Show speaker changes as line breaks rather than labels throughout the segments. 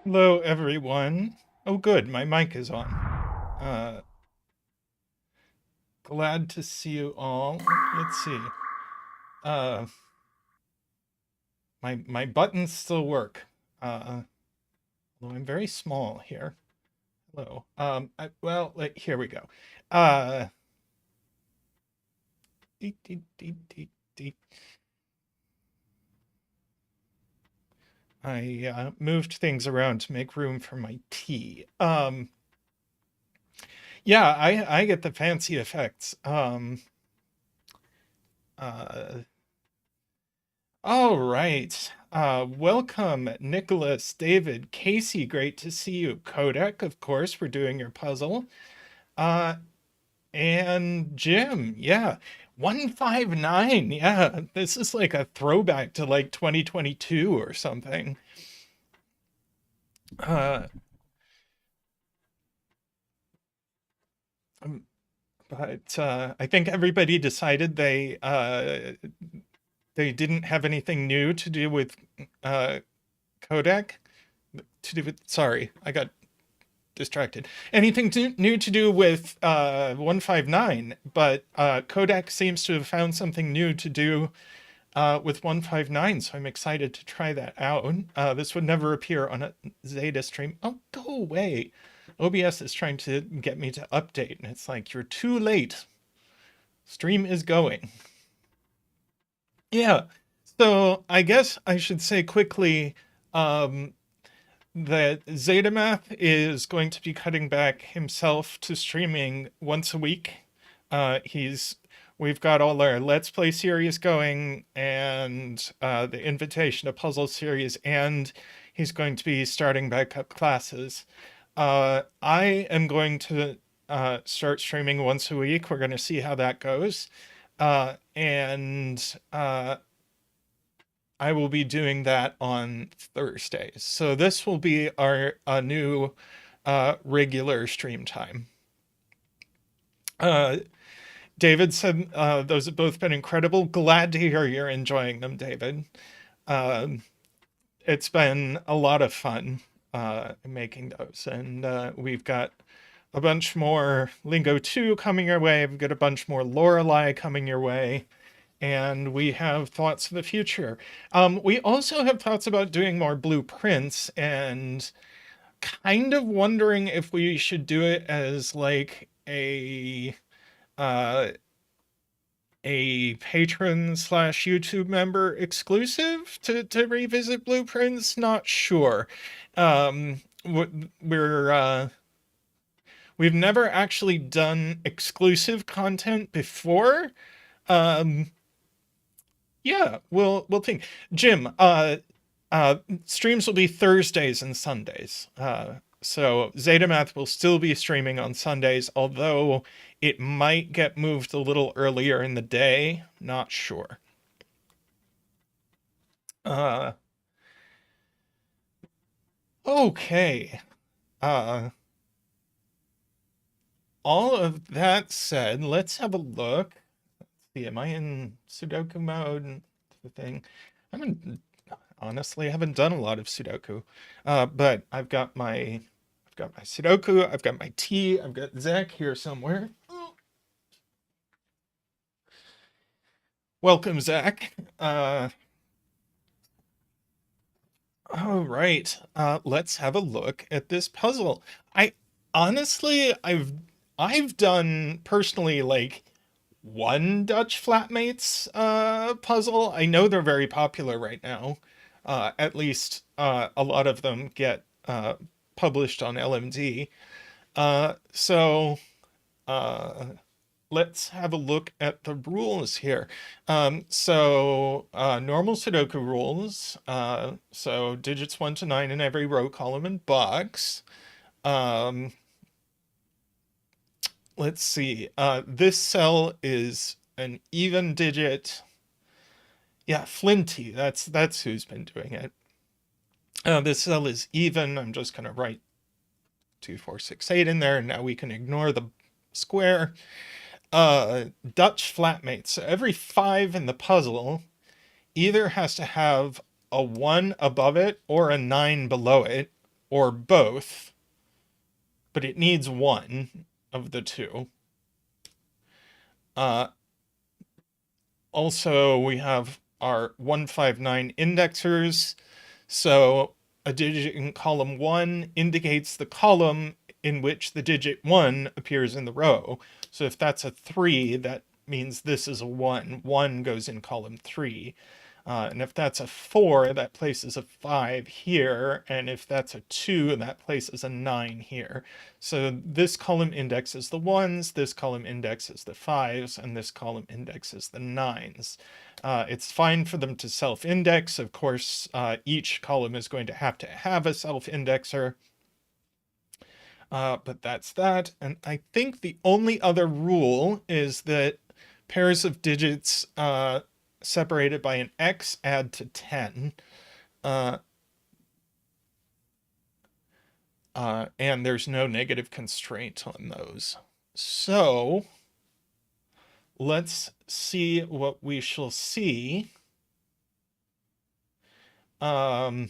Hello, everyone. Oh, good, my mic is on. Uh, Glad to see you all. Let's see. Uh, my buttons still work. Although I'm very small here. Hello. Here we go. Uh, deet, deet, deet, deet, deet. I moved things around to make room for my tea. Yeah, I get the fancy effects. Uh, All right. Welcome, Nicholas, David, Casey. Great to see you. Codec, of course, for doing your puzzle. Uh, and Jim, yeah. 159. Yeah, this is like a throwback to like 2022 or something. Uh, um, but I think everybody decided they didn't have anything new to do with uh, Codec. Sorry, I got distracted. Anything new to do with 159, but Qodec seems to have found something new to do with 159, so I'm excited to try that out. This would never appear on a Zeta stream. Oh, go away. OBS is trying to get me to update, and it's like, you're too late. Stream is going. Yeah, so I guess I should say quickly, um, thatZetamath is going to be cutting back himself to streaming once a week. We've got all our Let's Play series going and the Invitation to Puzzle series, and he's going to be starting back up classes. I am going to start streaming once a week. We're going to see how that goes. And I will be doing that on Thursdays. So this will be our new regular stream time. David said those have both been incredible. Glad to hear you're enjoying them, David. Um, it's been a lot of fun making those, and we've got a bunch more Lingo 2 coming your way. We've got a bunch more Lorelei coming your way. And we have thoughts of the future. We also have thoughts about doing more blueprints and kind of wondering if we should do it as like uh, a patron slash YouTube member exclusive to revisit blueprints. Not sure. We've never actually done exclusive content before. Um, Yeah, we'll think. Jim, streams will be Thursdays and Sundays. SoZetamath will still be streaming on Sundays, although it might get moved a little earlier in the day. Not sure. Uh, okay. Uh, all of that said, let's have a look. Let's see, am I in Sudoku mode? The thing. I haven't done a lot of Sudoku, but I've got my Sudoku, I've got my tea, I've got Zach here somewhere. Welcome, Zach. All right, let's have a look at this puzzle. I honestly, I've done personally like one Dutch flatmates puzzle. I know they're very popular right now. At least a lot of them get published on LMD. So let's have a look at the rules here. Normal Sudoku rules. So digits 1 to 9 in every row, column, and box. Let's see. This cell is an even digit. Yeah, Flinty. That's who's been doing it. This cell is even. I'm just gonna write 2, 4, 6, 8 in there, and now we can ignore the square. Dutch flatmates. So every 5 in the puzzle either has to have a 1 above it or a 9 below it. or both, but it needs one of the two. Also, we have our 159 indexers. So a digit in column 1 indicates the column in which the digit 1 appears in the row. So if that's a 3, that means this is a 1. 1 goes in column 3. And if that's a 4, that places a 5 here. And if that's a 2, that places a 9 here. So this column index is the 1s, this column index is the 5s, and this column index is the 9s. It's fine for them to self-index. Of course, each column is going to have a self-indexer. But that's that. And I think the only other rule is that pairs of digits separated by an X add to 10. And there's no negative constraint on those. So let's see what we shall see. Good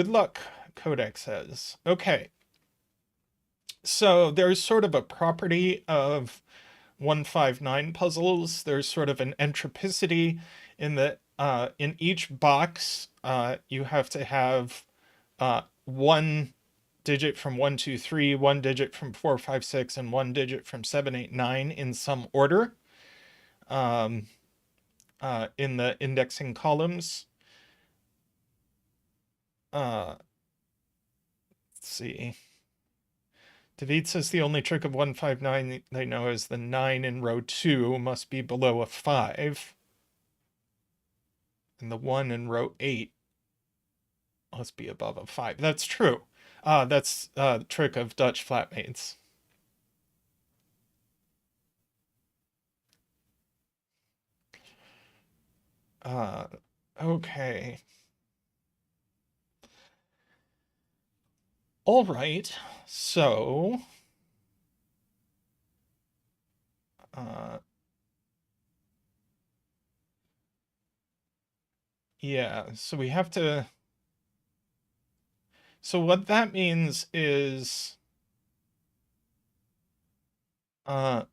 luck, Qodec says. Okay. So there's sort of a property of 159 puzzles. There's sort of an entropicity in that in each box you have to have one digit from 1, 2, 3, one digit from 4, 5, 6, and one digit from 7, 8, 9 in some order in the indexing columns. Let's see. David says the only trick of 159 they know is the 9 in row 2 must be below a 5. And the 1 in row 8 must be above a 5. That's true. That's the trick of Dutch flatmates. Okay. All right. So, yeah, so we have to. So what that means is that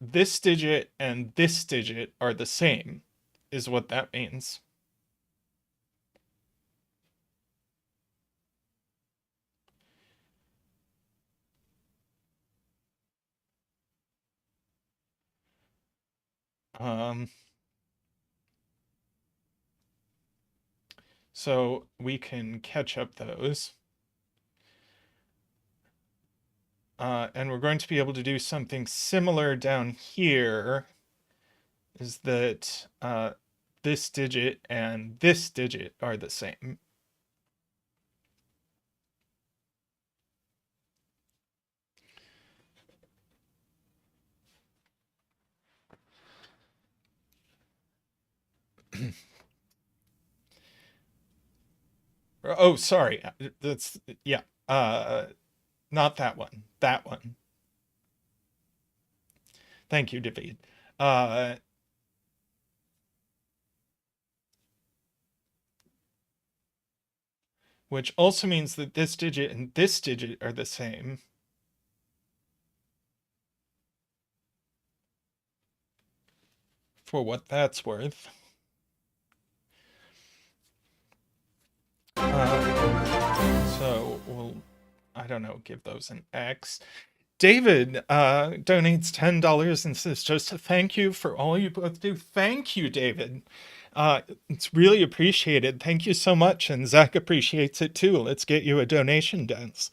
this digit and this digit are the same, is what that means. So we can catch up those. And we're going to be able to do something similar down here, is that this digit and this digit are the same. Oh, sorry. That's, yeah. Not that one. That one. Thank you, David. Which also means that this digit and this digit are the same. For what that's worth. So we'll, I don't know, give those an X. David donates $10 and says, just to thank you for all you both do. Thank you, David. It's really appreciated. Thank you so much. And Zach appreciates it too. Let's get you a donation dance.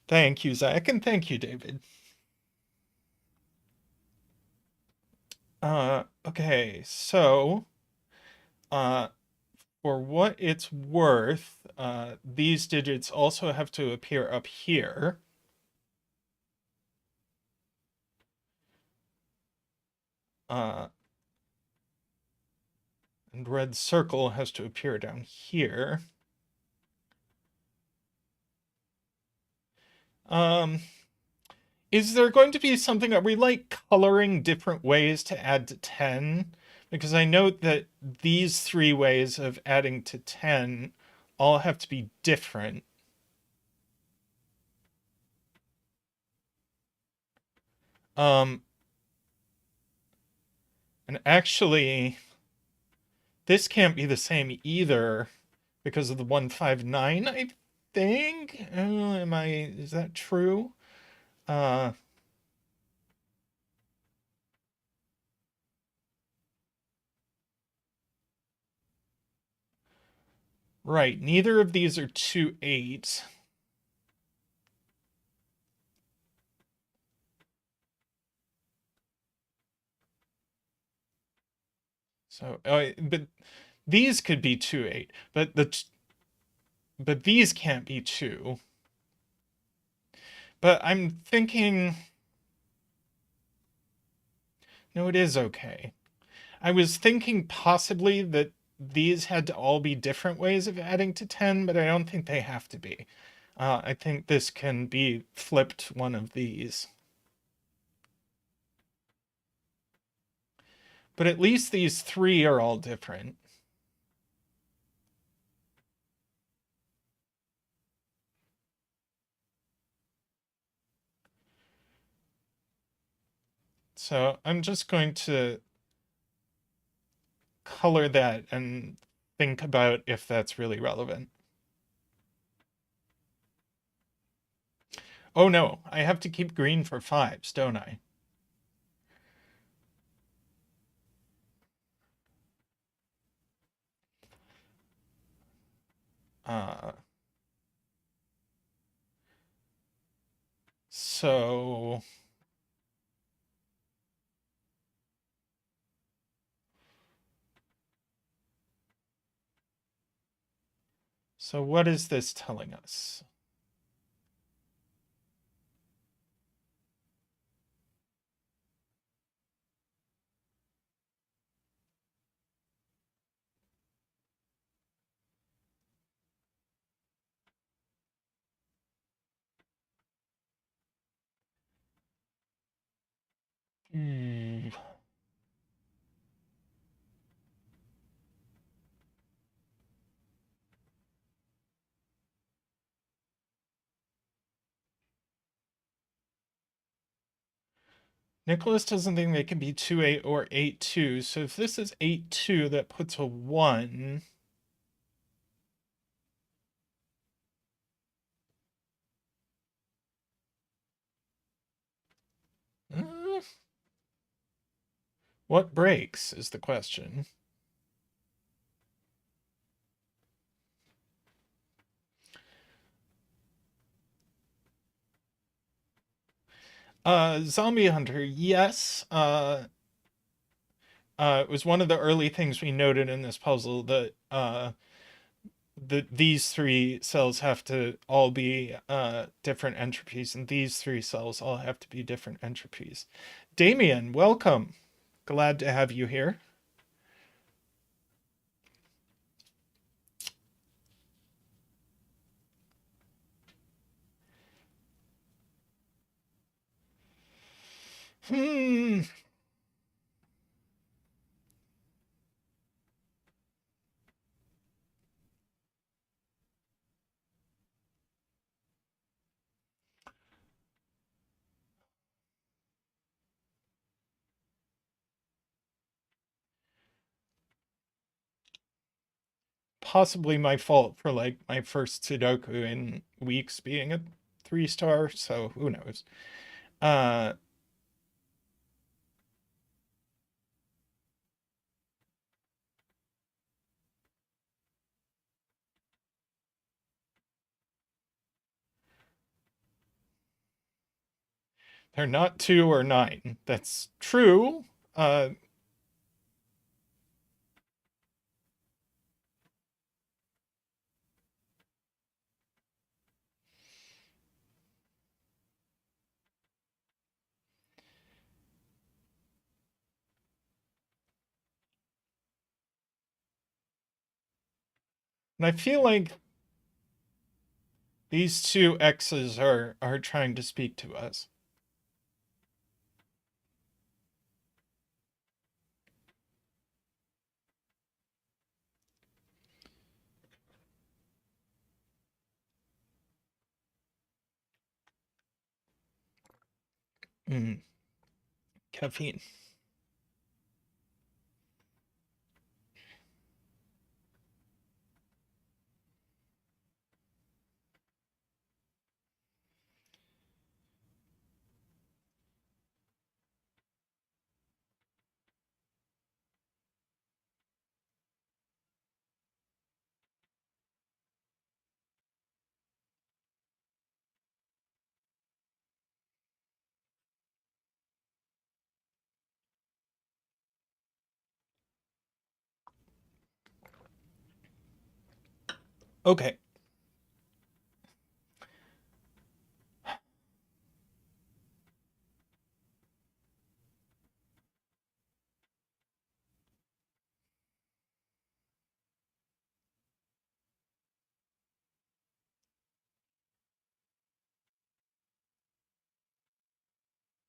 Thank you, Zach, and thank you, David. Okay, so for what it's worth, these digits also have to appear up here. And red circle has to appear down here. Is there going to be something, are we like coloring different ways to add to 10? Because I note that these three ways of adding to 10 all have to be different. And actually, this can't be the same either because of the 159, I think. Is that true? Right, neither of these are 2/8. So, but these could be 2/8, but these can't be 2. But I'm thinking, no, it is okay. I was thinking possibly that these had to all be different ways of adding to 10, but I don't think they have to be. I think this can be flipped one of these. But at least these three are all different. So I'm just going to color that and think about if that's really relevant. Oh no, I have to keep green for 5s, don't I? Uh, so what is this telling us? Hmm. Nicholas doesn't think they can be 2/8 or 8/2. So if this is 8/2, that puts a 1. Uh, what breaks is the question. Zombie Hunter, yes. It was one of the early things we noted in this puzzle that these three cells have to all be different entropies, and these three cells all have to be different entropies. Damien, welcome. Glad to have you here. Hmm. Possibly my fault for like my first Sudoku in weeks being a 3-star, so who knows. Uh they're not 2 or 9. That's true. Uh And I feel like these two X's are trying to speak to us. Caffeine. Okay.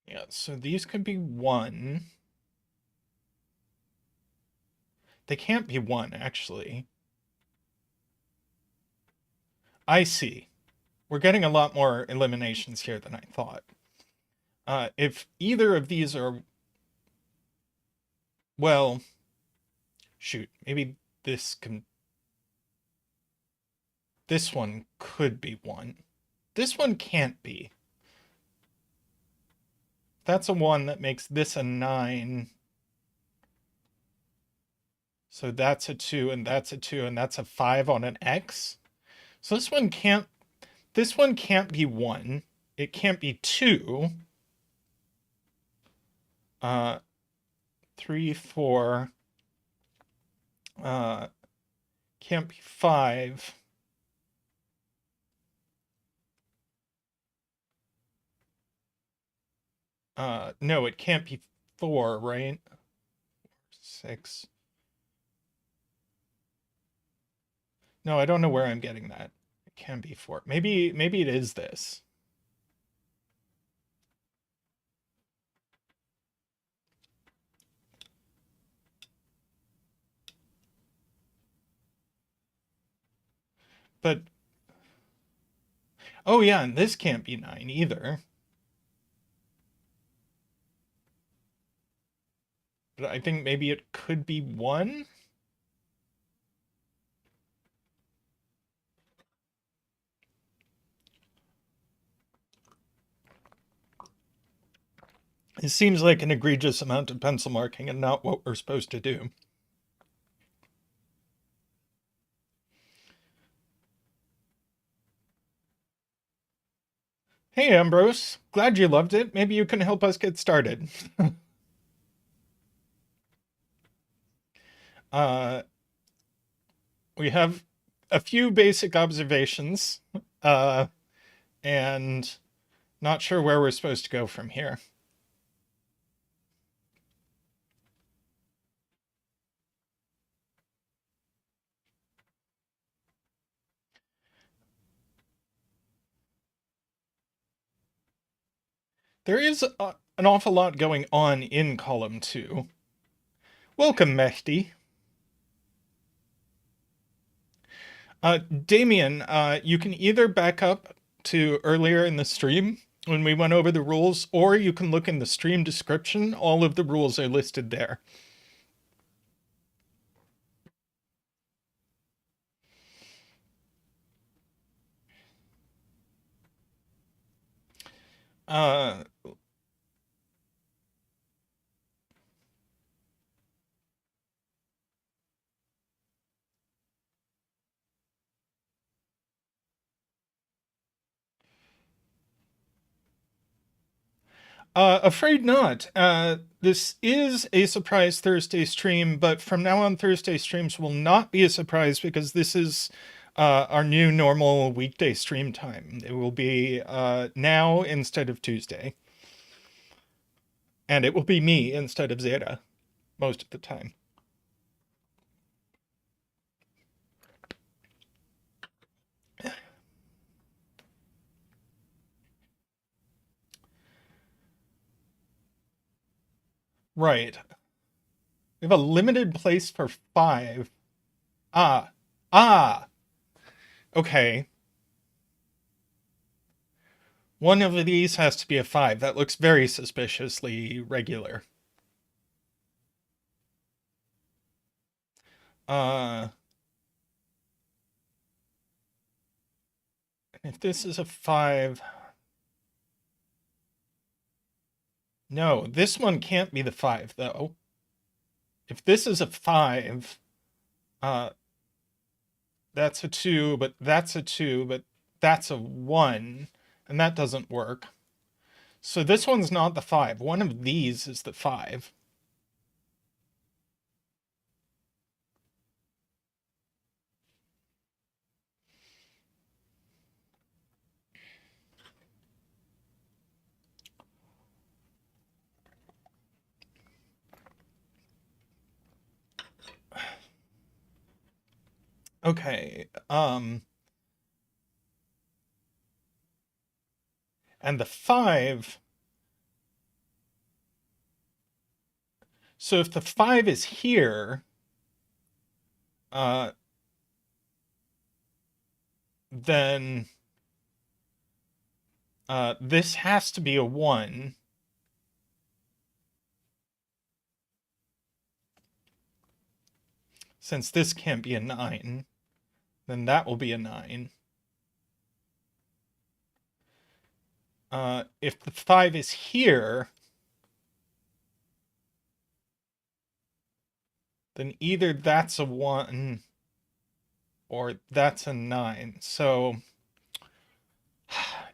Yeah, so these could be 1. They can't be 1, actually. I see. We're getting a lot more eliminations here than I thought. If either of these are... Well, shoot. Maybe this can... This one could be 1. This one can't be. That's a 1 that makes this a 9. So that's a 2, and that's a 2, and that's a 5 on an X. So this one can't be 1. It can't be 2. 3, 4. Can't be 5. No, it can't be 4, right? 6. No, I don't know where I'm getting that. It can be 4. Maybe it is this. But oh yeah, and this can't be 9 either. But I think maybe it could be 1. It seems like an egregious amount of pencil marking and not what we're supposed to do. Hey, Ambrose. Glad you loved it. Maybe you can help us get started. We have a few basic observations, and not sure where we're supposed to go from here. There is an awful lot going on in column 2. Welcome, Mehdi. Damien, you can either back up to earlier in the stream when we went over the rules, or you can look in the stream description. All of the rules are listed there. Uh, Afraid not. This is a surprise Thursday stream, but from now on, Thursday streams will not be a surprise because this is our new normal weekday stream time. It will be now instead of Tuesday. And it will be me instead of Zeta most of the time. Right. We have a limited place for 5. Ah. Ah. Okay. One of these has to be a 5. That looks very suspiciously regular. If this is a 5... No, this one can't be the 5, though. If this is a 5, that's a 2, but that's a 2, but that's a 1, and that doesn't work. So this one's not the 5. One of these is the 5. Okay, and the 5... So if the 5 is here, then this has to be a 1. Since this can't be a 9, then that will be a 9. If the 5 is here, then either that's a 1 or that's a 9. So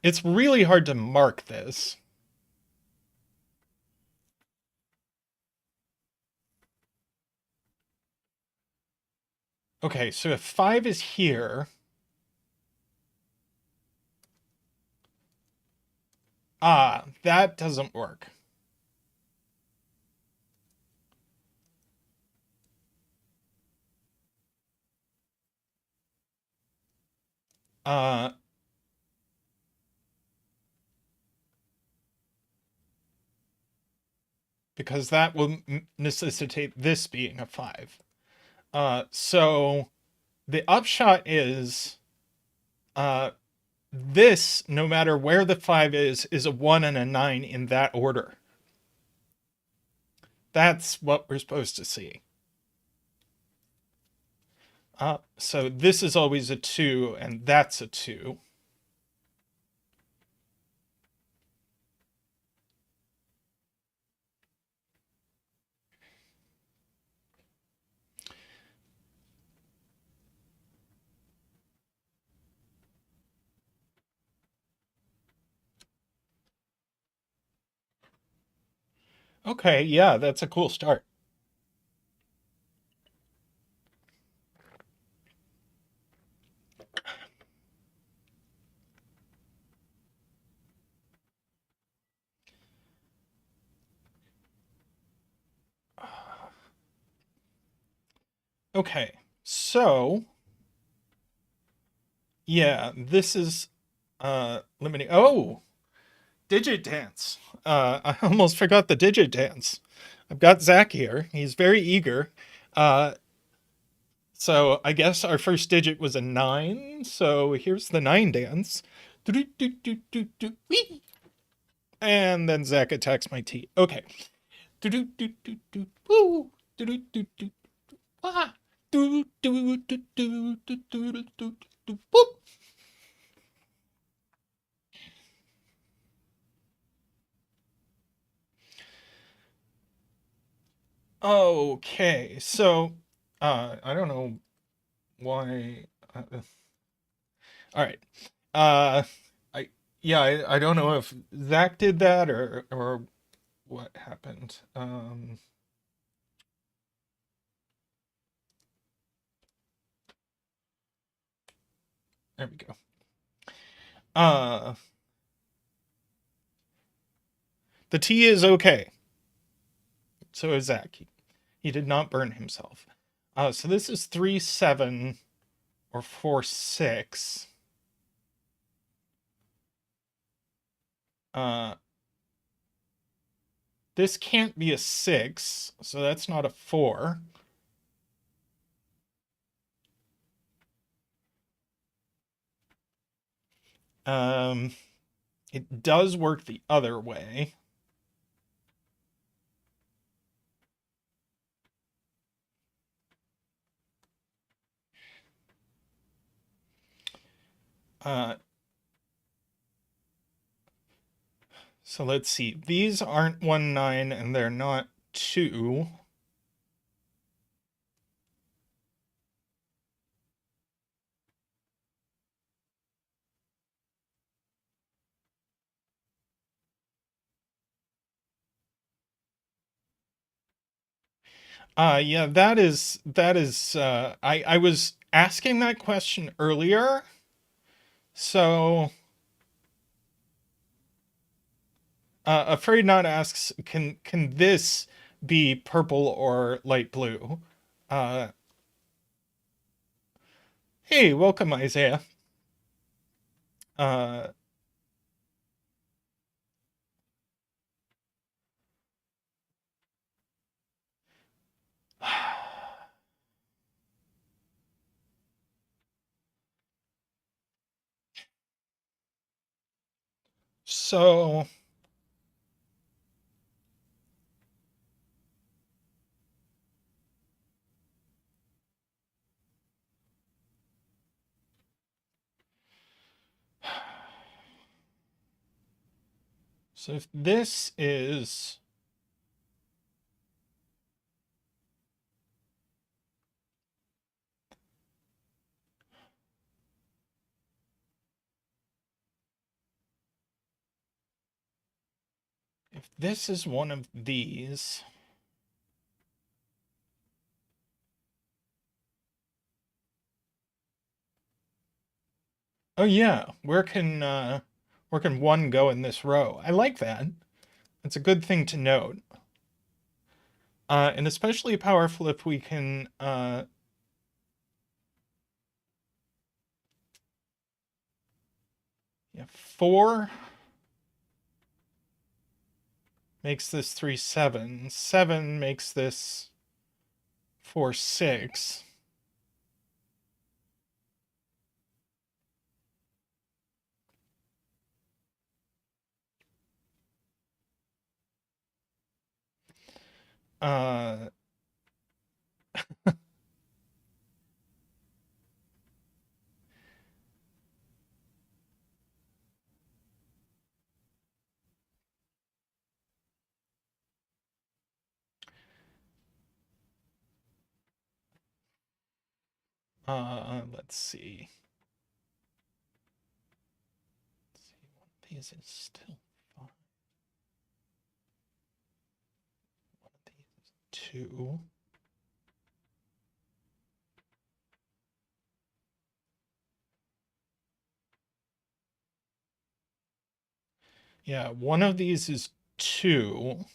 it's really hard to mark this. Okay, so if 5 is here... Ah, that doesn't work. Because that will necessitate this being a 5. So the upshot is this, no matter where the 5 is a 1 and a 9 in that order. That's what we're supposed to see. So this is always a 2, and that's a 2. Okay, yeah, that's a cool start. Okay, so yeah, this is limiting. Oh, digit dance. I almost forgot the digit dance. I've got Zach here. He's very eager. So I guess our first digit was a 9. So here's the 9 dance. And then Zach attacks my T. Okay. Okay, so I don't know why. All right, I don't know if Zach did that or what happened. There we go. The T is okay. So is Zach. He did not burn himself. So this is 3-7 or 4-6. This can't be a 6, so that's not a 4. It does work the other way. So let's see. These aren't 1, 9, and they're not 2. Yeah, I was asking that question earlier. So, Afraid Not asks, can this be purple or light blue? Uh, hey, welcome, Isaiah. Uh, so so if this is if this is one of these, oh yeah, where can one go in this row? I like that. It's a good thing to note. And especially powerful if we can yeah, 4 makes this 3, 7. 7 makes this 4, 6. Uh, let's see. One of these is still 5. One of these is 2. Yeah, one of these is 2.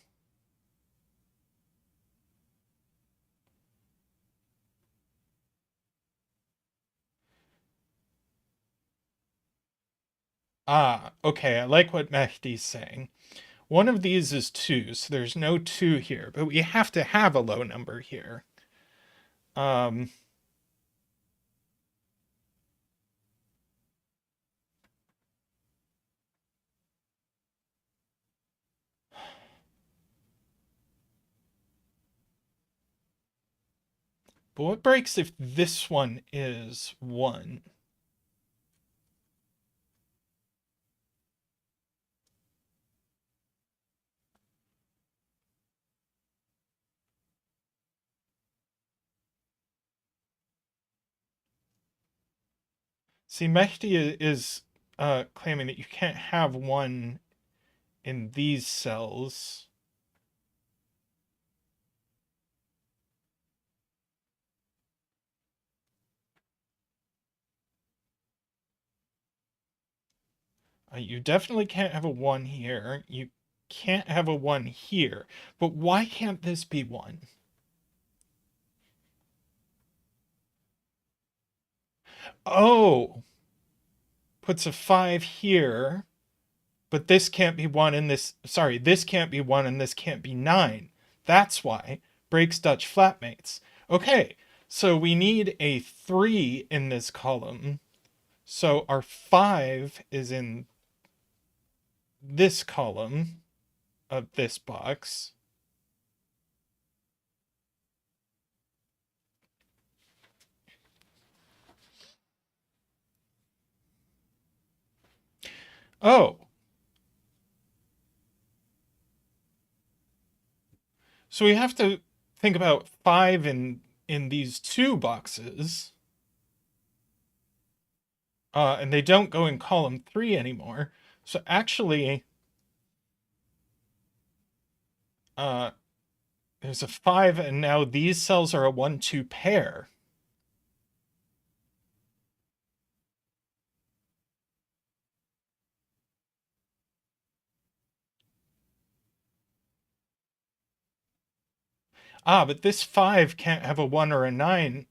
Okay, I like what Mehdi's saying. One of these is 2, so there's no 2 here, but we have to have a low number here. Um, but what breaks if this one is 1? See, Mehdi is claiming that you can't have 1 in these cells. You definitely can't have a 1 here. You can't have a 1 here. But why can't this be 1? Oh, puts a 5 here. but this can't be 1 and this can't be 1 and this can't be 9. That's why. Breaks Dutch flatmates. Okay, so we need a 3 in this column. So our 5 is in this column of this box. Oh. So we have to think about 5 in these two boxes. And they don't go in column 3 anymore. So actually, there's a 5, and now these cells are a 1-2 pair. But this 5 can't have a 1 or a 9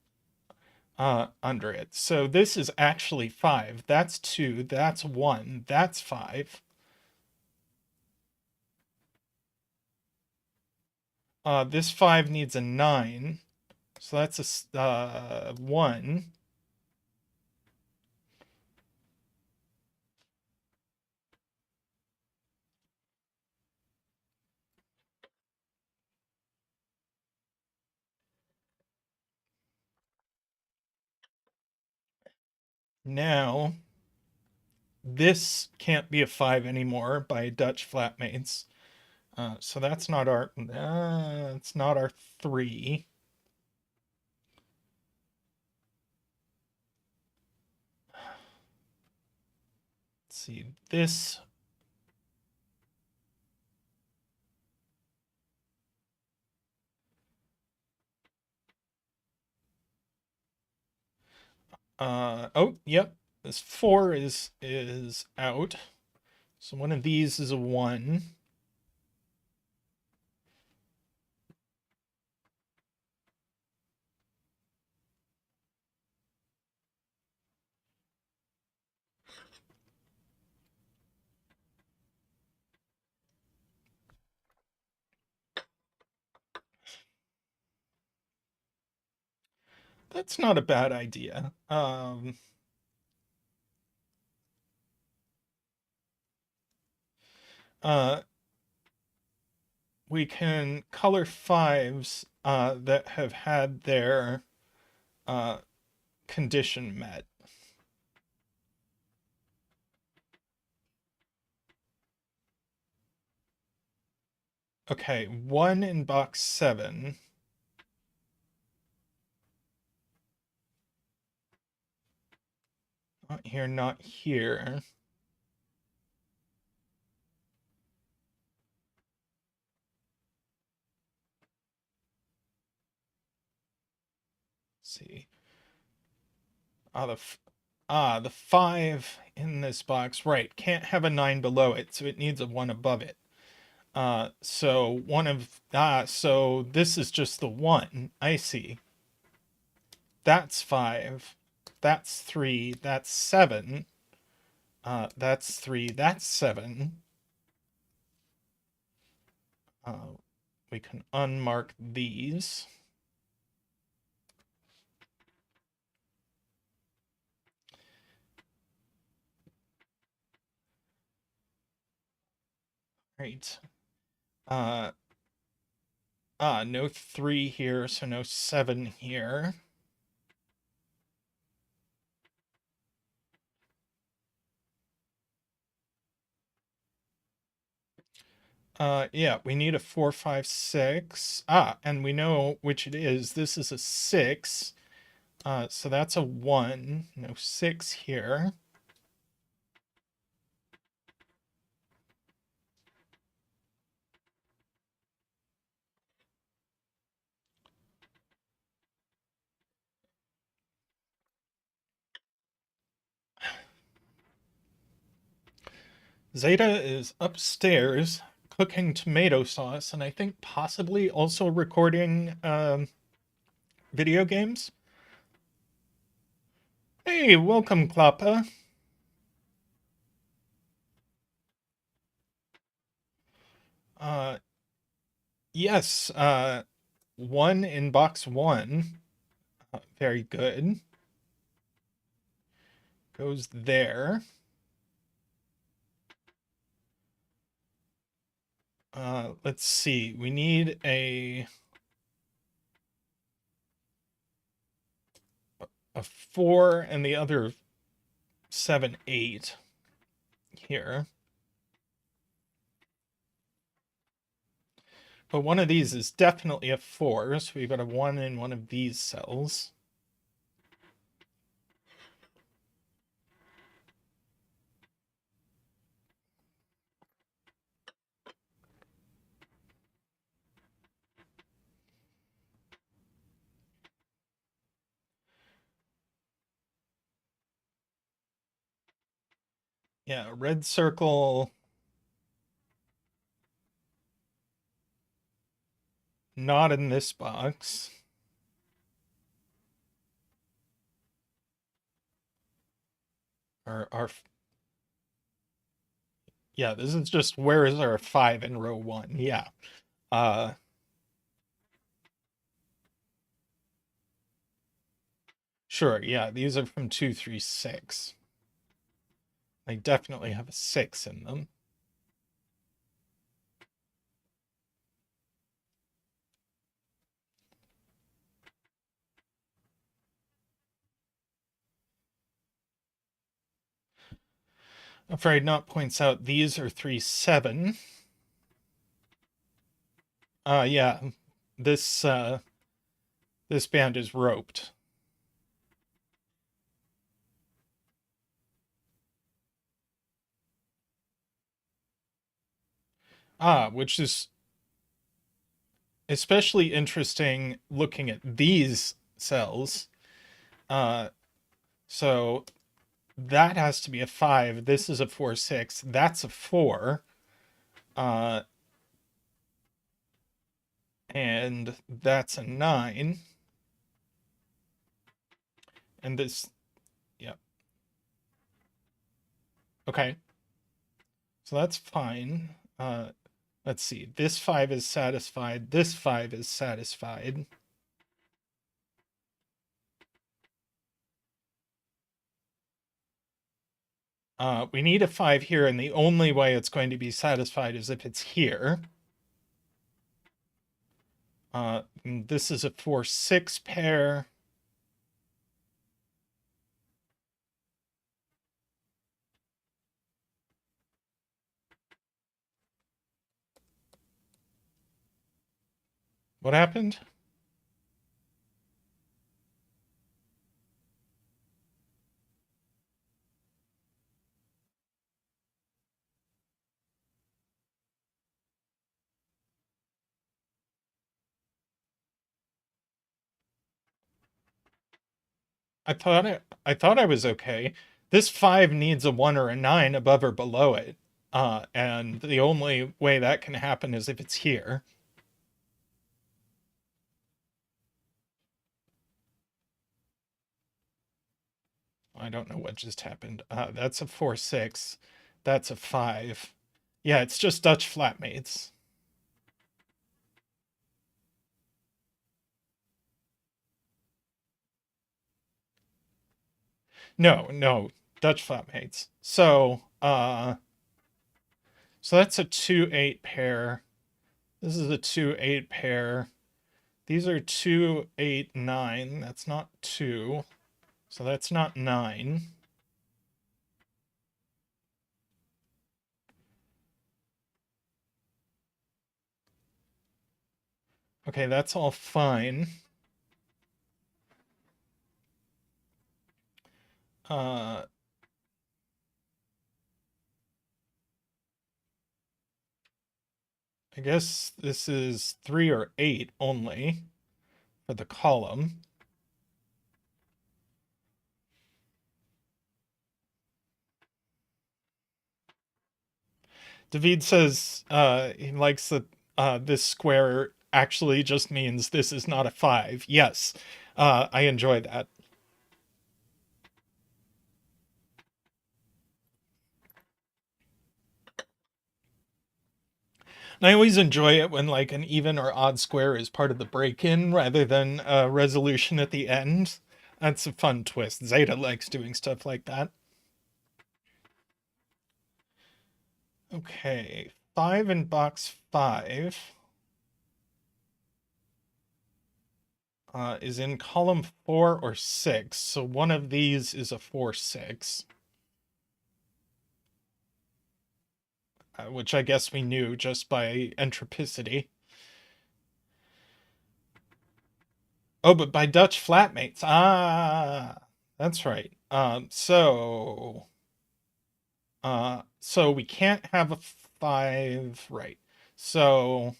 under it. So this is actually 5. That's 2. That's 1. That's 5. This 5 needs a 9. So that's a 1. Now, this can't be a 5 anymore by Dutch flatmates. So that's not our, it's not our 3. Let's see, this. Oh, yep. This 4 is out. So one of these is a 1. That's not a bad idea. We can color 5s that have had their condition met. Okay, 1 in box 7. Not here, not here. Let's see. The 5 in this box, right, can't have a 9 below it, so it needs a 1 above it. So so this is just the 1. I see. That's 5. That's 3. That's 7. That's 3. That's 7. We can unmark these. Right. No 3 here, so no 7 here. Yeah, we need a 4, 5, 6. And we know which it is. This is a 6. So that's a 1. No 6 here. Zeta is upstairs cooking tomato sauce, and I think possibly also recording video games. Hey, welcome, Klappa. Uh, yes. 1 in box 1. Very good. Goes there. Let's see. We need a 4 and the other 7, 8 here. But one of these is definitely a 4, so we've got a 1 in one of these cells. Yeah, red circle. Not in this box. Our yeah, this is just where is our 5 in row 1. Yeah. Uh sure, yeah, these are from 2, 3, 6. They definitely have a 6 in them. Afraid Not points out these are 3, 7. Yeah. This this band is roped. Which is especially interesting looking at these cells. So that has to be a 5. This is a 4, 6. That's a 4. And that's a 9. And this, yeah. Okay. So that's fine. Let's see. This 5 is satisfied. This 5 is satisfied. We need a 5 here, and the only way it's going to be satisfied is if it's here. This is a 4, 6 pair. What happened? I thought I was okay. This 5 needs a 1 or a 9 above or below it. And the only way that can happen is if it's here. I don't know what just happened. That's a 4, 6. That's a 5. Yeah, it's just Dutch flatmates. No, Dutch flatmates. So that's a 2, 8 pair. This is a 2, 8 pair. These are 2, 8, 9. That's not 2. So that's not 9. Okay, that's all fine. I guess this is 3 or 8 only for the column. David says he likes that this square actually just means this is not a 5. Yes, I enjoy that. I always enjoy it when like an even or odd square is part of the break-in rather than a resolution at the end. That's a fun twist. Zeta likes doing stuff like that. Okay, 5 in box 5 is in column 4 or 6. So one of these is a 4-6. Which I guess we knew just by entropicity. Oh, but by Dutch flatmates. Ah, that's right. So we can't have a 5, right? So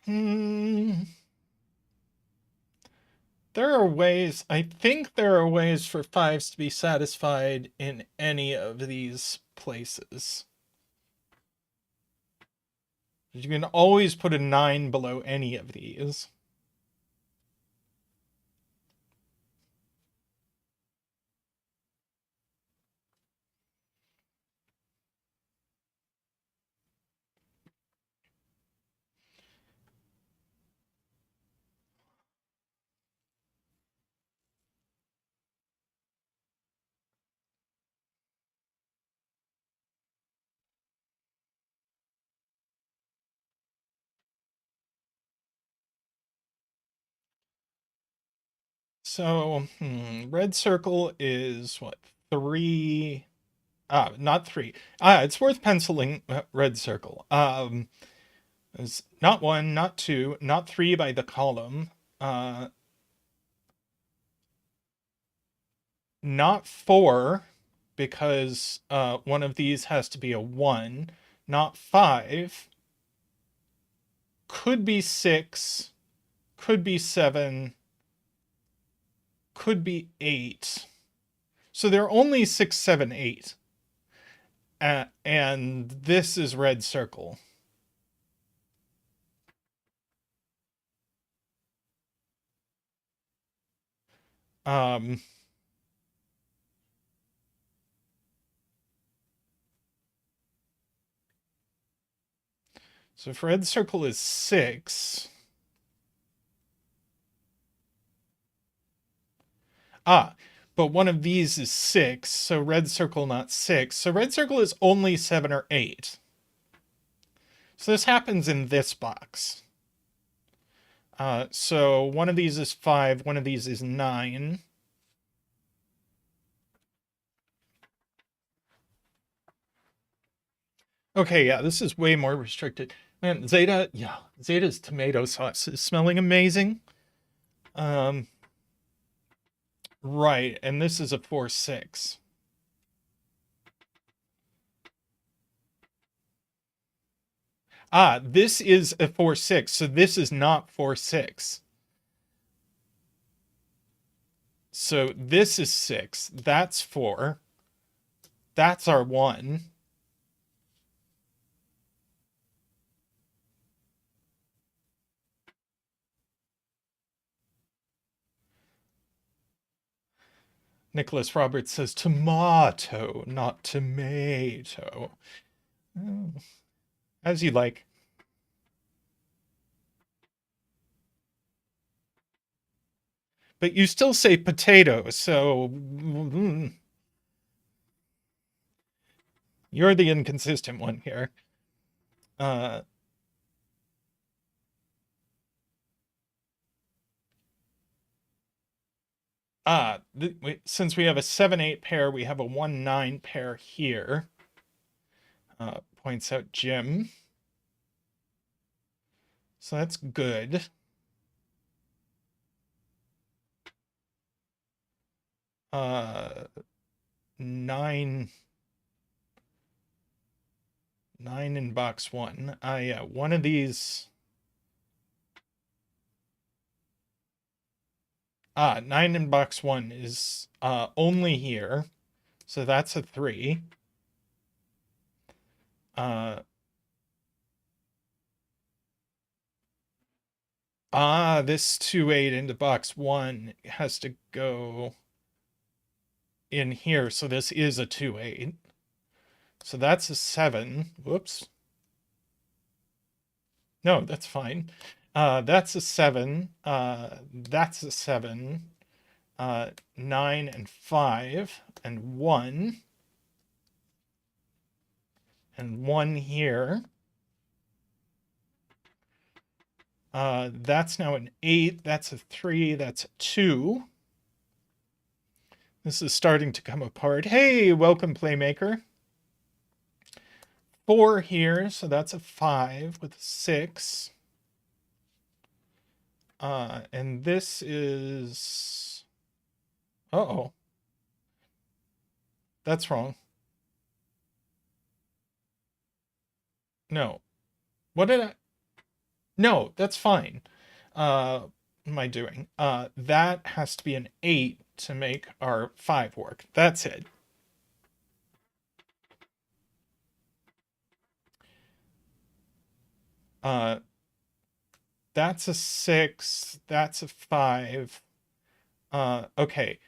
hmm, there are ways. I think there are ways for 5s to be satisfied in any of these places. You can always put a 9 below any of these. So, red circle is what? 3. Not 3. It's worth penciling red circle. It's not 1, not 2, not 3 by the column. Not 4, because one of these has to be a 1. Not 5. Could be 6. Could be 7. Could be 8. So there are only 6, 7, 8. And this is red circle. Um, so if red circle is 6. But one of these is 6, so red circle not 6. So red circle is only 7 or 8. So this happens in this box. So one of these is 5, one of these is 9. Okay, yeah, this is way more restricted. Man, Zeta's tomato sauce is smelling amazing. Right, and this is a 4-6. This is a 4-6, so this is not 4-6. So this is 6, that's 4. That's our 1. Nicholas Roberts says tomato, not tomato. As you like. But you still say potato, so you're the inconsistent one here. Since we have a 7-8 pair, we have a 1-9 pair here. Points out Jim. So that's good. Nine in box 1. Yeah, one of these. 9 in box 1 is only here. So that's a 3. Ah, this 2-8 into box 1 has to go in here, so this is a 2-8. So that's a 7. Whoops. No, that's fine. That's a 7. That's a 7. 9 and 5 and 1. And 1 here. That's now an 8. That's a 3. That's a 2. This is starting to come apart. Hey, welcome, Playmaker. 4 here, so that's a 5 with a 6. And this is... Uh-oh. That's wrong. No. What did I... No, that's fine. What am I doing? That has to be an 8 to make our 5 work. That's it. That's a 6. That's a 5. Okay.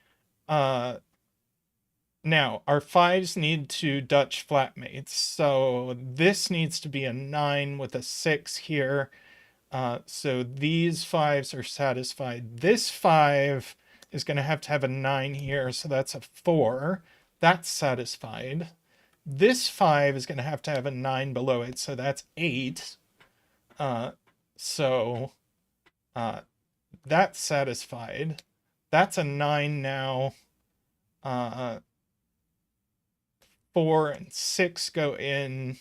Now, our 5s need to Dutch flatmates. So this needs to be a 9 with a 6 here. So these 5s are satisfied. This 5 is going to have a 9 here. So that's a 4. That's satisfied. This 5 is going to have a 9 below it. So that's 8. So that's satisfied. That's a 9 now. 4 and 6 go in.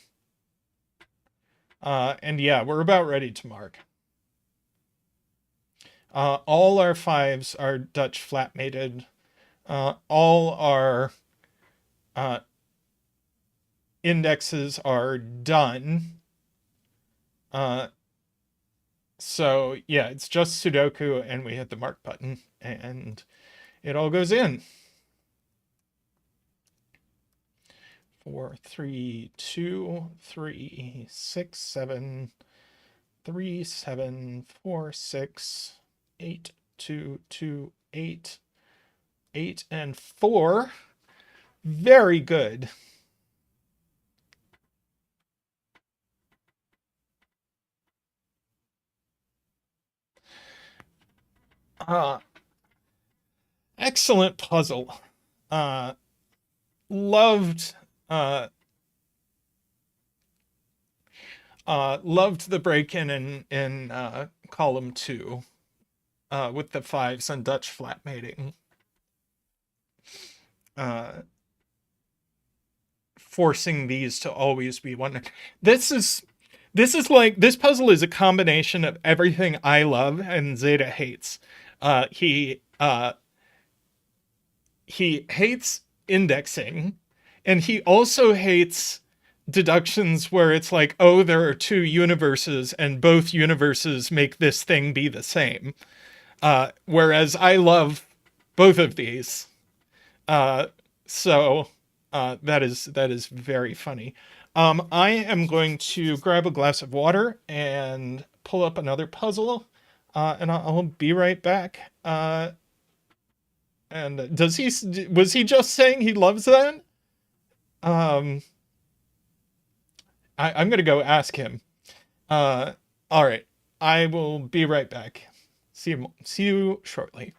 And yeah, we're about ready to mark. All our 5s are Dutch flatmated. All our indexes are done. So yeah, it's just Sudoku and we hit the mark button and it all goes in. 4, 3, 2, 3, 6, 7, 3, 7, 4, 6, 8, 2, 2, 8, 8, and 4. Very good. Excellent puzzle. Loved the break-in in column 2 with the 5s and Dutch flatmating. Forcing these to always be one. This is like, this puzzle is a combination of everything I love and Zeta hates. He hates indexing, and he also hates deductions where it's like, oh, there are 2 universes and both universes make this thing be the same. Whereas I love both of these. So that is very funny. I am going to grab a glass of water and pull up another puzzle, and I'll be right back. And was he just saying he loves that? I'm going to go ask him. All right. I will be right back. See you shortly.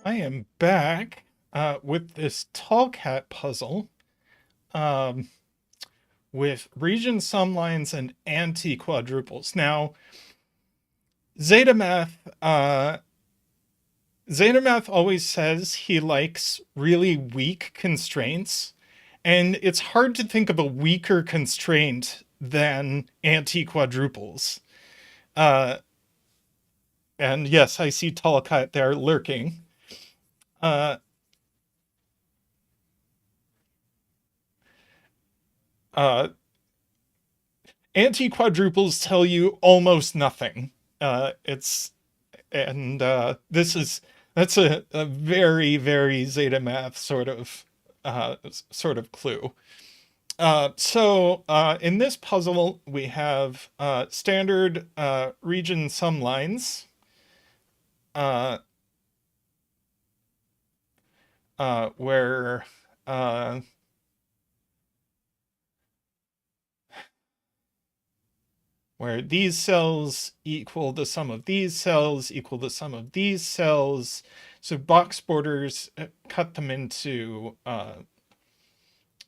I am back with this tall cat puzzle um, with region sum lines and anti-quadruples. Now, Zeta Math always says he likes really weak constraints, and it's hard to think of a weaker constraint than anti-quadruples. Uh, and yes, I see tall cat there lurking. Uh, uh, Anti-quadruples tell you almost nothing. It's and this is that's a very very Zeta math sort of clue. In this puzzle we have standard region sum lines, uh, where these cells equal the sum of these cells equal the sum of these cells. So box borders cut them into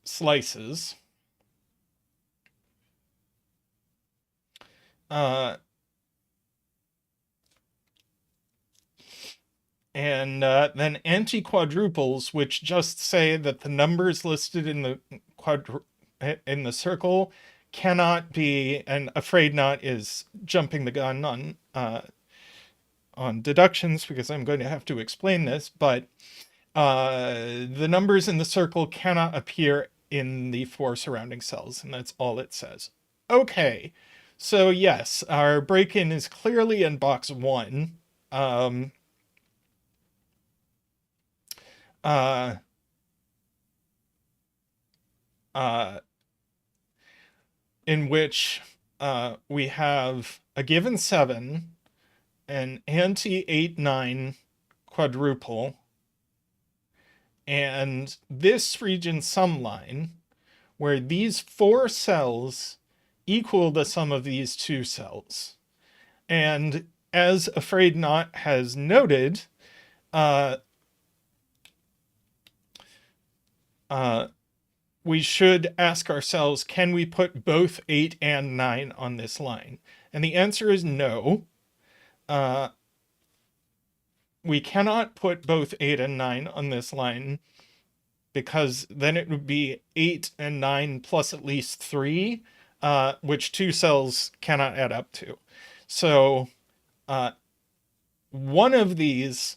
slices. And then anti-quadruples, which just say that the numbers listed in the circle cannot be, and afraid not is jumping the gun on deductions because I'm going to have to explain this, but the numbers in the circle cannot appear in the 4 surrounding cells, and that's all it says. Okay, so yes, our break-in is clearly in box 1. Uh, in which we have a given 7, an anti-8-9 quadruple, and this region sum line, where these 4 cells equal the sum of these 2 cells. And as Afraid Not has noted, we should ask ourselves, can we put both 8 and 9 on this line? And the answer is no. We cannot put both 8 and 9 on this line because then it would be 8 and 9 plus at least 3, which 2 cells cannot add up to. So one of these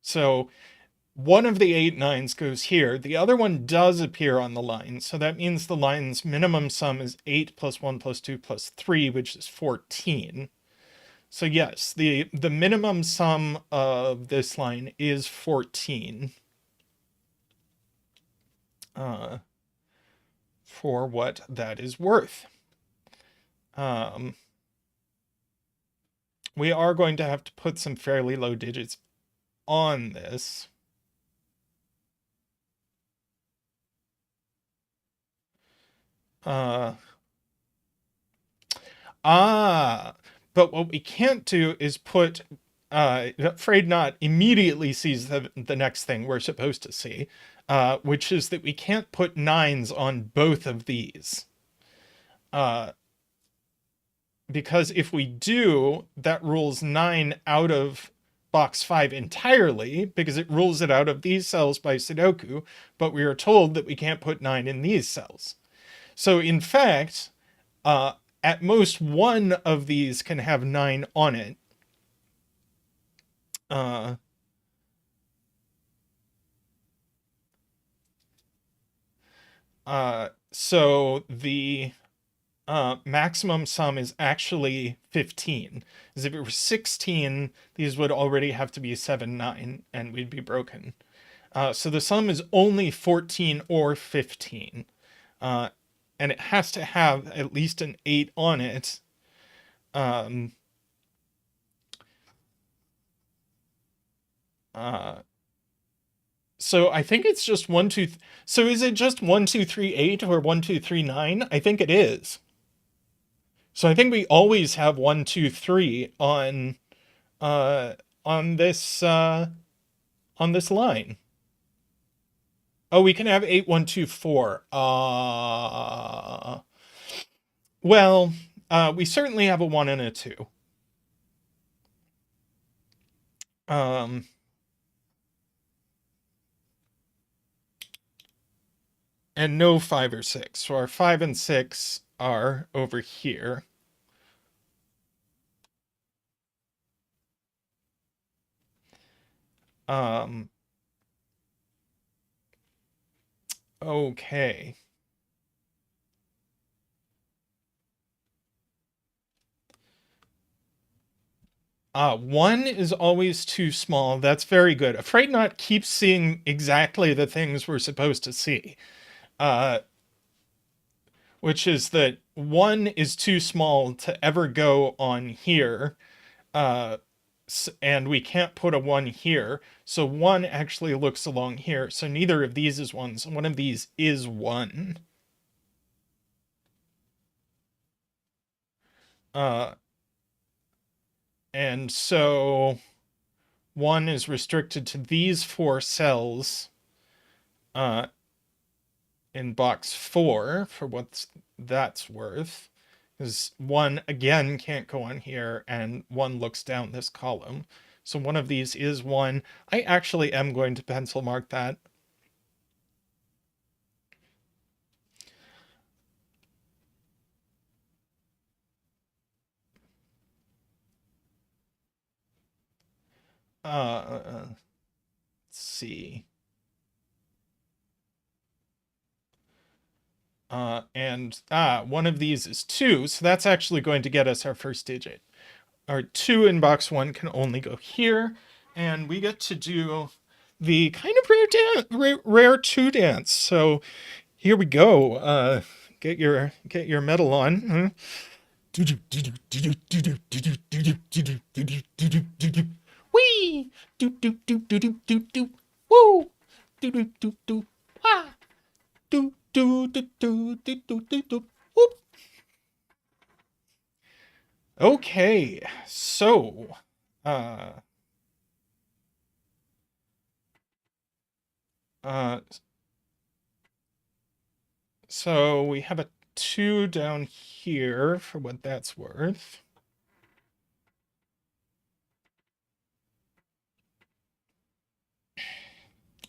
so one of the 8 9s goes here. The other one does appear on the line. So that means the line's minimum sum is 8 plus 1 plus 2 plus 3, which is 14. So yes, the minimum sum of this line is 14. For what that is worth. We are going to have to put some fairly low digits on this. But what we can't do is put, Afraid Not immediately sees the next thing we're supposed to see, which is that we can't put 9s on both of these. Because if we do, that rules 9 out of box 5 entirely, because it rules it out of these cells by Sudoku, but we are told that we can't put 9 in these cells. So in fact, at most one of these can have 9 on it. So the maximum sum is actually 15. Because if it were 16, these would already have to be 7, 9, and we'd be broken. So the sum is only 14 or 15. And it has to have at least an 8 on it. So I think it's just so is it just 1238 or 1239? I think it is. So I think we always have 123 uh on this on this line. Oh, we can have 8124. Well, we certainly have a 1 and a 2. Um and no 5 or 6. So our 5 and 6 are over here. Um okay. One is always too small. That's very good. Afraid Not keeps seeing exactly the things we're supposed to see. Uh, which is that one is too small to ever go on here. Uh, and we can't put a one here. So one actually looks along here. So neither of these is one. So one of these is one. Uh, and so one is restricted to these 4 cells. In box 4 for what that's worth, because 1 again can't go on here and 1 looks down this column. So one of these is 1. I actually am going to pencil mark that. Let's see. And one of these is 2, so that's actually going to get us our first digit. Our 2 in box 1 can only go here, and we get to do the kind of rare 2 dance. So here we go. Get your medal on. Wee! Do do do do do do do. Woo! Do do do do. Ah! Do do do do do do do do. Whoop! Okay, so uh uh so we have a 2 down here for what that's worth.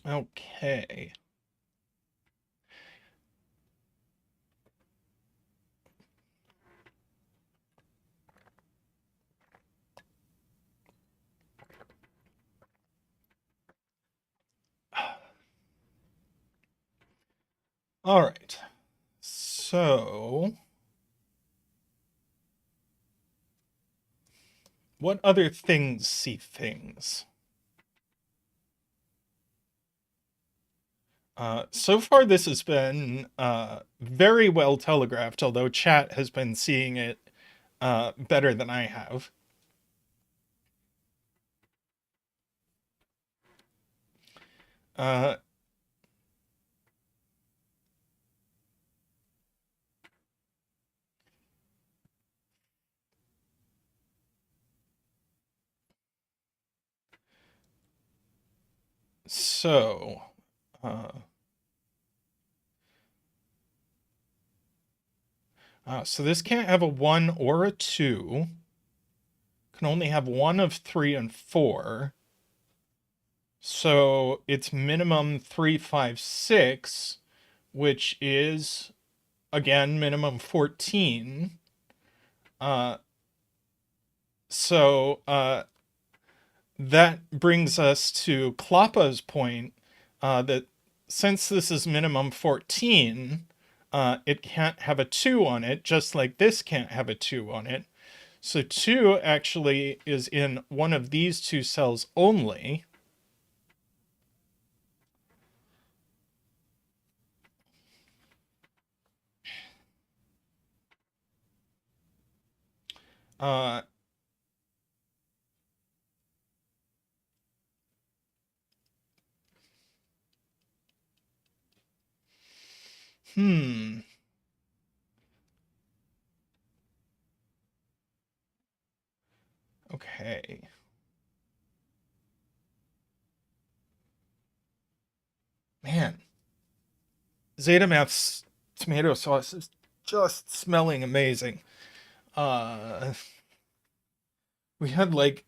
Okay. All right. So what other things see things? So far, this has been very well telegraphed, although chat has been seeing it better than I have. Uh, so, uh, so this can't have a 1 or a 2. Can only have one of 3 and 4. So it's minimum 3, 5, 6, which is, again, minimum 14. So that brings us to Klappa's point that since this is minimum 14, it can't have a 2 on it, just like this can't have a 2 on it. So 2 actually is in one of these 2 cells only. Uh, Okay. Man, Zeta tomato sauce is just smelling amazing. Uh, we had like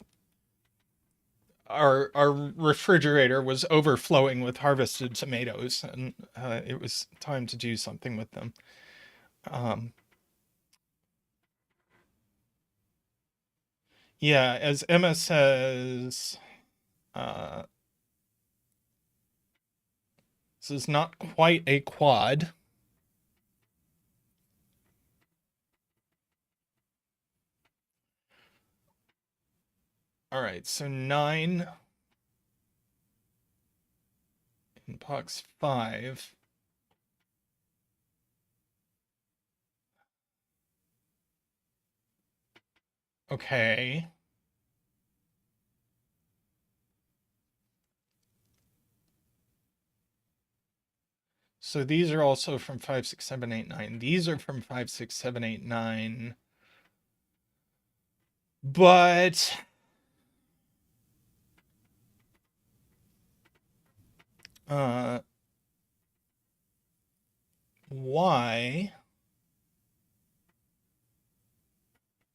our refrigerator was overflowing with harvested tomatoes, and it was time to do something with them. Um, yeah, as Emma says, uh, this is not quite a quad. All right, so 9 in box 5. Okay. So these are also from 5, 6, 7, 8, 9. These are from 5, 6, 7, 8, 9. But why?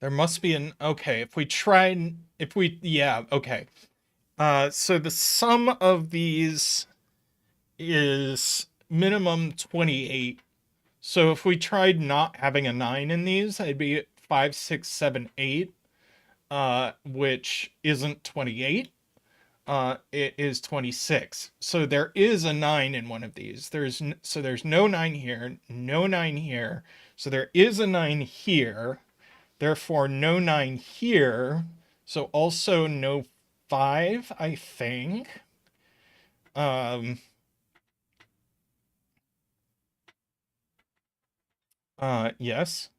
There must be an okay. Yeah, okay. So the sum of these is minimum 28. So if we tried not having a 9 in these, I'd be at 5, 6, 7, 8, which isn't 28. It is 26. So there is a 9 in one of these. There's no 9 here, no 9 here. So there is a 9 here. Therefore, no 9 here. So also no 5, I think. Um, yes.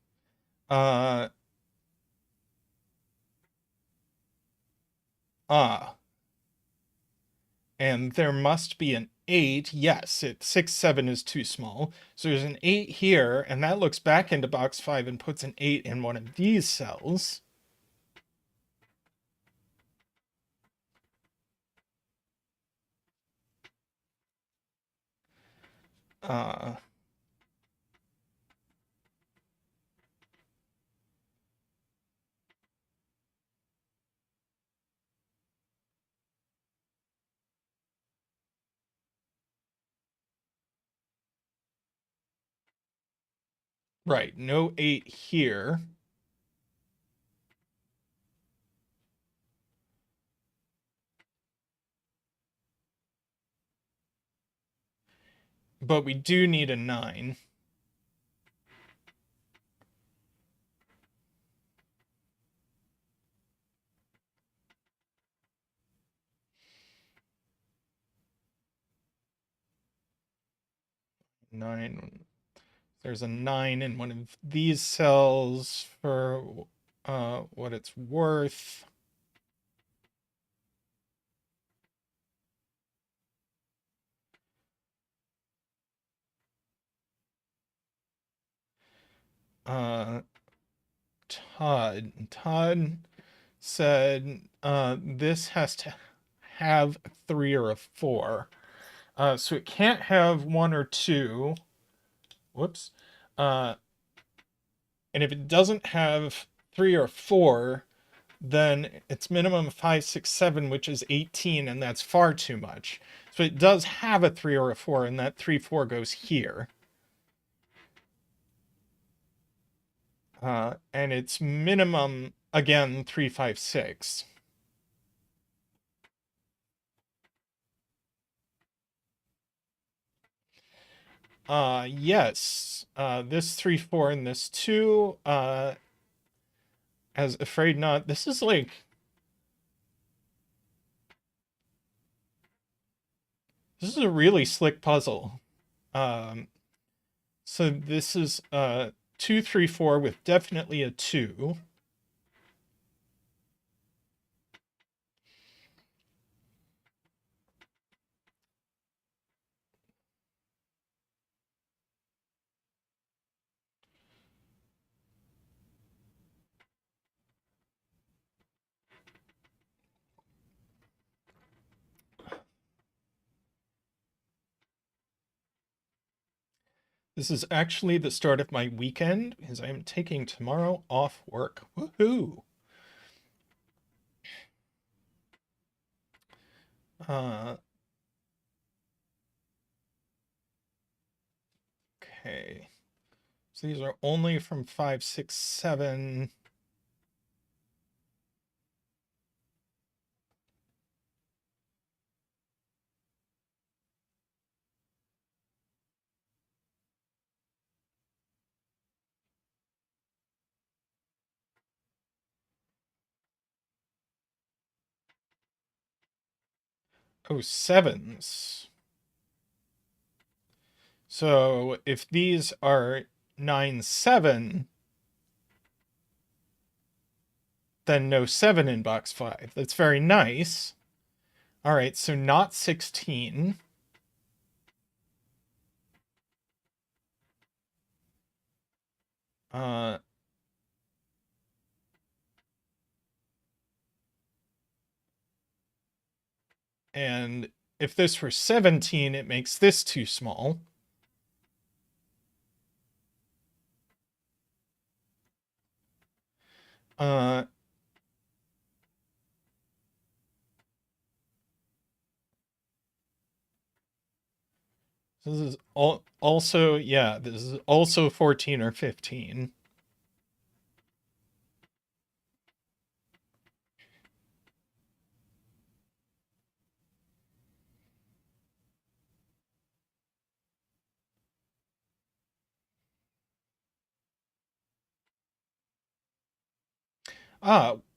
Uh, ah. And there must be an 8. Yes, 6, 7 is too small. So there's an 8 here, and that looks back into box 5 and puts an 8 in one of these cells. Uh, right, no 8 here. But we do need a 9. Nine. There's a 9 in one of these cells for what it's worth. Uh, Todd said this has to have a 3 or a 4. So it can't have 1 or 2. Whoops. Uh, and if it doesn't have 3 or 4, then it's minimum 5, 6, 7, which is 18, and that's far too much. So it does have a 3 or a 4, and that 3, 4 goes here. And it's minimum, again, 3, 5, 6. Yes. This 3, 4, and this 2, as afraid not. This is like... This is a really slick puzzle. So this is 2, 3, 4 with definitely a 2. This is actually the start of my weekend because I am taking tomorrow off work. Woohoo! Okay. So these are only from 5, 6, 7. Oh, sevens. So if these are 9, 7, then no 7 in box 5. That's very nice. All right, so not 16. And if this were 17, it makes this too small. This is also, yeah, this is also 14 or 15.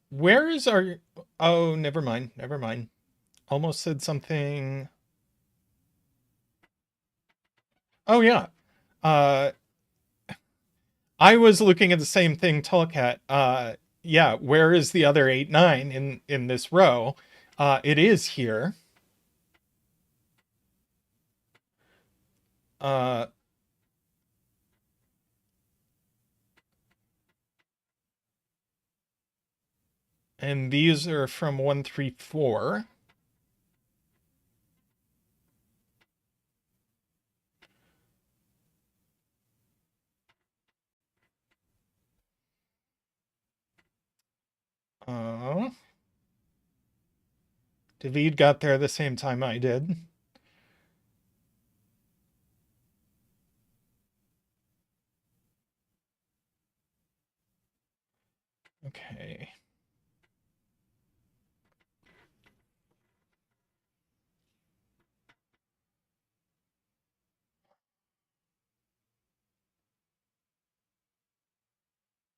Where is our, oh, never mind, never mind. Almost said something. Oh, yeah. Uh, I was looking at the same thing, Tallcat. Yeah, where is the other 8, 9 in this row? It is here. And these are from 1, 3, 4. David got there the same time I did. Okay.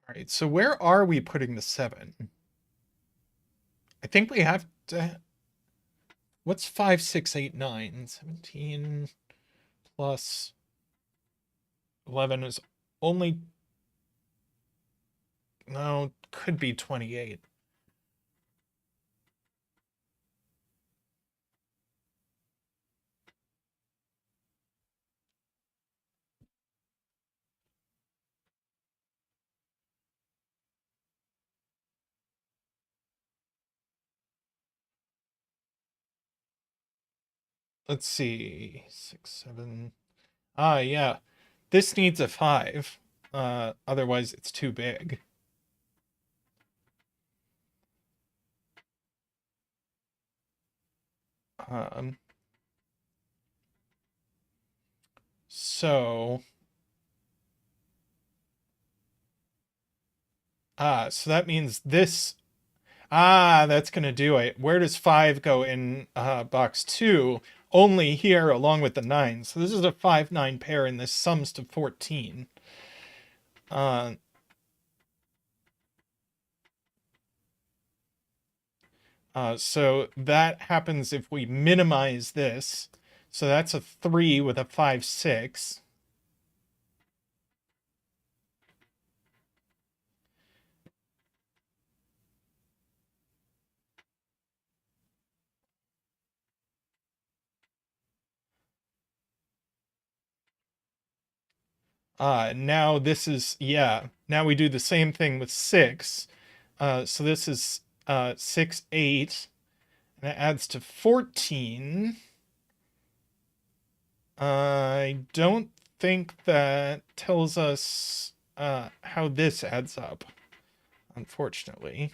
All right, so where are we putting the 7? I think we have to. What's 5, 6, 8, 9? 17 plus 11 is only. No, could be 28. Let's see. 6, 7. Yeah. This needs a 5. Otherwise, it's too big. So. So that means this. That's going to do it. Where does 5 go in box 2? Only here along with the 9. So this is a 5, 9 pair, and this sums to 14. So that happens if we minimize this. So that's a 3 with a 5, 6. Now this is, yeah, now we do the same thing with 6. So this is 6, 8, and it adds to 14. I don't think that tells us how this adds up, unfortunately.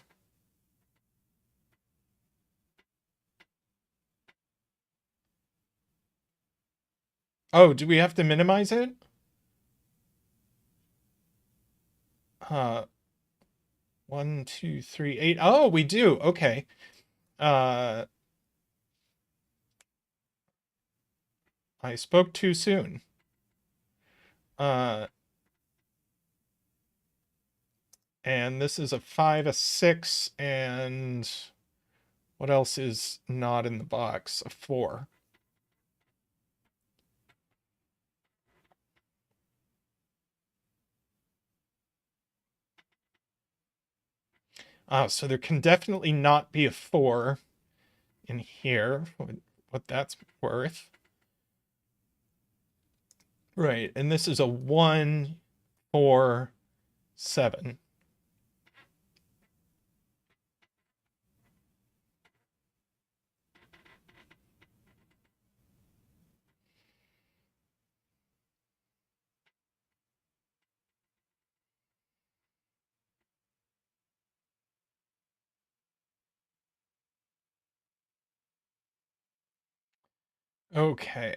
Oh, do we have to minimize it? Uh, 1, 2, 3, 8. Oh, we do. Okay. I spoke too soon. And this is a 5, a 6, and what else is not in the box? A 4. So there can definitely not be a 4 in here, what that's worth. Right, and this is a 1, 4, 7. Okay.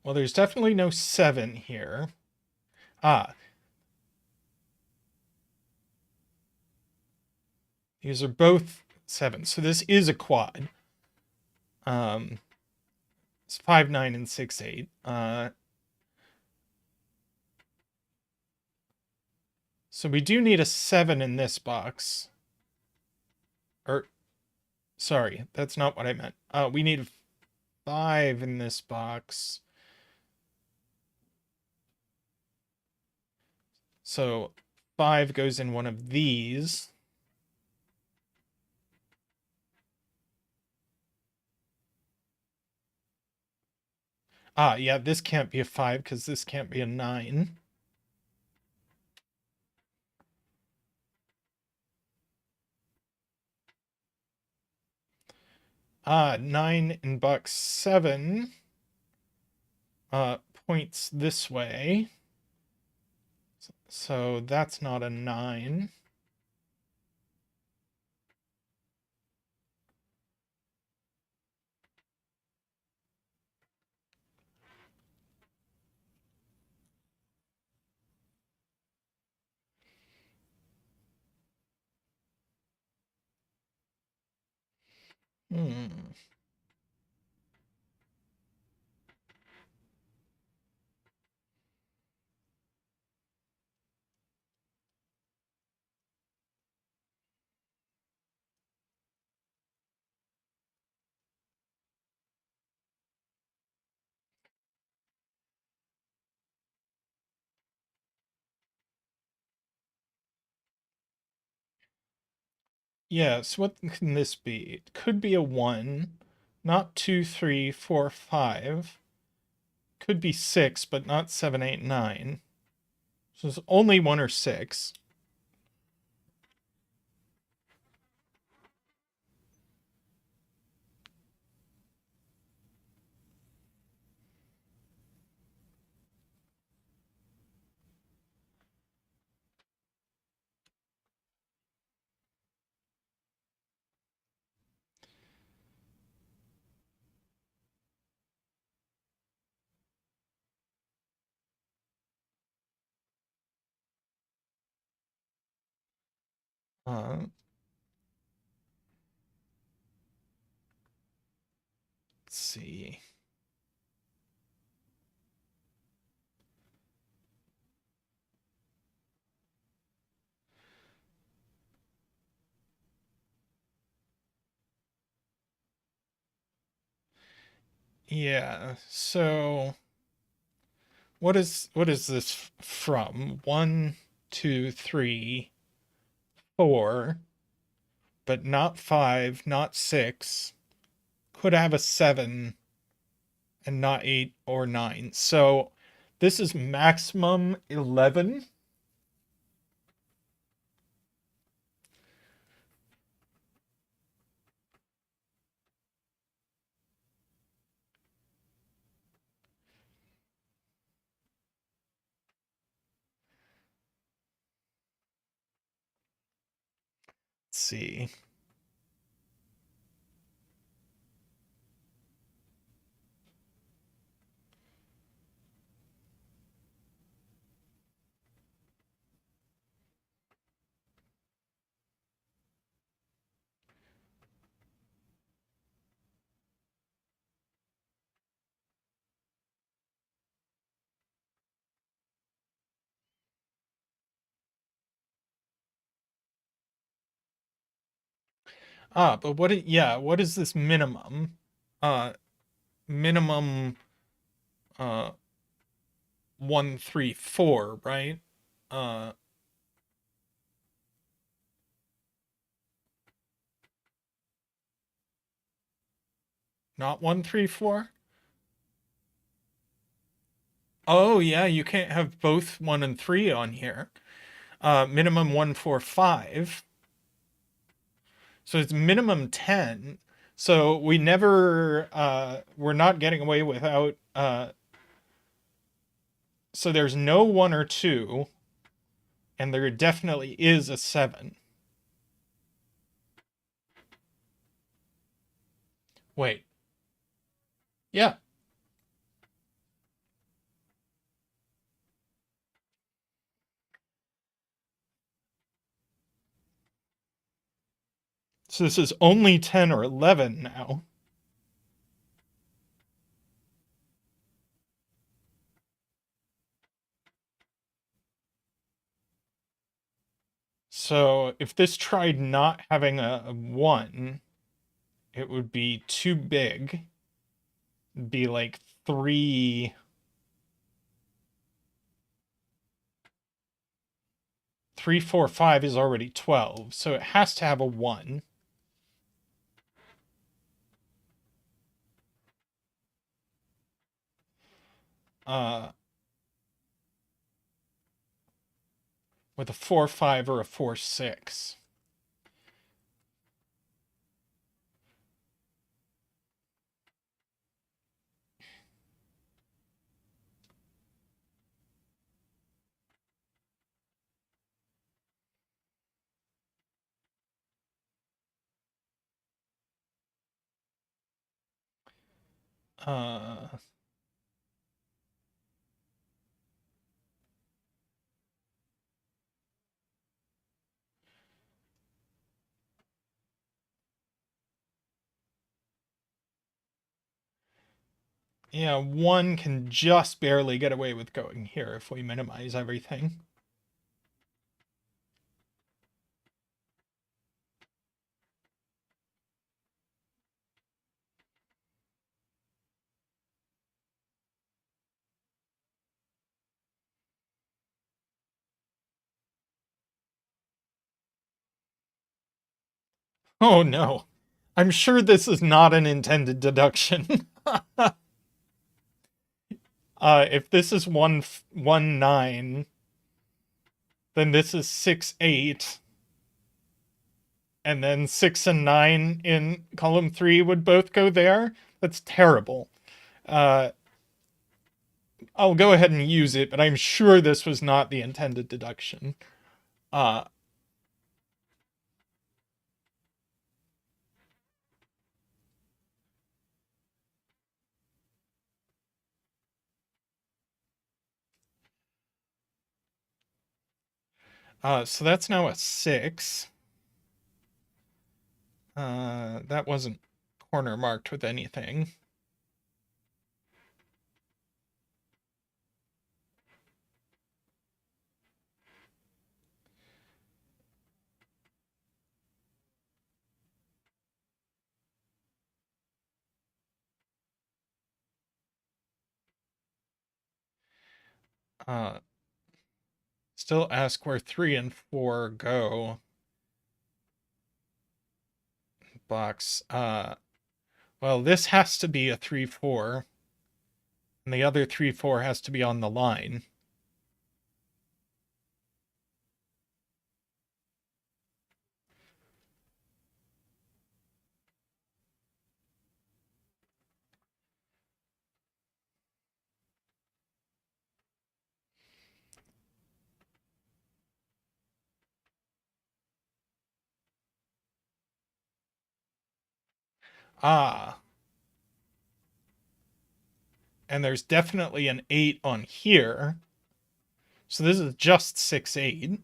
Well, there's definitely no 7 here. These are both 7. So this is a quad. It's 5, 9, and 6, 8. So we do need a 7 in this box. Or, sorry, that's not what I meant. We need 5 in this box. So 5 goes in one of these. Yeah, this can't be a 5 because this can't be a 9. Ah, 9 in box 7 points this way. So that's not a 9. Hmm. Yes, what can this be? It could be a 1, not 2, 3, 4, 5. Could be 6, but not 7, 8, 9. So it's only 1 or 6. Let's see. Yeah, so what is this from? 1, 2, 3, 4, but not 5, not 6. Could have a 7 and not 8 or 9. So this is maximum 11. see. But what is this minimum? Uh, minimum, 134, right? Uh, not 134? Oh, yeah, you can't have both 1 and 3 on here. Minimum 145. So it's minimum 10. So we're not getting away without, so there's no 1 or 2, and there definitely is a 7. Wait. Yeah. So this is only 10 or 11 now. So if this tried not having a 1, it would be too big. It'd be like 3. 3, 4, 5 is already 12, so it has to have a 1. Uh, with a 4, 5 or a 4, 6. Uh, yeah, 1 can just barely get away with going here if we minimize everything. Oh no. I'm sure this is not an intended deduction. If this is 1, 9, then this is 6, 8, and then 6 and 9 in column 3 would both go there. That's terrible. Uh, I'll go ahead and use it, but I'm sure this was not the intended deduction. Uh, so that's now a 6. That wasn't corner marked with anything. Uh, Still ask where 3 and 4 go. Box. Well, this has to be a 3, 4. And the other 3, 4 has to be on the line. Ah. And there's definitely an 8 on here. So this is just 6, 8.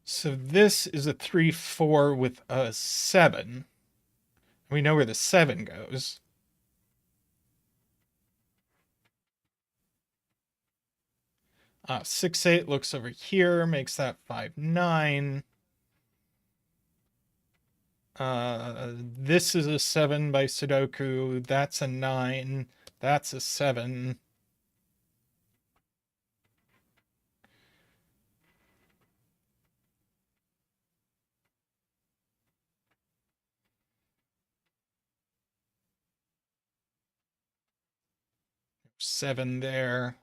So this is a 3, 4 with a 7. We know where the 7 goes. Ah, 6, 8 looks over here, makes that 5, 9. This is a 7 by Sudoku. That's a 9. That's a 7. Seven there.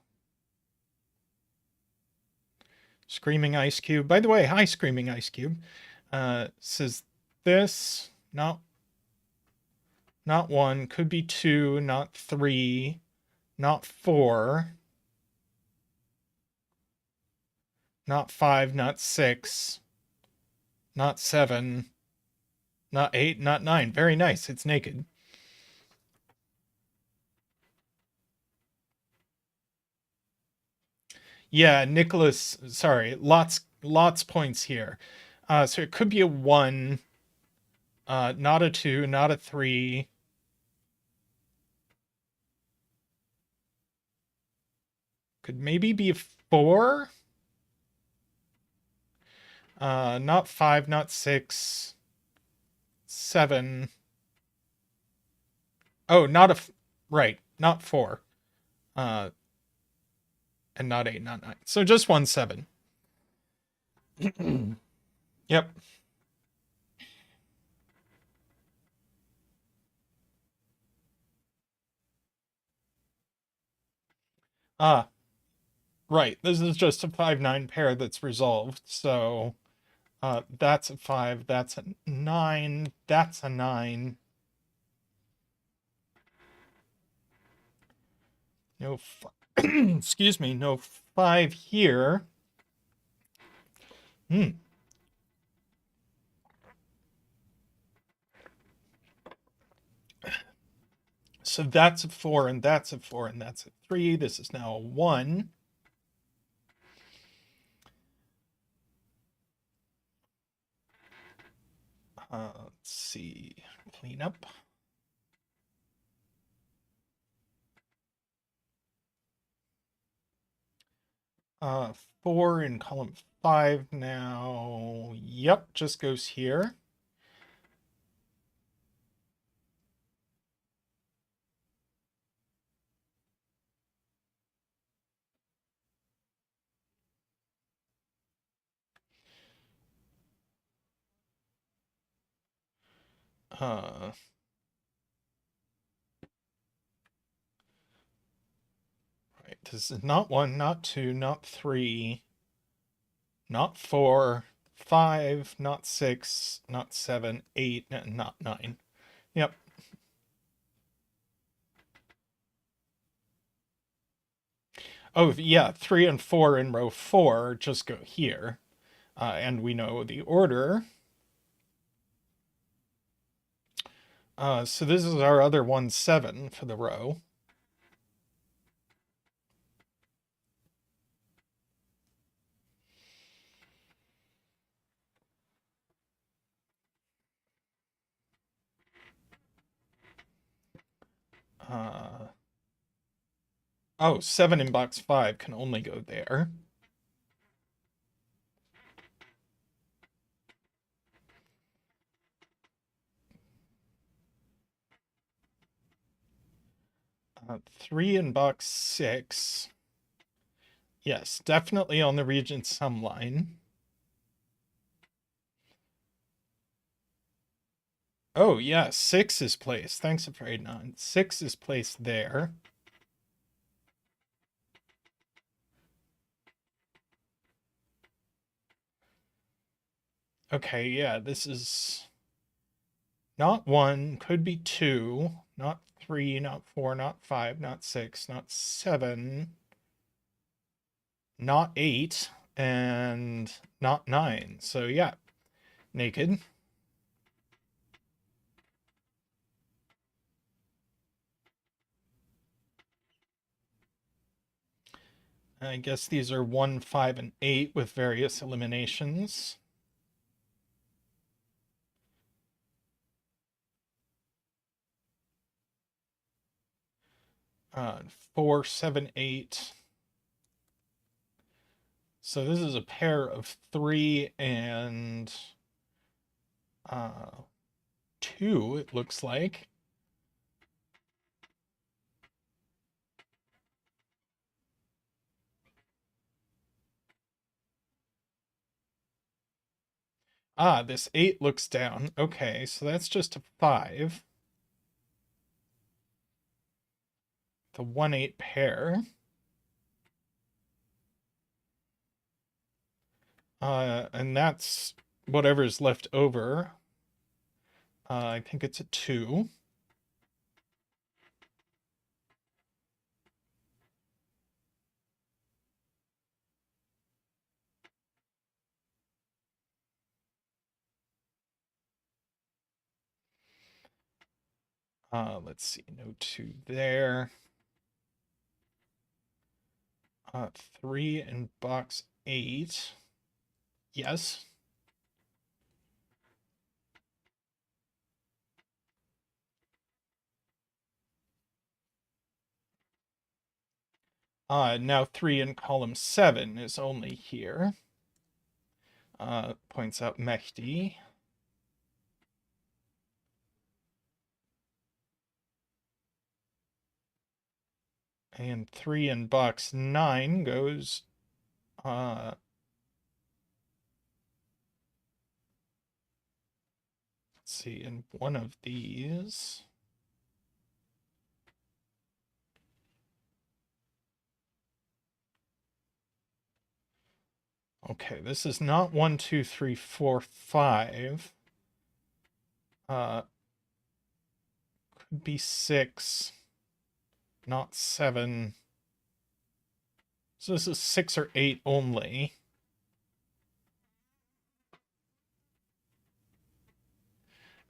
Screaming Ice Cube. By the way, hi, Screaming Ice Cube. Says this, not 1, could be 2, not 3, not 4, not 5, not 6, not 7, not 8, not 9. Very nice. It's naked. Yeah, Nicholas, sorry, lots points here. So it could be a 1, not a 2, not a 3. Could maybe be a 4. Not 5, not 6, 7. Oh, right, not 4. And not 8, not 9. So just 1, 7. Yep. Ah, right. This is just a 5, 9 pair that's resolved. So that's a 5, that's a 9, that's a 9. No, excuse me, no 5 here. So that's a 4, and that's a 4, and that's a 3. This is now a 1. Let's see. Clean up. 4 in column 5 now. Yep, just goes here. Right, this is not 1, not 2, not 3, not 4, 5, not 6, not 7, 8, and not 9. Yep. Oh, yeah, 3 and 4 in row 4 just go here. And we know the order. So this is our other 1, 7 for the row. Oh, 7 in box 5 can only go there. Three in box 6. Yes, definitely on the region sum line. Oh, yeah, 6 is placed. Thanks, Afraid None. 6 is placed there. Okay, yeah, this is Not 1, could be 2, not 3, not 4, not 5, not 6, not 7, not 8, and not 9. So yeah, naked. I guess these are 1, 5, and 8 with various eliminations. 4, 7, 8. So this is a pair of 3 and 2, it looks like. Ah, this 8 looks down. Okay, so that's just a 5. The 1, 8 pair. And that's whatever's left over. I think it's a 2. Let's see, no 2 there. 3 in box 8. Yes. Now 3 in column 7 is only here. Points out Mehdi. And 3 in box 9 goes, let's see, in one of these. Okay, this is not 1, 2, 3, 4, 5. Could be 6, not 7. So this is 6 or 8 only.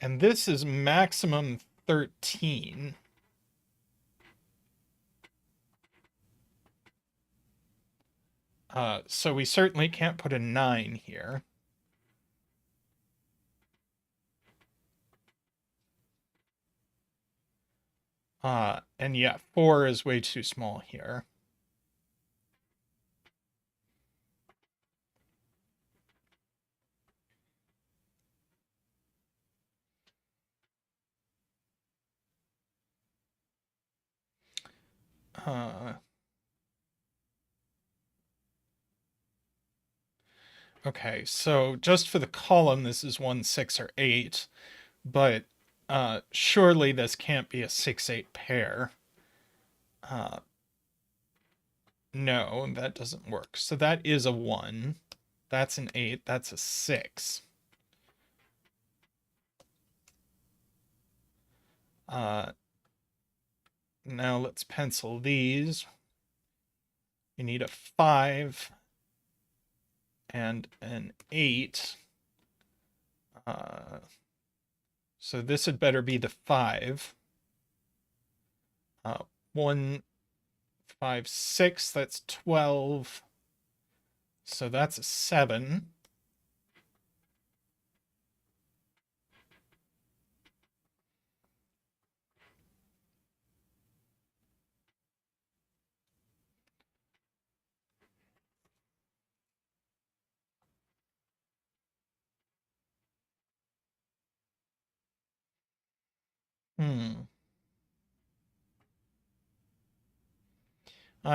And this is maximum 13. So we certainly can't put a 9 here. And yeah, 4 is way too small here. Okay, so just for the column, this is 1, 6, or 8, but surely this can't be a 6, 8 pair. No, that doesn't work. So that is a 1. That's an 8. That's a 6. Now let's pencil these. You need a 5 and an 8. So this had better be the 5. 1, 5, 6, that's 12. So that's a 7.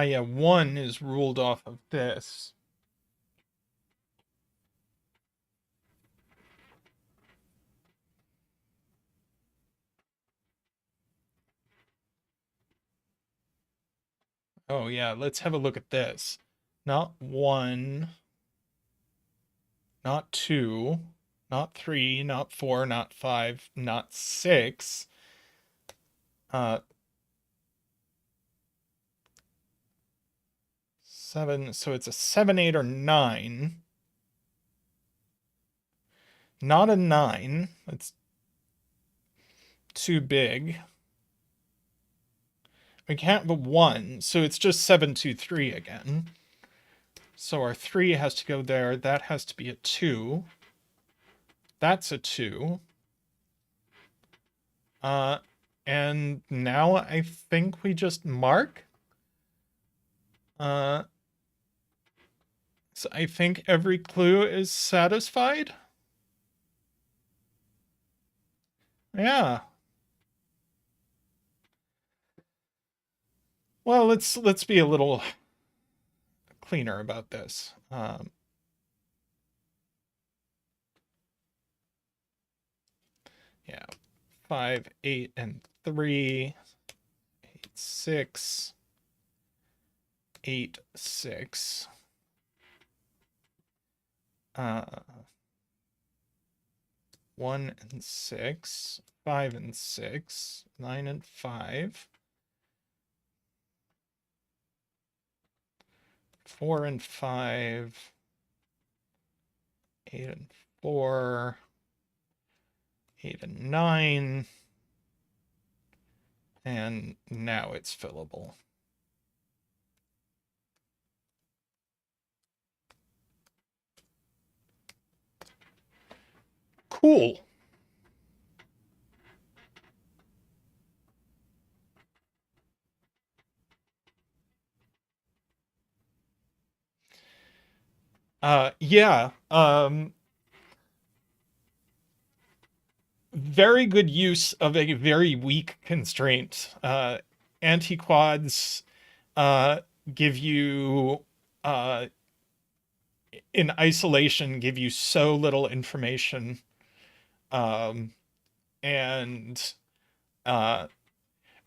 Yeah, 1 is ruled off of this. Oh, yeah, let's have a look at this. Not 1, not 2, not 3, not 4, not 5, not 6. 7, so it's a 7, 8, or 9. Not a 9. That's too big. We can't have a 1, so it's just 7, 2, 3 again. So our 3 has to go there. That has to be a 2. That's a 2. And now I think we just mark. So I think every clue is satisfied. Yeah. Well, let's be a little cleaner about this. Yeah, 5, 8, and 3, 8, 6, 8, 6. 1 and 6, 5 and 6, 9 and 5, 4 and 5, 8 and 4, 8 and 9, and now it's fillable. Cool. Yeah. Very good use of a very weak constraint. Anti-quads give you in isolation give you so little information, and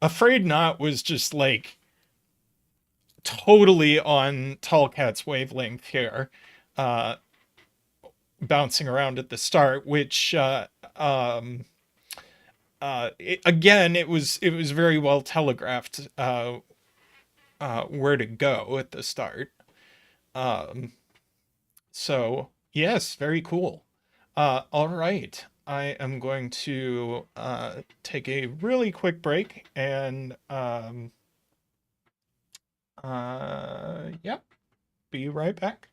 Afraid Not was just like totally on Tallcat's wavelength here, bouncing around at the start, which again, it was very well telegraphed where to go at the start. So yes, very cool. All right, I am going to take a really quick break and yeah, be right back.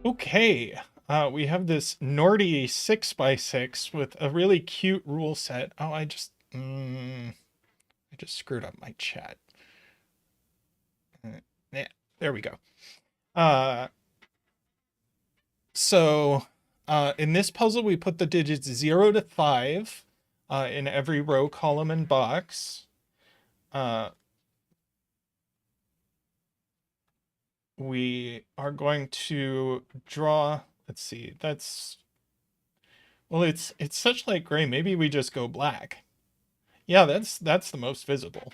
Okay, we have this Nordy 6x6 with a really cute rule set. Oh, I just screwed up my chat. Yeah, there we go. So In this puzzle, we put the digits 0 to 5 in every row, column, and box. We are going to draw, let's see, well, it's such light gray. Maybe we just go black. Yeah, that's the most visible.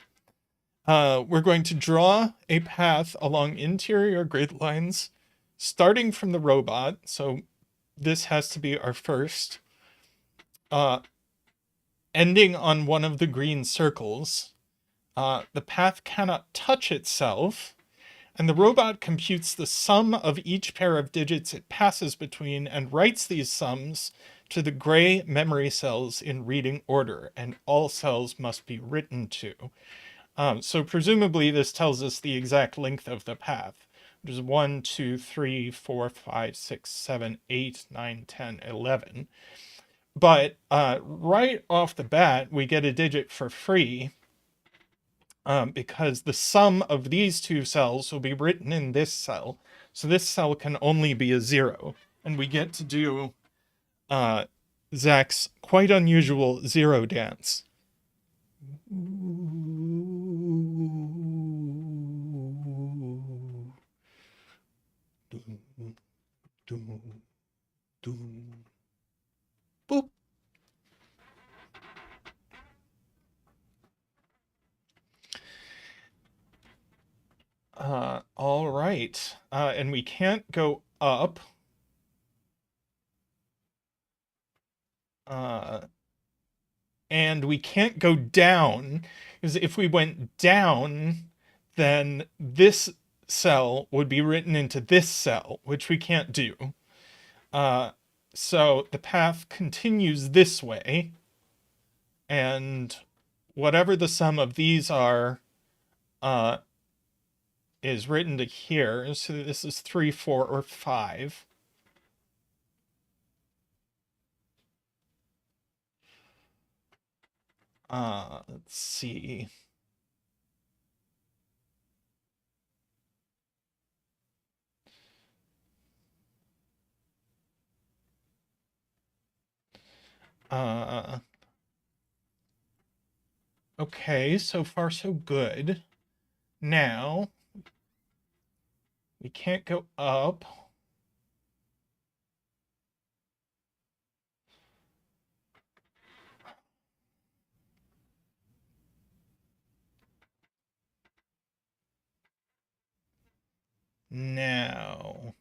We're going to draw a path along interior grid lines, starting from the robot. So this has to be our first. Ending on one of the green circles. The path cannot touch itself, and the robot computes the sum of each pair of digits it passes between and writes these sums to the gray memory cells in reading order, and all cells must be written to. So presumably this tells us the exact length of the path, which is 1, 2, 3, 4, 5, 6, 7, 8, 9, 10, 11. But right off the bat, we get a digit for free because the sum of these two cells will be written in this cell. So this cell can only be a 0. And we get to do Zach's quite unusual 0 dance. Boop. All right. And we can't go up. And we can't go down, because if we went down, then this cell would be written into this cell, which we can't do. So the path continues this way, and whatever the sum of these are, is written to here. So this is 3, 4, or 5. Let's see. Okay, so far so good. Now, we can't go up. Now,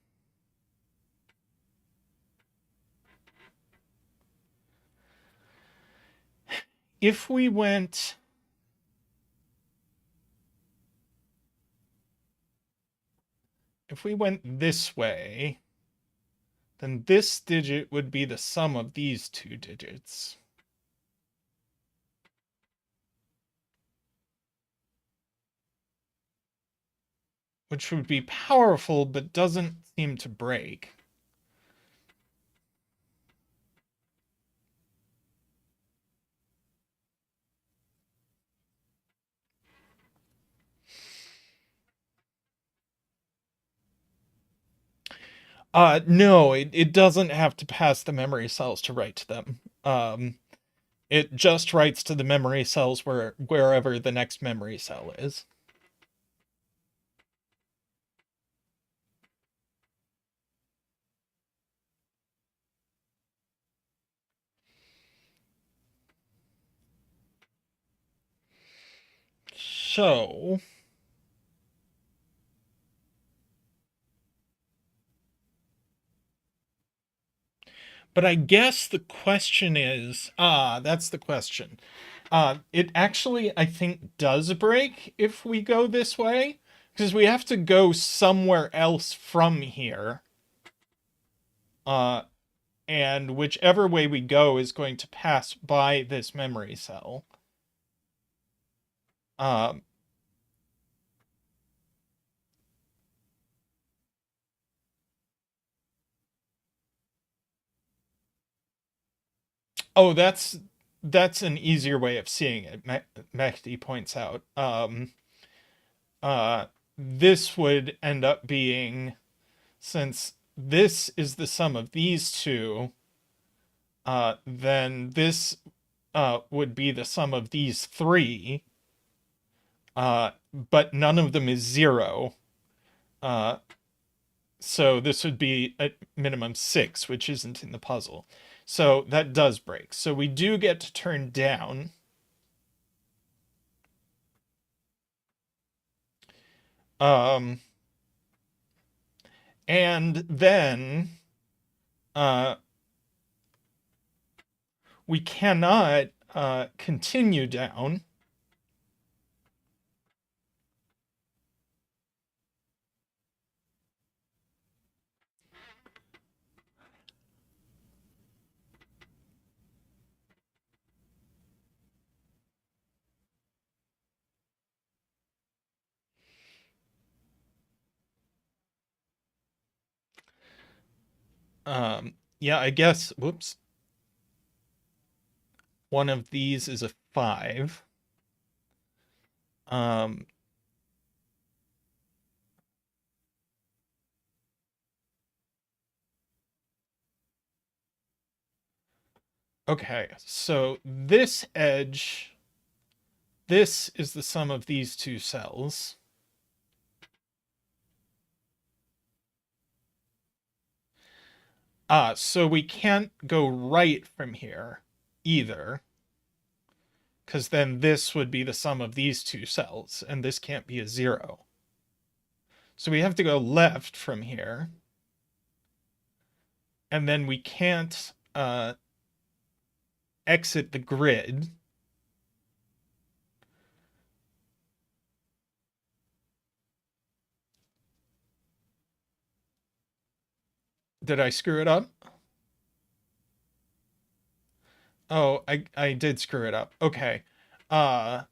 if we went this way, then this digit would be the sum of these two digits. Which would be powerful, but doesn't seem to break. No, it doesn't have to pass the memory cells to write to them. It just writes to the memory cells wherever the next memory cell is. So, but I guess the question is, that's the question. It actually, I think, does break if we go this way, because we have to go somewhere else from here. And whichever way we go is going to pass by this memory cell. Oh, that's an easier way of seeing it, Mehdi points out. This would end up being, since this is the sum of these two, then this would be the sum of these three, but none of them is 0. So this would be at minimum 6, which isn't in the puzzle. So that does break. So we do get to turn down. And then we cannot continue down. Yeah, I guess, whoops. One of these is a 5. Okay, so this edge, this is the sum of these two cells. So we can't go right from here either, because then this would be the sum of these two cells, and this can't be a 0. So we have to go left from here, and then we can't exit the grid. Did I screw it up? Oh, I did screw it up. Okay. Right.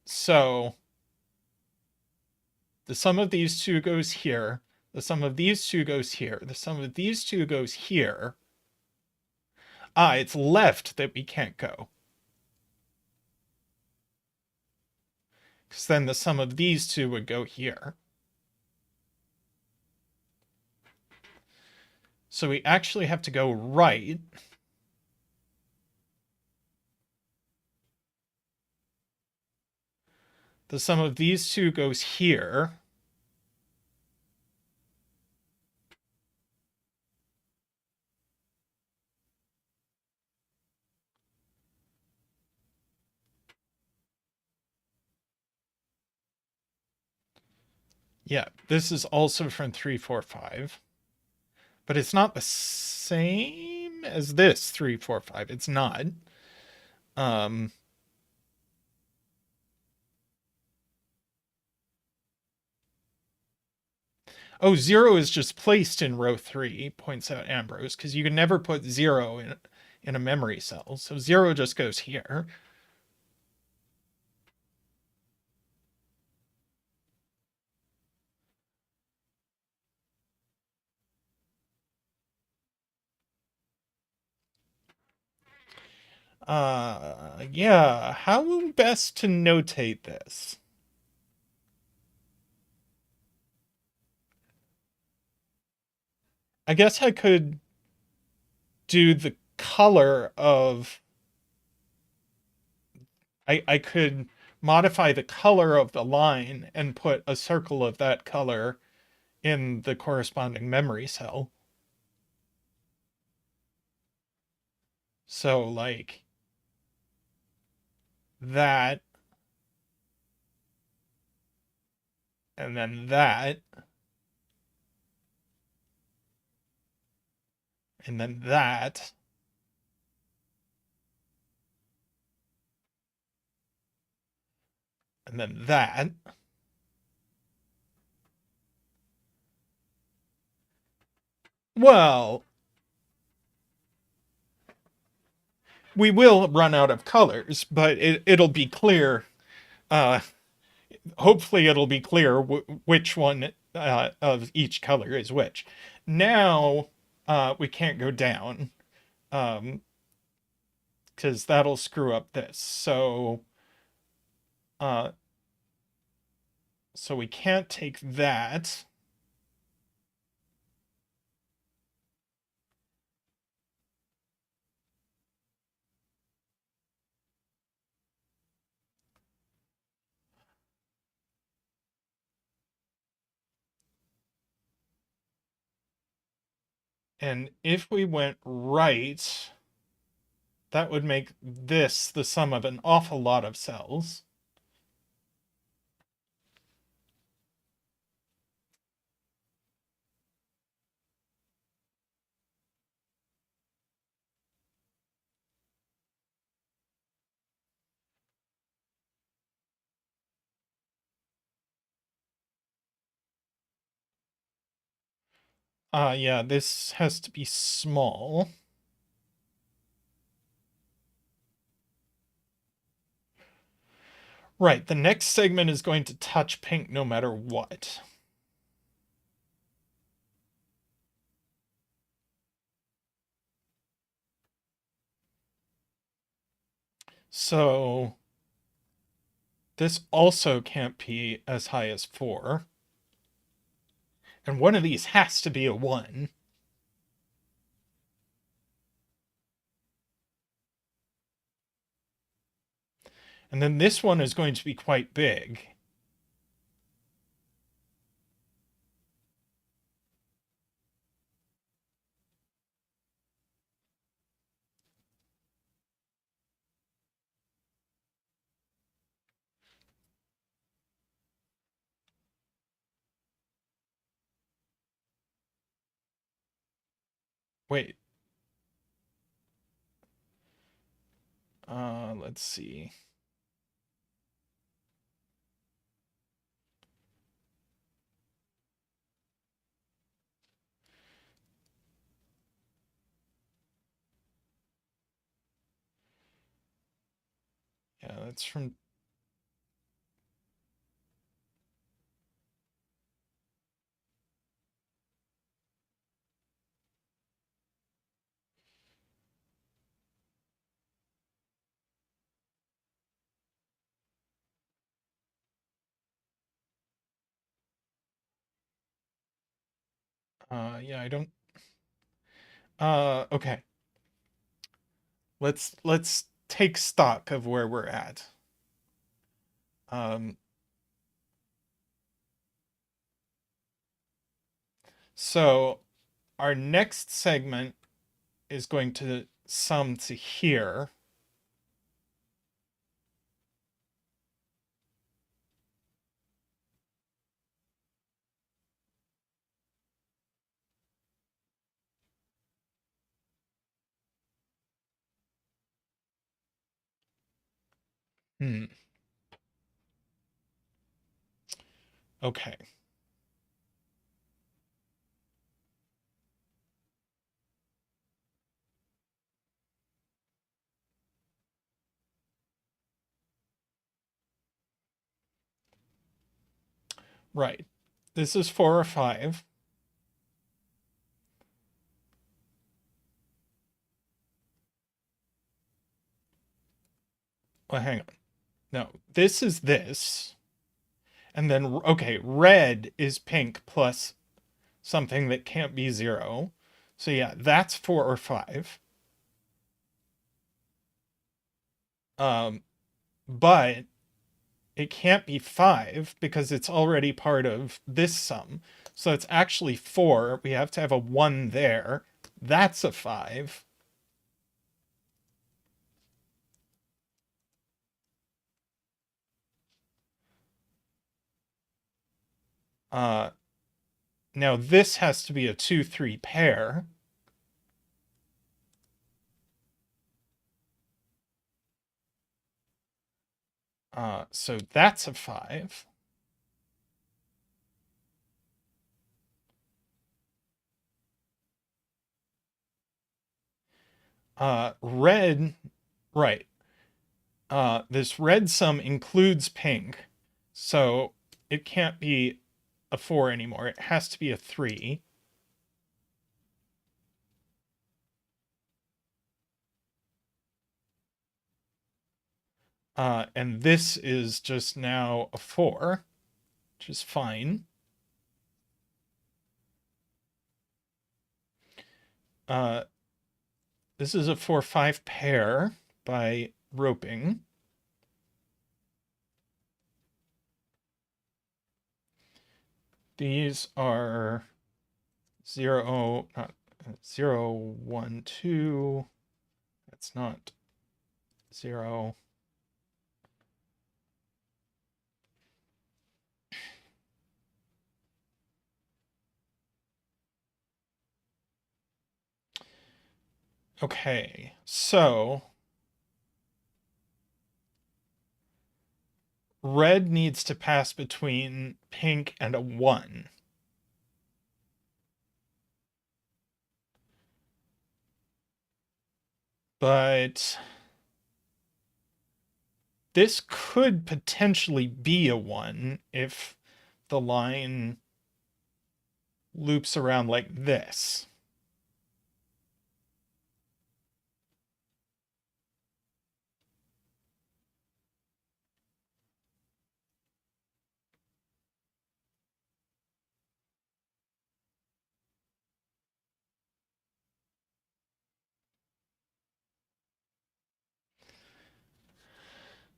So the sum of these two goes here. The sum of these two goes here. The sum of these two goes here. It's left that we can't go. Because then the sum of these two would go here. So we actually have to go right. The sum of these two goes here. Yeah, this is also from 3, 4, 5. But it's not the same as this 3, 4, 5. It's not. Oh, 0 is just placed in row 3, points out Ambrose, because you can never put 0 in a memory cell. So 0 just goes here. Yeah, how best to notate this? I guess I could do the color of, I could modify the color of the line and put a circle of that color in the corresponding memory cell. So like that, and then that, and then that, and then that. Well, we will run out of colors, but it'll be clear. Hopefully, it'll be clear which one of each color is which. Now, we can't go down because that'll screw up this. So we can't take that. And if we went right, that would make this the sum of an awful lot of cells. Yeah, this has to be small. Right, the next segment is going to touch pink no matter what. So this also can't be as high as 4. And one of these has to be a 1. And then this one is going to be quite big. Wait. Let's see. Yeah, that's from... yeah, I don't... Okay. Let's take stock of where we're at. So our next segment is going to sum to here. Okay. Right. This is 4 or 5. Well, hang on. No, this is this. And then, okay, red is pink plus something that can't be 0. So yeah, that's 4 or 5. But it can't be 5 because it's already part of this sum. So it's actually 4. We have to have a 1 there. That's a 5. Now this has to be a 2-3 pair. So that's a 5. Red, right. This red sum includes pink, so it can't be a 4 anymore. It has to be a 3. And this is just now a 4, which is fine. This is a 4-5 pair by roping. These are 0, 0, 1, 2. That's not 0. Okay, so red needs to pass between pink and a 1. But this could potentially be a 1 if the line loops around like this.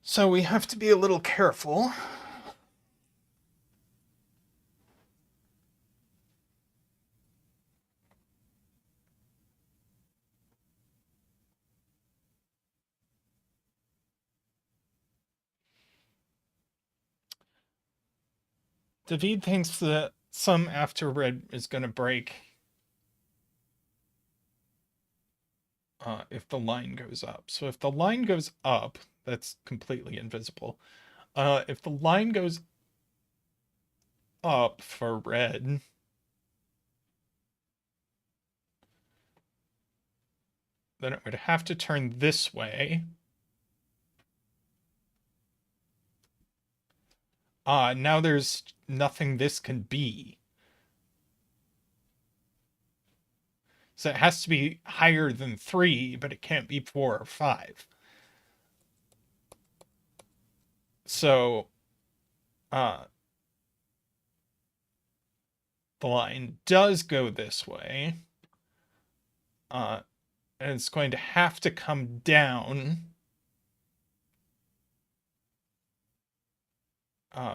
So we have to be a little careful. David thinks that some after red is going to break if the line goes up. So if the line goes up, that's completely invisible. If the line goes up for red, then it would have to turn this way. Now there's nothing this can be. So it has to be higher than 3, but it can't be 4 or 5. So, the line does go this way. And it's going to have to come down.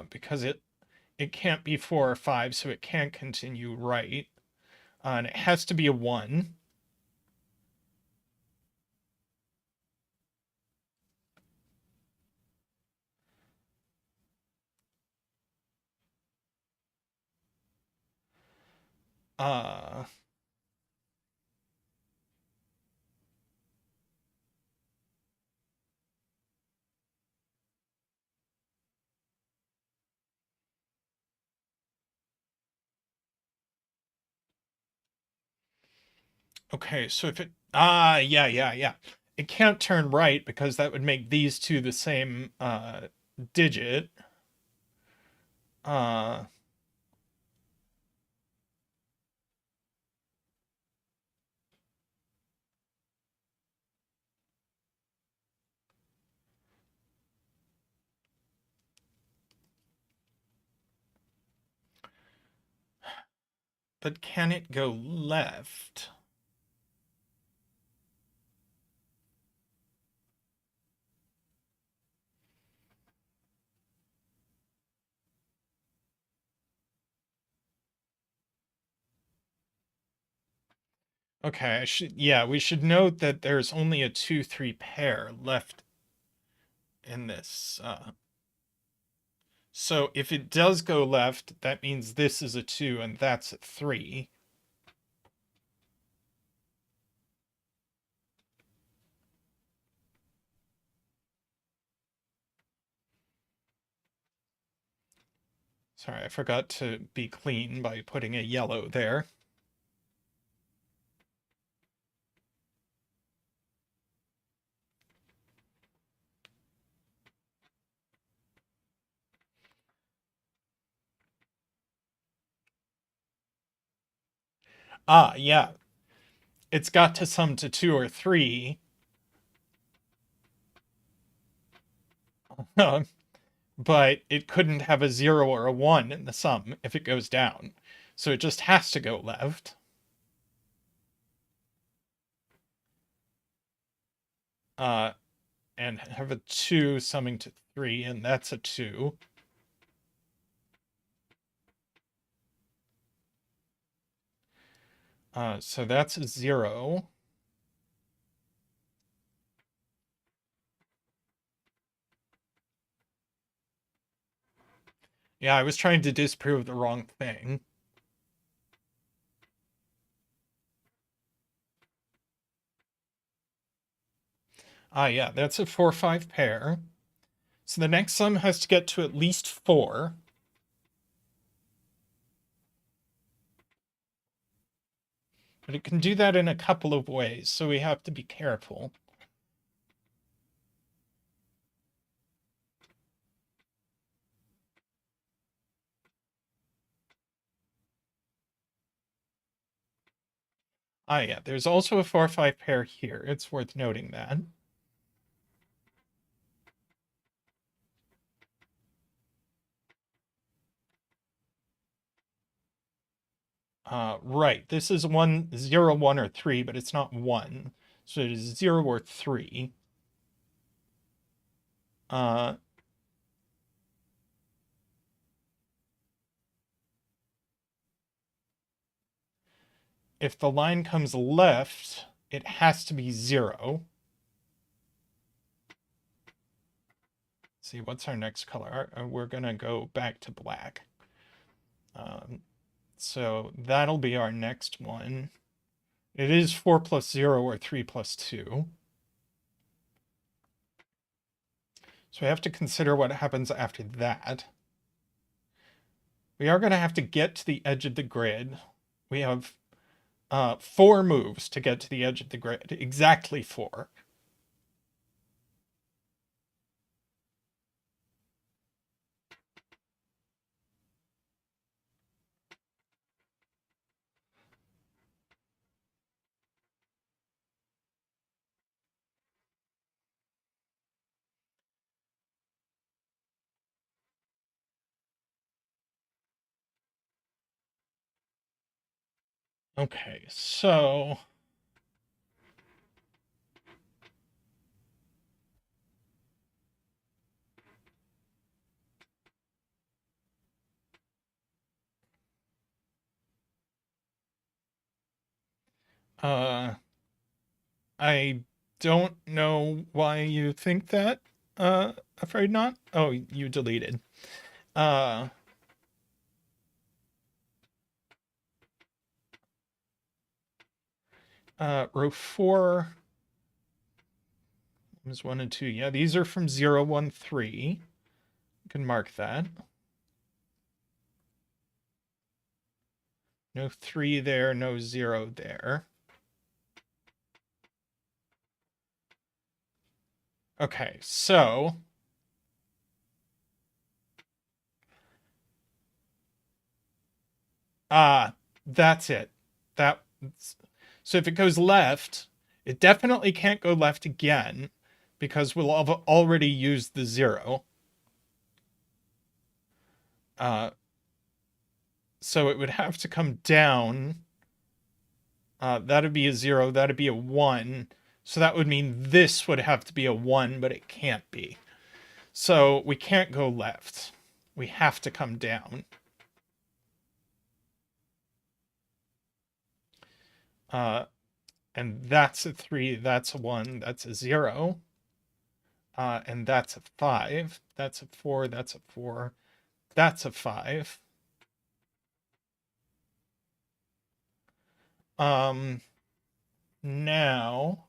Because it can't be 4 or 5, so it can't continue right. And it has to be a 1. Uh, okay, so if it... yeah. It can't turn right because that would make these two the same digit. Uh, but can it go left? Okay, we should note that there's only a 2-3 pair left in this. So if it does go left, that means this is a 2 and that's a 3. Sorry, I forgot to be clean by putting a yellow there. Yeah. It's got to sum to 2 or 3. But it couldn't have a 0 or a 1 in the sum if it goes down. So it just has to go left. And have a 2 summing to 3, and that's a 2. So that's a 0. Yeah, I was trying to disprove the wrong thing. Yeah, that's a 4-5 pair. So the next sum has to get to at least 4. But it can do that in a couple of ways, so we have to be careful. Yeah, there's also a 4-5 pair here. It's worth noting that. Right, this is 1, 0, 1, or 3, but it's not 1. So it is 0 or 3. Uh, if the line comes left, it has to be 0. Let's see, what's our next color? We're going to go back to black. So that'll be our next one. It is 4 plus 0 or 3 plus 2. So we have to consider what happens after that. We are going to have to get to the edge of the grid. We have 4 moves to get to the edge of the grid. Exactly 4. Okay, so I don't know why you think that. Afraid not. Oh, you deleted. Uh, row 4 is 1 and 2. Yeah, these are from 0, 1, 3. You can mark that. No 3 there, no 0 there. Okay, so that's it. That so if it goes left, it definitely can't go left again because we'll have already used the 0. So it would have to come down. That'd be a 0, that'd be a 1. So that would mean this would have to be a 1, but it can't be. So we can't go left. We have to come down. And that's a 3, that's a 1, that's a 0. And that's a 5, that's a 4, that's a 4, that's a 5. Now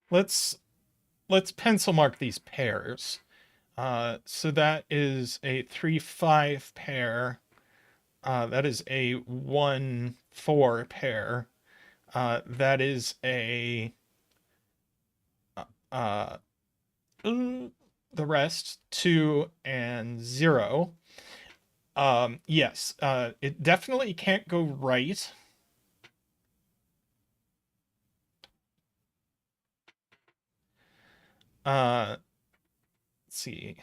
let's pencil mark these pairs. So that is a 3-5 pair. That is a 1-4 pair. That is a the rest 2 and 0. Yes, it definitely can't go right. Let's see.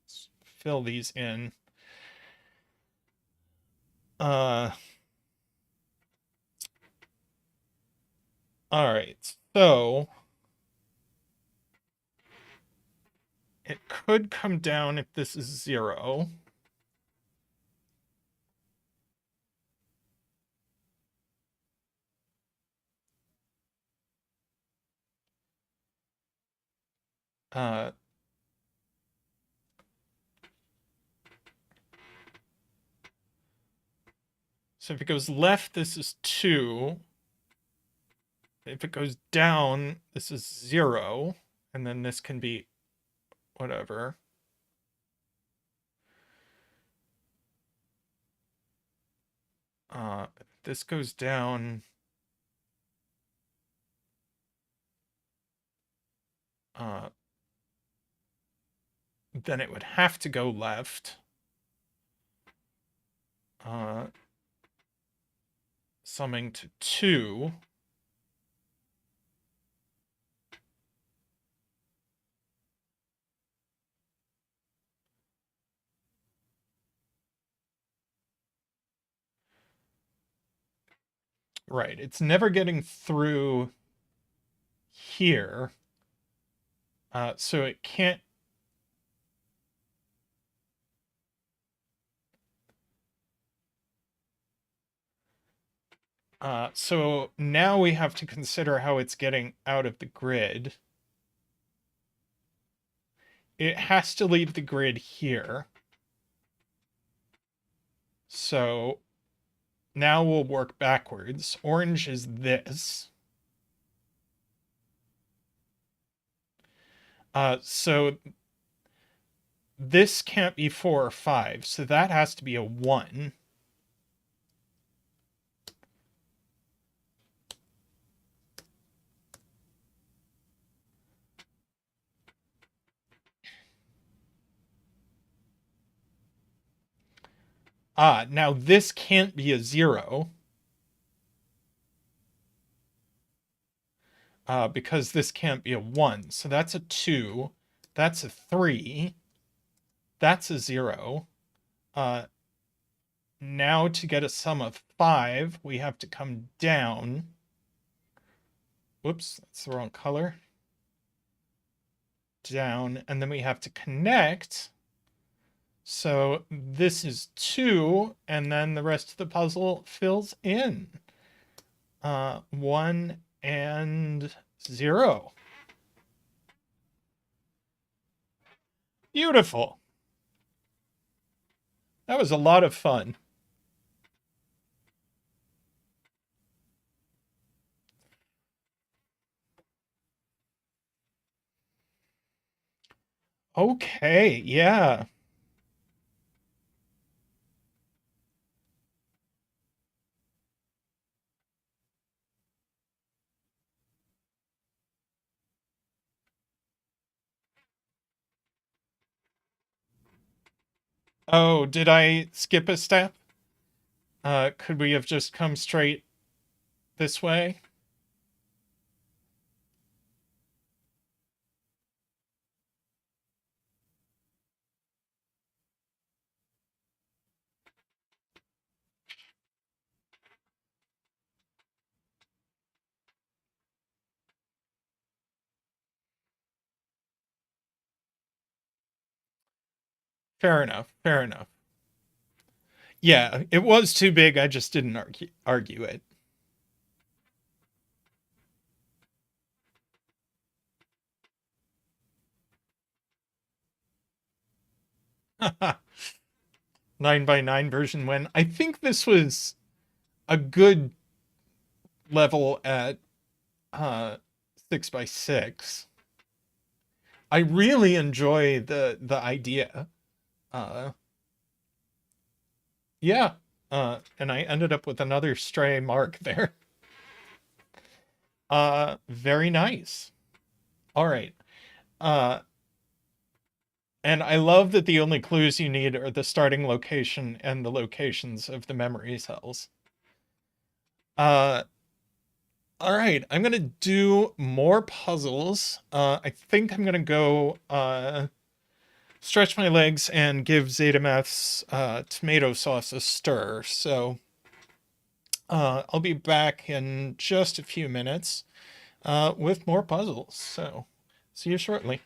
Let's fill these in. All right, so it could come down if this is 0. So if it goes left, this is 2. If it goes down, this is 0. And then this can be whatever. If this goes down, then it would have to go left. Summing to 2. Right, it's never getting through here. So it can't. So now we have to consider how it's getting out of the grid. It has to leave the grid here. So now we'll work backwards. Orange is this. So this can't be 4 or 5, so that has to be a 1. Now this can't be a 0. Because this can't be a 1. So that's a 2. That's a 3. That's a 0. Now to get a sum of 5, we have to come down. Whoops, that's the wrong color. Down, and then we have to connect. So this is 2, and then the rest of the puzzle fills in. 1 and 0. Beautiful. That was a lot of fun. Okay, yeah. Oh, did I skip a step? Could we have just come straight this way? Fair enough. Fair enough. Yeah, it was too big. I just didn't argue it. Nine by nine version when I think this was a good level at 6x6. I really enjoy the idea. Yeah. And I ended up with another stray mark there. Very nice. All right. And I love that the only clues you need are the starting location and the locations of the memory cells. All right, I'm gonna do more puzzles. I think I'm gonna go stretch my legs and give ZetaMath's tomato sauce a stir. So I'll be back in just a few minutes with more puzzles. So see you shortly.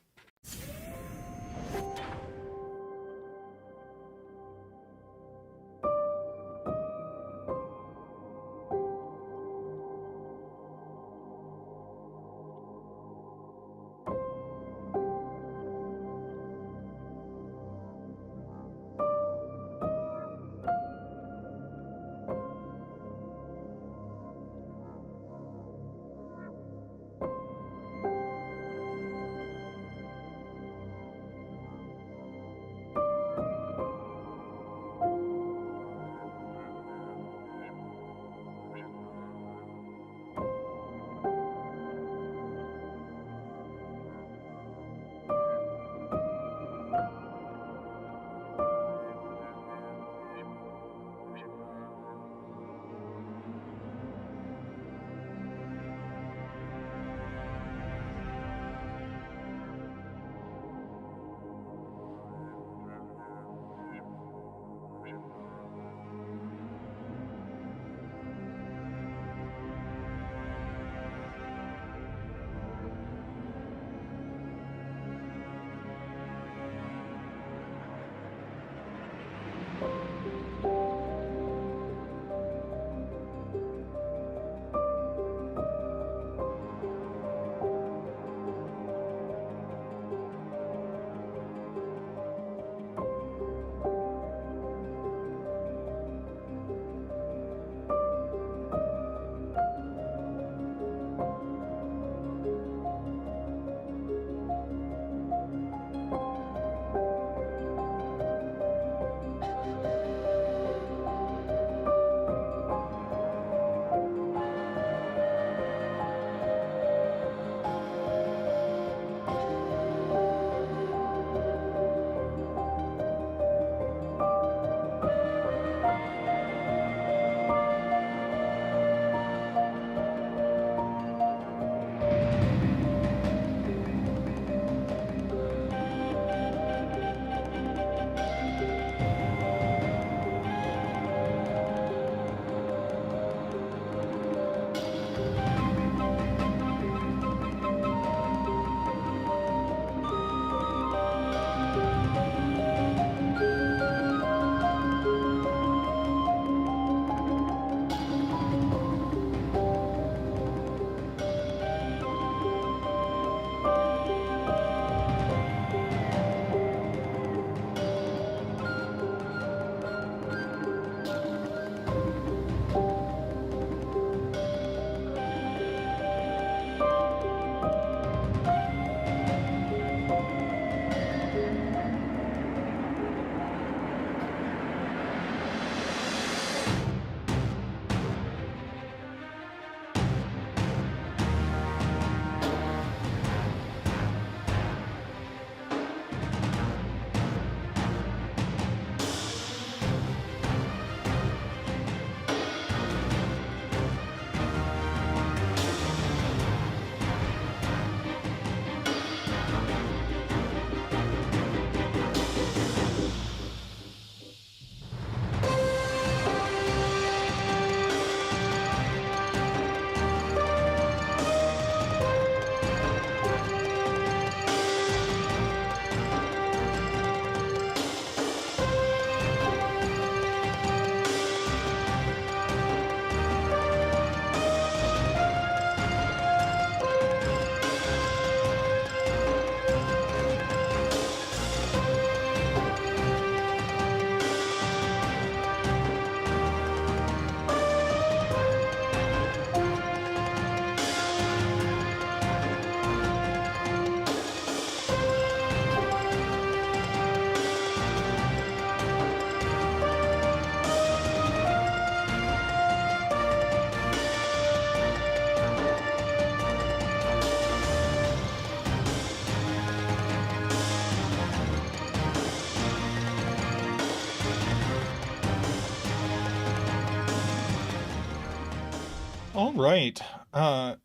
All right.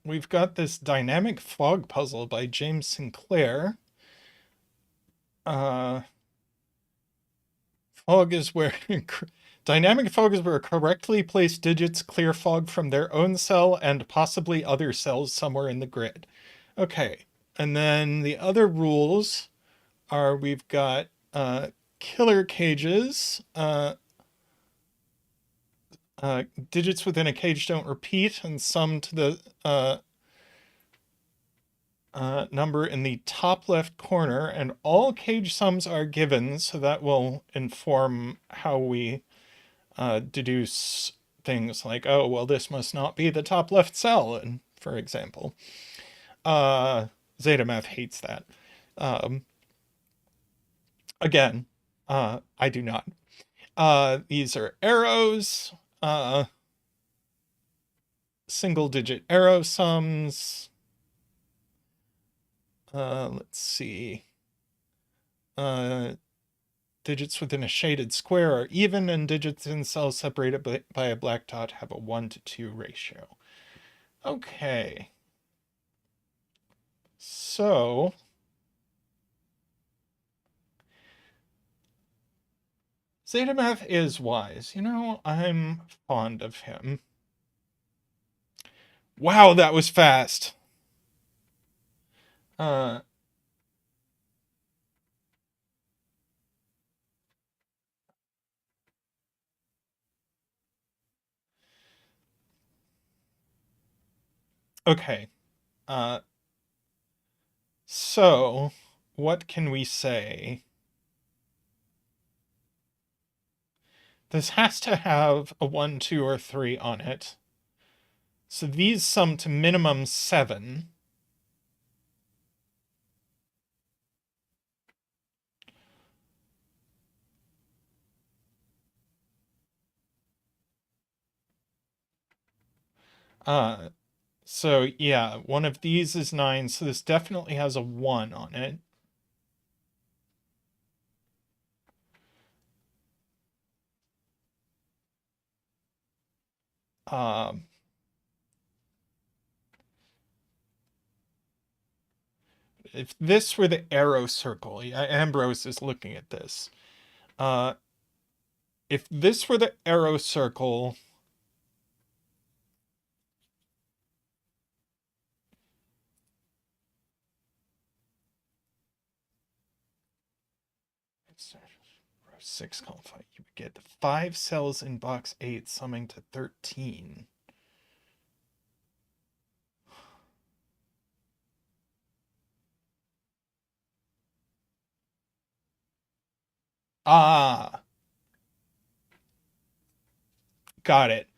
We've got this dynamic fog puzzle by James Sinclair. Uh, fog is where dynamic fog is where correctly placed digits clear fog from their own cell and possibly other cells somewhere in the grid. Okay. And then the other rules are we've got killer cages. Digits within a cage don't repeat and sum to the number in the top left corner, and all cage sums are given, so that will inform how we deduce things like, oh, well, this must not be the top left cell, and for example. Zeta math hates that. Again, I do not. These are arrows, single digit arrow sums. Let's see. Digits within a shaded square are even, and digits in cells separated by a black dot have a 1-to-2 ratio. Okay. So, Zeta Math is wise. You know, I'm fond of him. Wow, that was fast. Okay. So, what can we say? This has to have a 1, 2, or 3 on it. So these sum to minimum 7. So yeah, one of these is 9, so this definitely has a 1 on it. If this were the arrow circle, Ambrose is looking at this. If this were the arrow circle, row 6, column 5, you would get 5 cells in box 8 summing to 13. Ah, got it.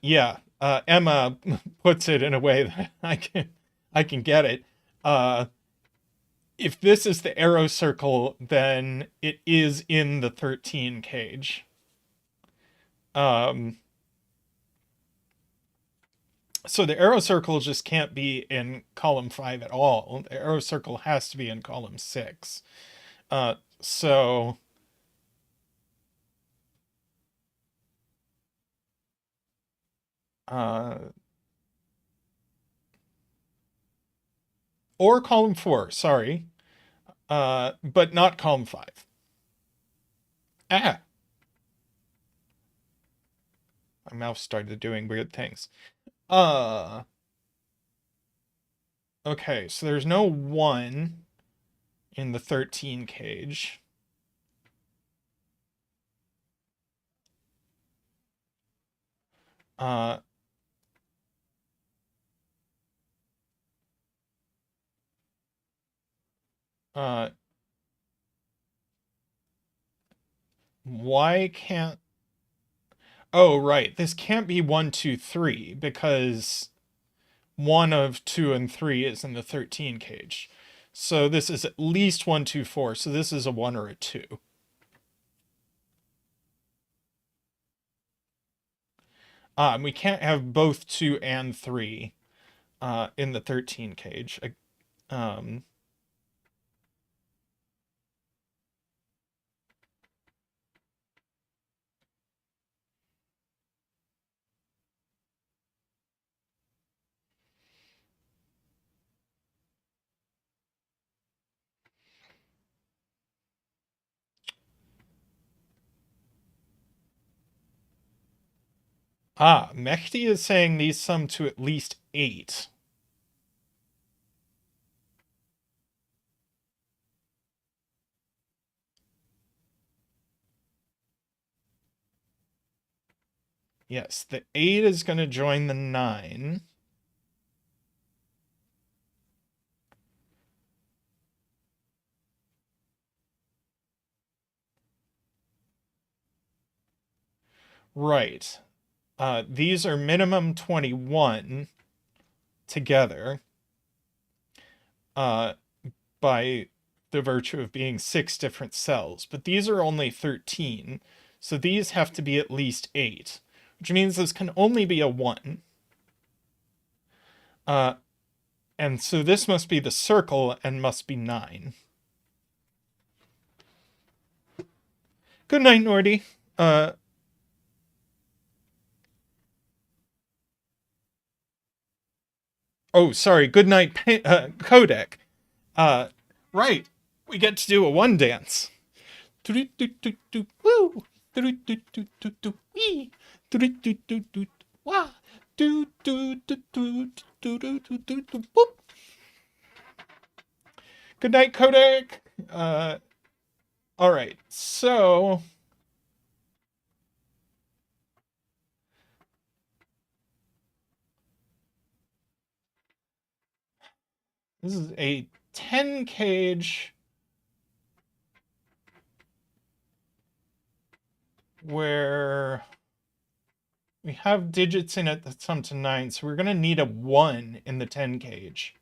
Yeah. Emma puts it in a way that I can get it. If this is the arrow circle, then it is in the 13 cage. So the arrow circle just can't be in column 5 at all. The arrow circle has to be in column 6. So or column 4, sorry. But not column 5. Ah. My mouse started doing weird things. Okay, so there's no 1 in the 13 cage. Why can't... Oh, right. This can't be 1, 2, 3 because 1 of 2 and 3 is in the 13 cage. So this is at least 1, 2, 4. So this is a 1 or a 2. We can't have both 2 and 3 in the 13 cage. Ah, Mehdi is saying these sum to at least 8. Yes, the 8 is going to join the 9. Right. These are minimum 21 together uh, by the virtue of being 6 different cells. But these are only 13. So these have to be at least 8, which means this can only be a 1. And so this must be the circle and must be 9. Good night, Nordy. Oh, sorry. Good night, Qodec. Uh, right. We get to do a one dance. Woo. Wee. Wah. Boop. Good night, Qodec. All right. So this is a 10 cage where we have digits in it that sum to 9, so we're going to need a 1 in the 10 cage.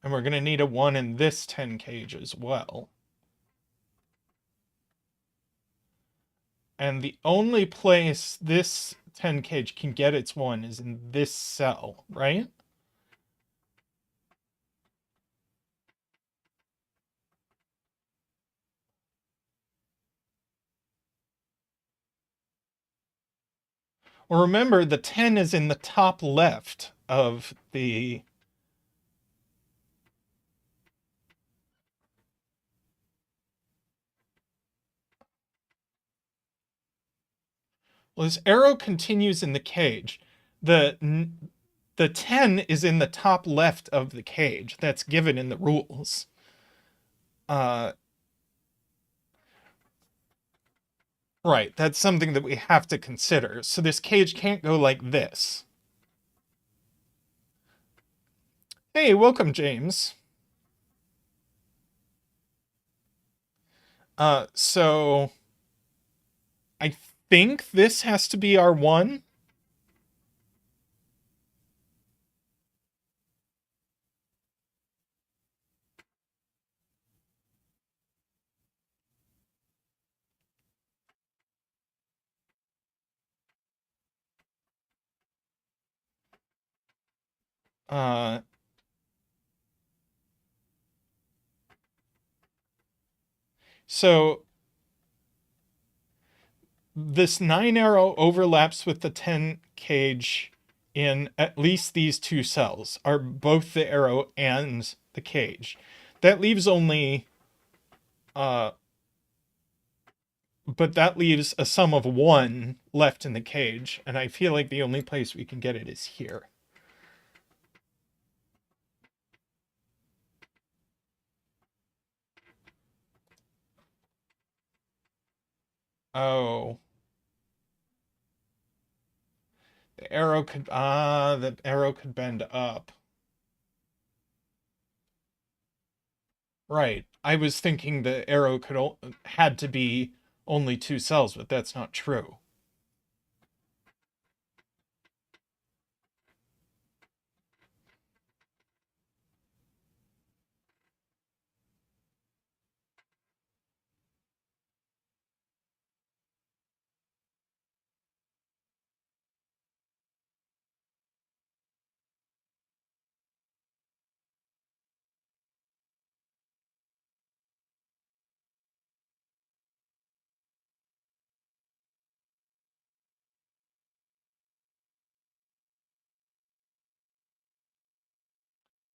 And we're going to need a 1 in this 10 cage as well. And the only place this 10 cage can get its 1 is in this cell, right? Well, remember, the 10 is in the top left of the... Well, this arrow continues in the cage. The 10 is in the top left of the cage. That's given in the rules. Right, that's something that we have to consider. So this cage can't go like this. Hey, welcome, James. So I think this has to be our 1. Uh, so this 9 arrow overlaps with the 10 cage in at least these 2 cells, are both the arrow and the cage. That leaves only, but that leaves a sum of 1 left in the cage, and I feel like the only place we can get it is here. Oh. The arrow could bend up. Right. I was thinking the arrow had to be only 2 cells, but that's not true.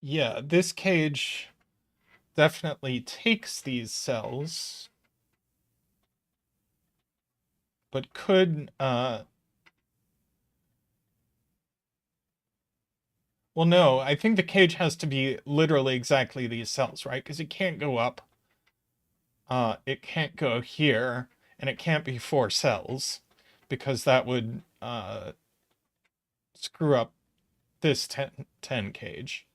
Yeah, this cage definitely takes these cells, but could, well, no, I think the cage has to be literally exactly these cells, right? Because it can't go up, it can't go here, and it can't be 4 cells, because that would screw up this 10 cage.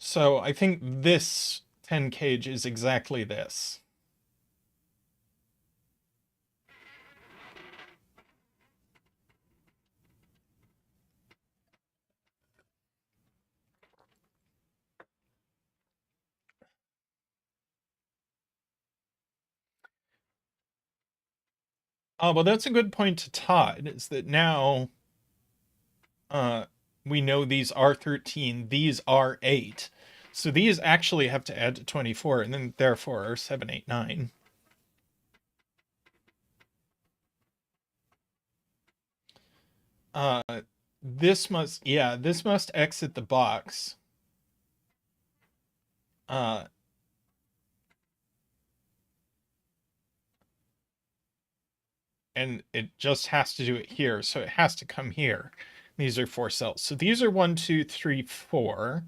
So I think this 10 cage is exactly this. Well, that's a good point to Todd, is that now uh, we know these are 13, these are 8. So these actually have to add to 24, and then therefore are 7, 8, 9. Uh, this must, yeah, this must exit the box. Uh, and it just has to do it here. So it has to come here. These are 4 cells. So these are 1, 2, 3, 4.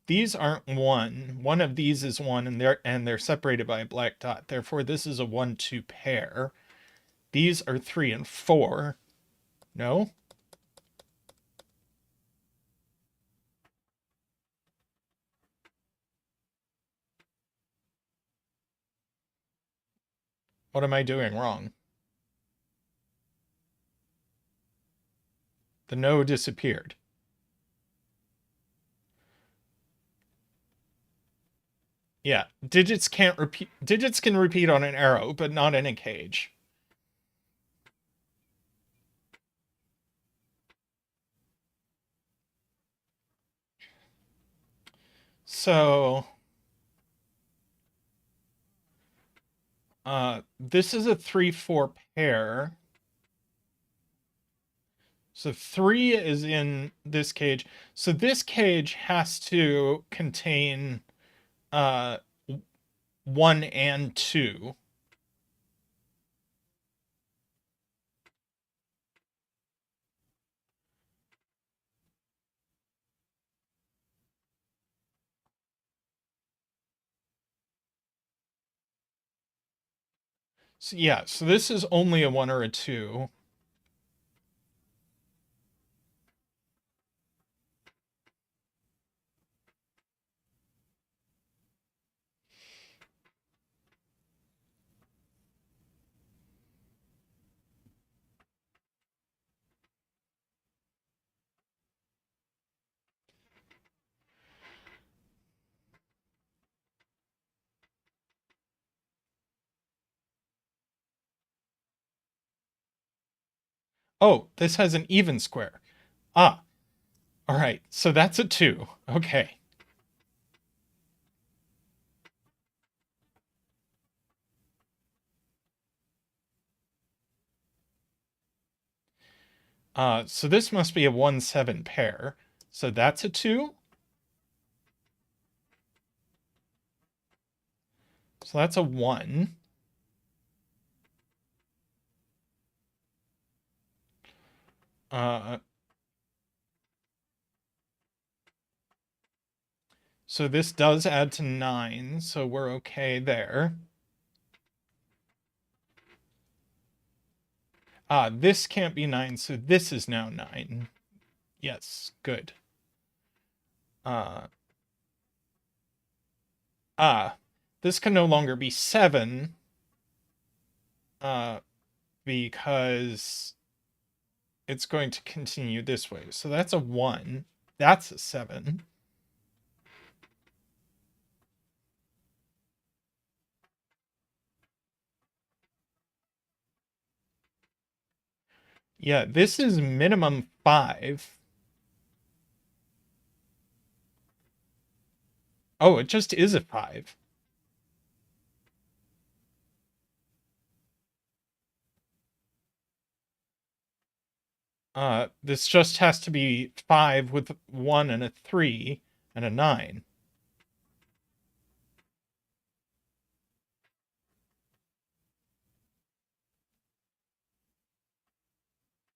These aren't 1. One of these is 1, and they're separated by a black dot. Therefore, this is a 1, 2 pair. These are 3 and 4. No? What am I doing wrong? The no disappeared. Yeah, digits can't repeat. Digits can repeat on an arrow, but not in a cage. So, this is a 3, 4 pair. So 3 is in this cage. So this cage has to contain uh 1 and 2. So yeah, so this is only a 1 or a 2. Oh, this has an even square. Ah, all right. So that's a 2. Okay. So this must be a 1, 7 pair. So that's a 2. So that's a 1. Uh, so this does add to 9, so we're okay there. This can't be 9, so this is now 9. Yes, good. Uh, this can no longer be 7, because it's going to continue this way. So that's a 1. That's a 7. Yeah, this is minimum 5. Oh, it just is a 5. This just has to be 5 with 1 and a 3 and a 9.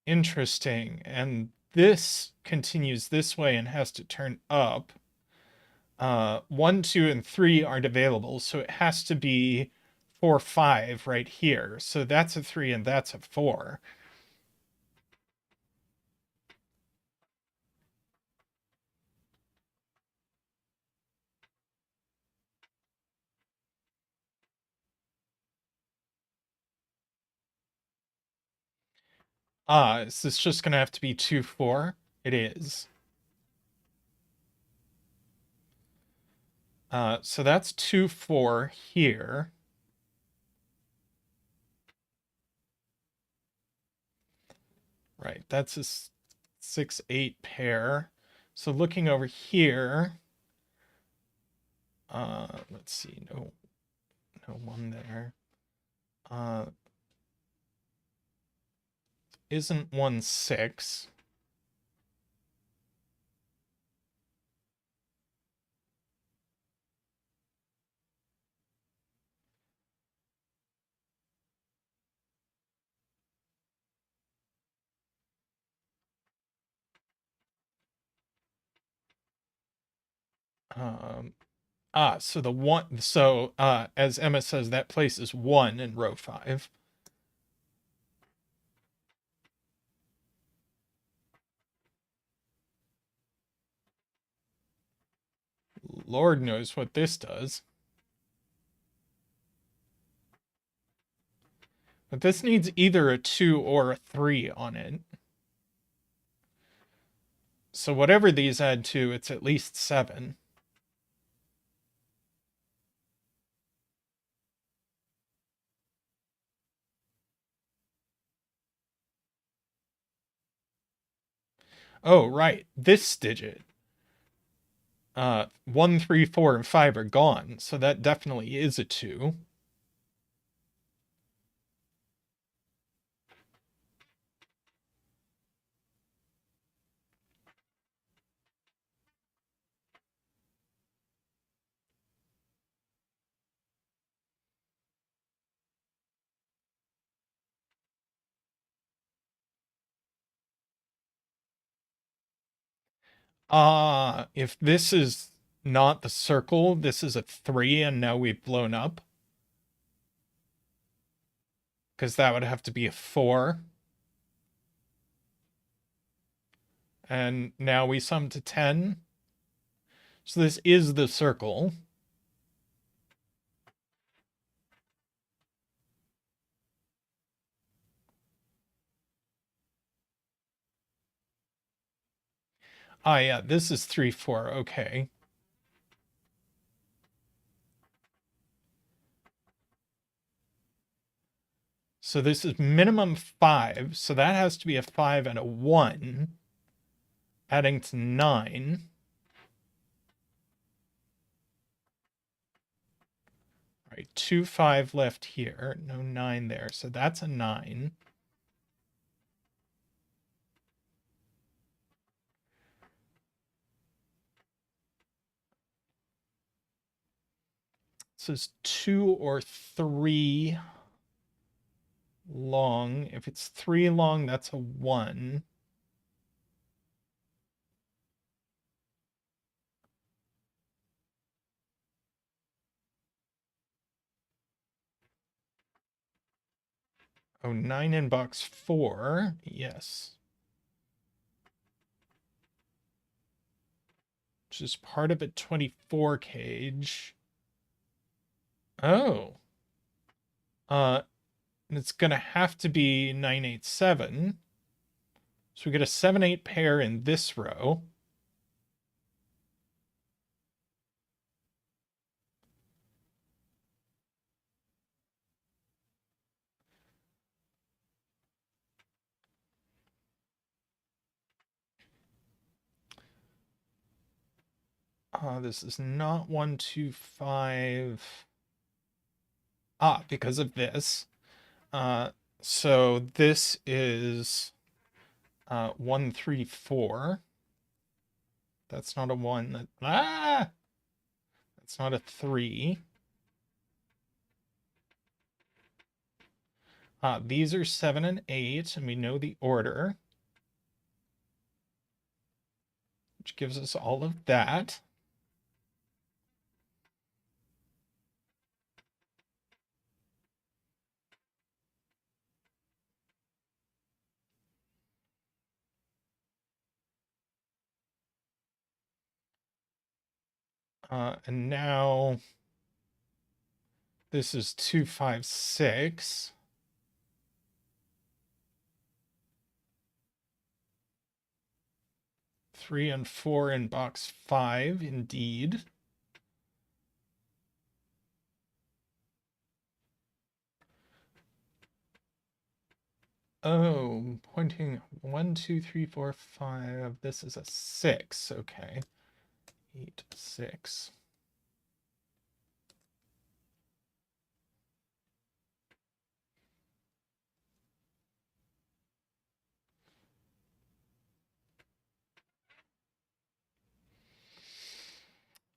Interesting. And this continues this way and has to turn up. 1, 2, and 3 aren't available, so it has to be 4, 5 right here. So that's a 3 and that's a 4. Is this just going to have to be 2, 4? It is. So that's 2, 4 here. Right, that's a 6, 8 pair. So looking over here, let's see, no 1 there. Isn't 1, 6. So the 1, so as Emma says, that place is 1 in row 5. Lord knows what this does. But this needs either a 2 or a 3 on it. So whatever these add to, it's at least 7. Oh, right. This digit. 1, 3, 4, and 5 are gone. So that definitely is a 2. If this is not the circle, this is a 3 and now we've blown up. Because that would have to be a 4. And now we sum to 10. So this is the circle. Yeah, this is 3, 4. Okay. So this is minimum 5. So that has to be a 5 and a 1. Adding to 9. All right, 2, 5 left here. No 9 there. So that's a 9. So it's 2 or 3 long. If it's 3 long, that's a 1. Oh, 9 in box 4. Yes. Which is part of a 24 cage. Oh. It's going to have to be 9, 8, 7. So we get a 7, 8 pair in this row. This is not 125. Because of this. Uh, so this is 134. That's not a 1. That's not a 3. These are 7 and 8, and we know the order, which gives us all of that. And now this is 256. Three and 4 in box 5, indeed. Oh, pointing 1, 2, 3, 4, 5. This is a 6. Okay. 8, 6.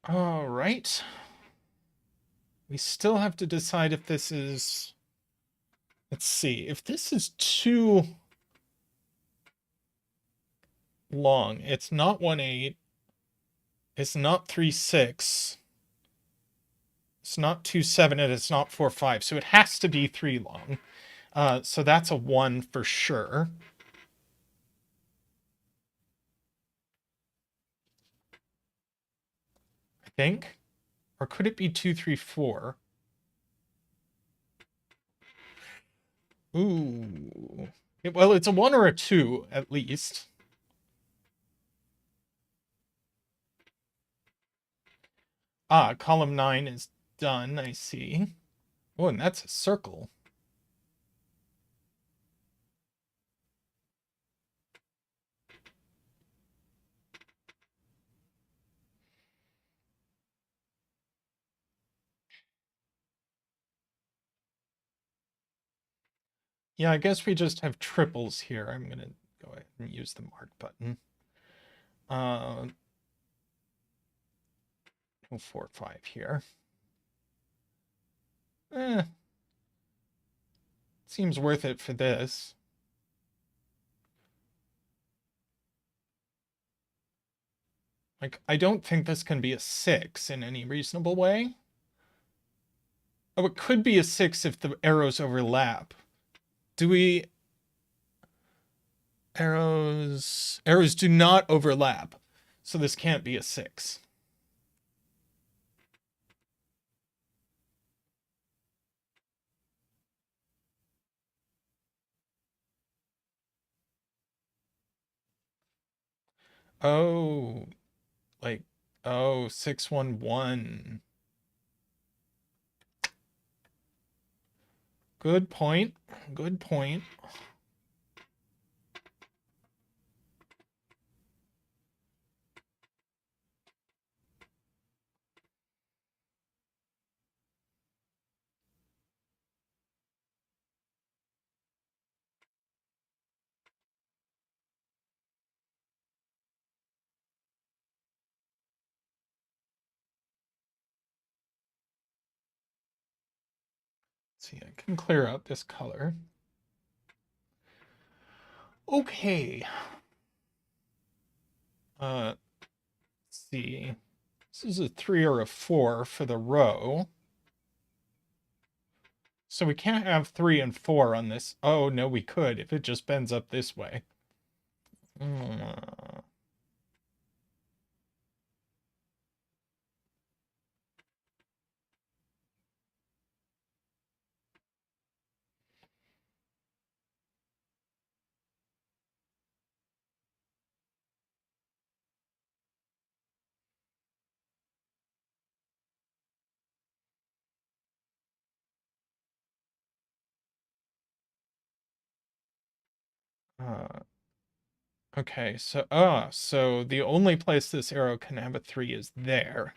All right. We still have to decide if this is. Let's see. If this is too long, it's not 1, 8. It's not 3, 6. It's not 2, 7, and it's not 4, 5. So it has to be 3 long. So that's a 1 for sure. I think. Or could it be 2, 3, 4? Ooh. Well, it's a 1 or a 2, at least. Column 9 is done, I see. Oh, and that's a circle. Yeah, I guess we just have triples here. I'm going to go ahead and use the mark button. No 4, 5 here. Seems worth it for this. Like, I don't think this can be a 6 in any reasonable way. Oh, it could be a 6 if the arrows overlap. Do we... Arrows do not overlap. So this can't be a 6. Oh, like, oh, 611. Good point. Good point. See, I can clear out this color. Okay. Let's see. This is a 3 or a 4 for the row. So we can't have 3 and 4 on this. Oh, no, we could if it just bends up this way. Uh, Okay, so so the only place this arrow can have a 3 is there.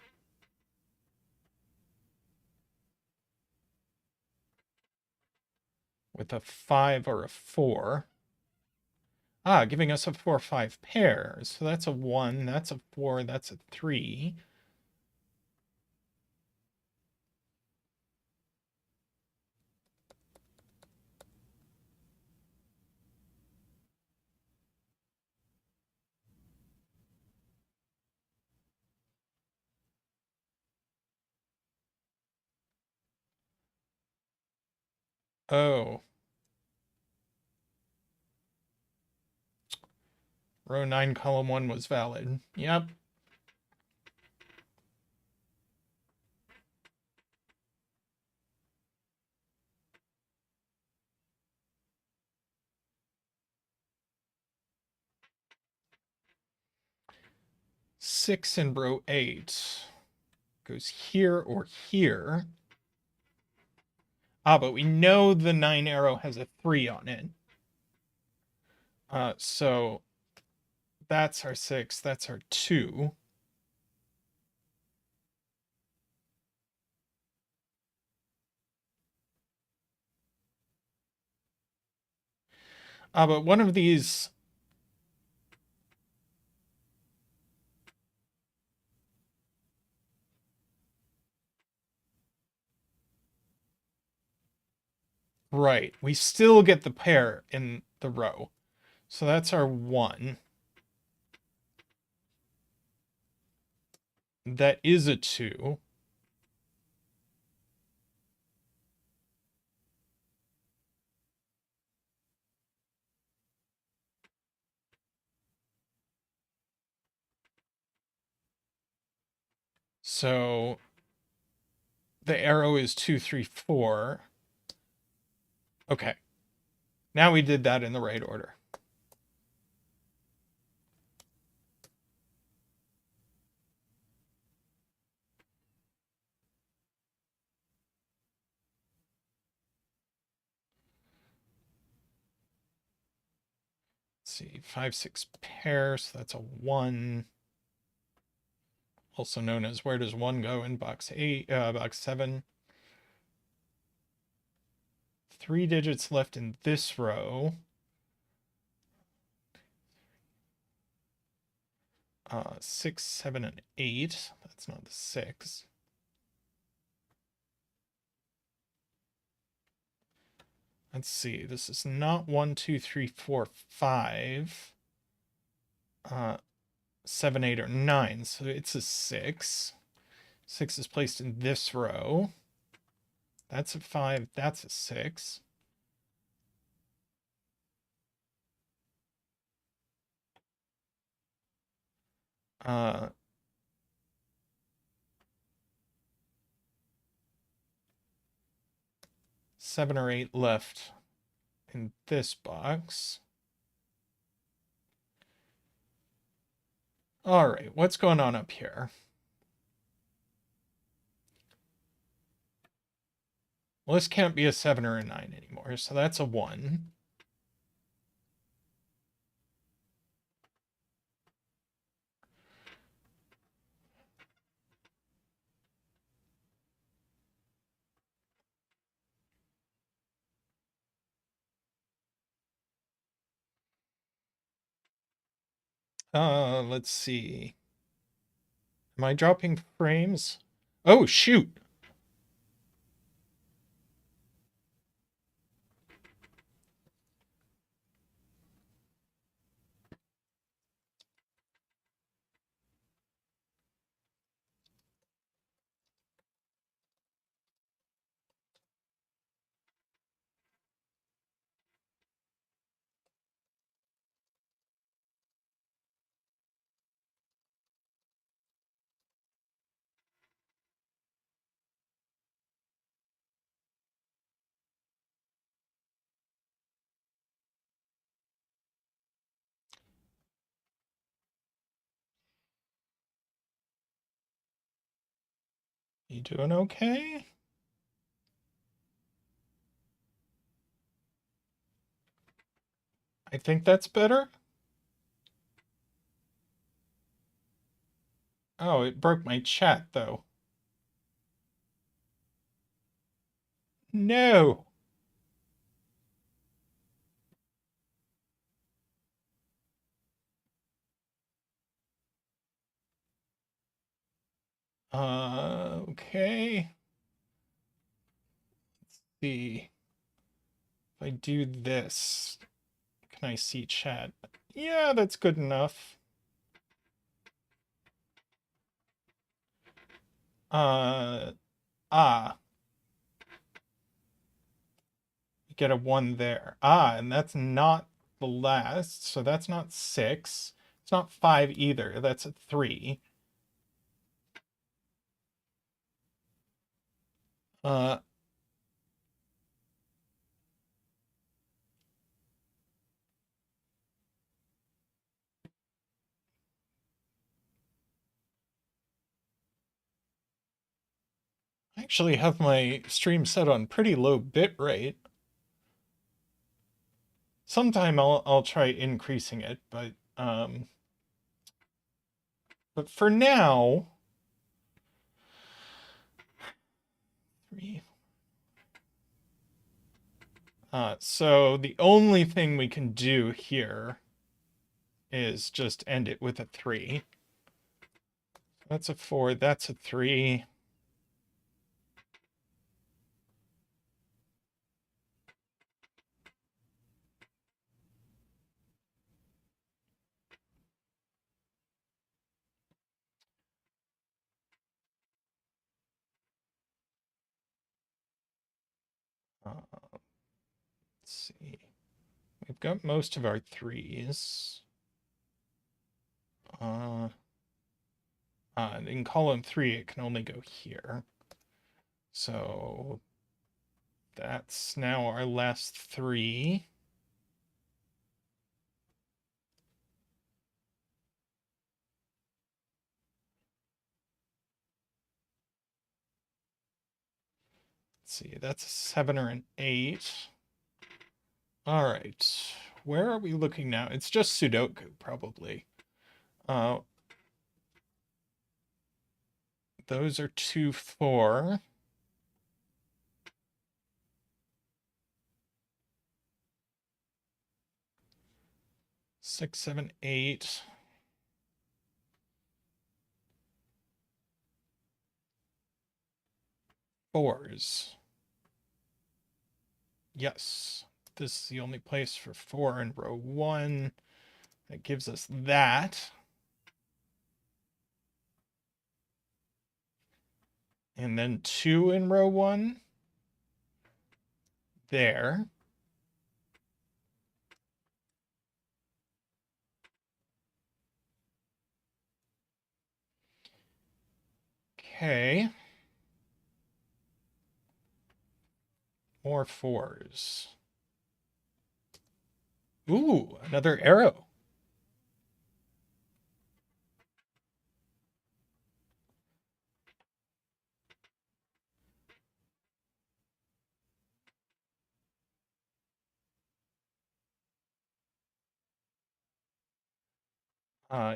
With a 5 or a 4. Ah, giving us a 4-5 pair. So that's a 1, that's a 4, that's a 3. Oh. Row 9, column 1 was valid. Yep. Six in row 8 goes here or here. Ah, but we know the 9 arrow has a 3 on it. So that's our 6, that's our 2. But one of these... Right, we still get the pair in the row. So that's our 1. That is a 2. So the arrow is 2, 3, 4. Okay. Now we did that in the right order. Let's see, 5, 6 pairs. So that's a 1. Also known as where does 1 go in box 8, box 7. 3 digits left in this row. 6, 7, and 8. That's not the 6. Let's see. This is not 1, 2, 3, 4, 5. 7, 8, or 9. So it's a 6. 6 is placed in this row. That's a 5. That's a 6. Uh, seven or 8 left in this box. All right, what's going on up here? Well, this can't be a 7 or a 9 anymore, so that's a 1. Let's see. Am I dropping frames? Oh, shoot. You doing okay? I think that's better. Oh, it broke my chat, though. No! Okay. Let's see. If I do this, can I see chat? Yeah, that's good enough. Uh, ah. You get a 1 there. Ah, and that's not the last, so that's not 6. It's not 5 either. That's a 3. Uh, I actually have my stream set on pretty low bit rate. Sometime I'll try increasing it, but for now, 3. So the only thing we can do here is just end it with a 3. That's a 4, that's a 3. Let's see. We've got most of our 3s. In column 3, it can only go here. So that's now our last 3. Let's see, that's a 7 or an 8. All right, where are we looking now? It's just Sudoku, probably. Those are 2, 4. 6, 7, 8. Fours. Yes, this is the only place for 4 in row 1. That gives us that. And then 2 in row 1. There. Okay. More 4s. Ooh, another arrow.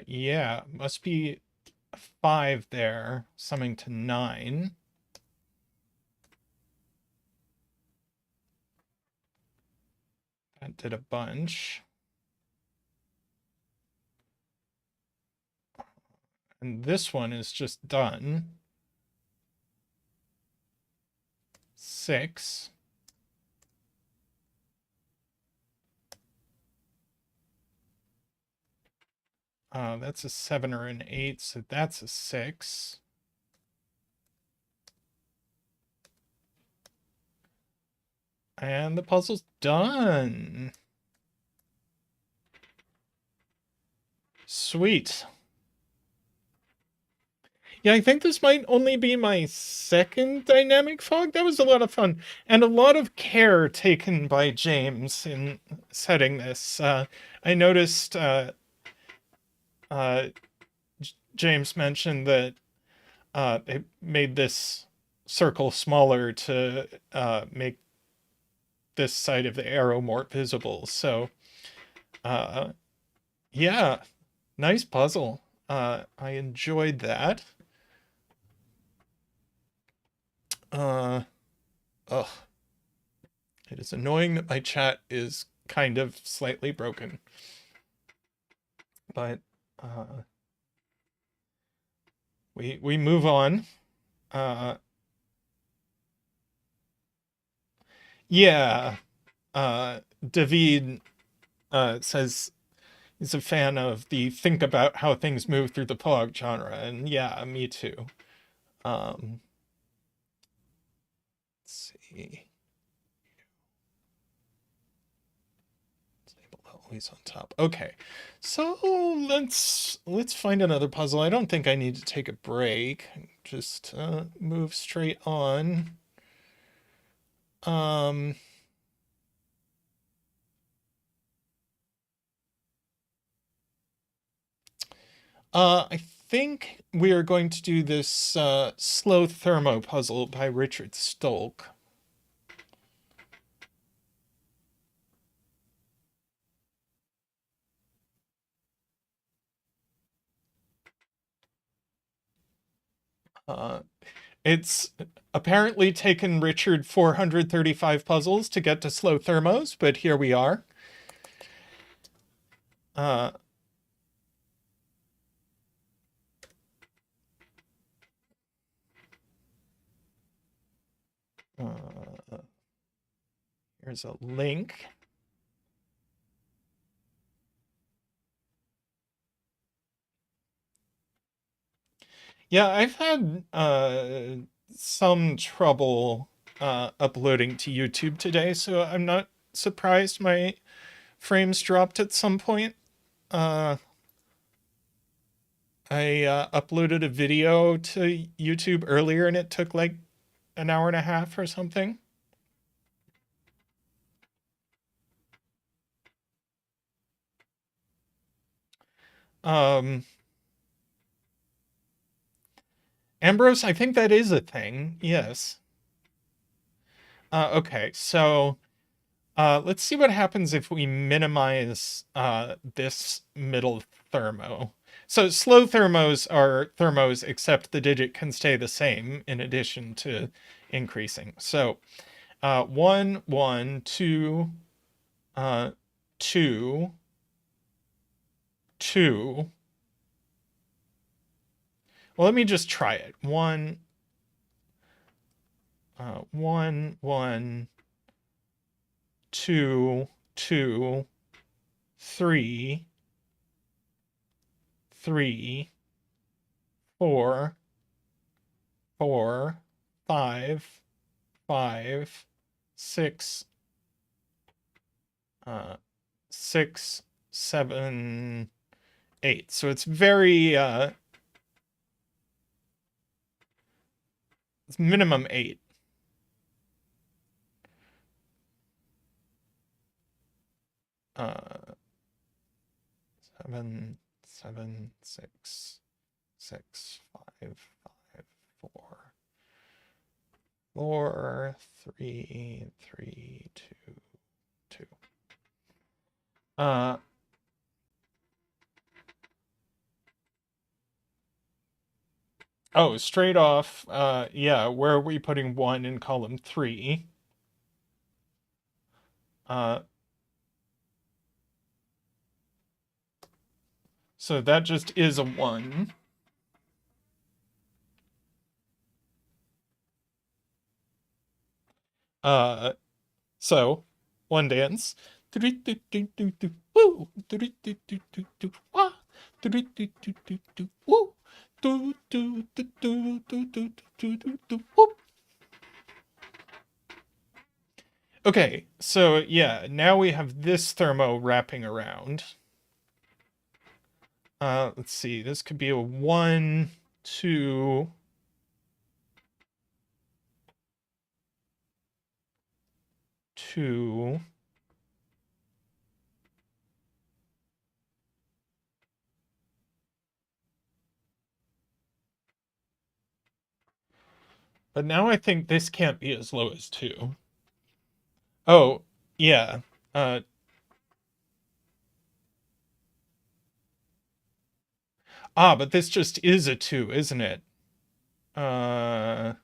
Yeah, must be a 5 there, summing to 9. That did a bunch. And this one is just done. 6. That's a 7 or an 8, so that's a 6. And the puzzle's done. Sweet. Yeah, I think this might only be my second dynamic fog. That was a lot of fun. And a lot of care taken by James in setting this. I noticed James mentioned that it made this circle smaller to make this side of the arrow more visible. So, yeah, nice puzzle. I enjoyed that. Ugh. It is annoying that my chat is kind of slightly broken. But we move on. Yeah. David says he's a fan of the think about how things move through the poem genre, and yeah, me too. Let's see. Label always on top. Okay, so let's find another puzzle. I don't think I need to take a break. Just move straight on. I think we are going to do this slow thermo puzzle by Richard Stolk. It's apparently taken Richard 435 puzzles to get to slow thermos, but here we are. Here's a link. Yeah, I've had some trouble uploading to YouTube today, so I'm not surprised my frames dropped at some point. I uploaded a video to YouTube earlier and it took like an hour and a half or something. Ambrose, I think that is a thing. Yes. Okay, so let's see what happens if we minimize this middle thermo. So slow thermos are thermos, except the digit can stay the same in addition to increasing. So 1, 1, 2, 2, 2. Well, let me just try it. 1, 1, 1, 2, 2, 3, 3, 4, 4, 5, 5, 6, 6, 7, 8. So it's very it's minimum 8. Seven, 7, 6, 6, 5, 5, 4, 4, 3, 3, 2, 2. Oh, straight off, yeah, where are we putting 1 in column 3? So that just is a 1. So, one dance. Woo! Okay, so yeah, now we have this thermo wrapping around. Let's see, this could be a 1, 2, 2. But now I think this can't be as low as 2. Oh, yeah. Ah, but this just is a 2, isn't it? Uh,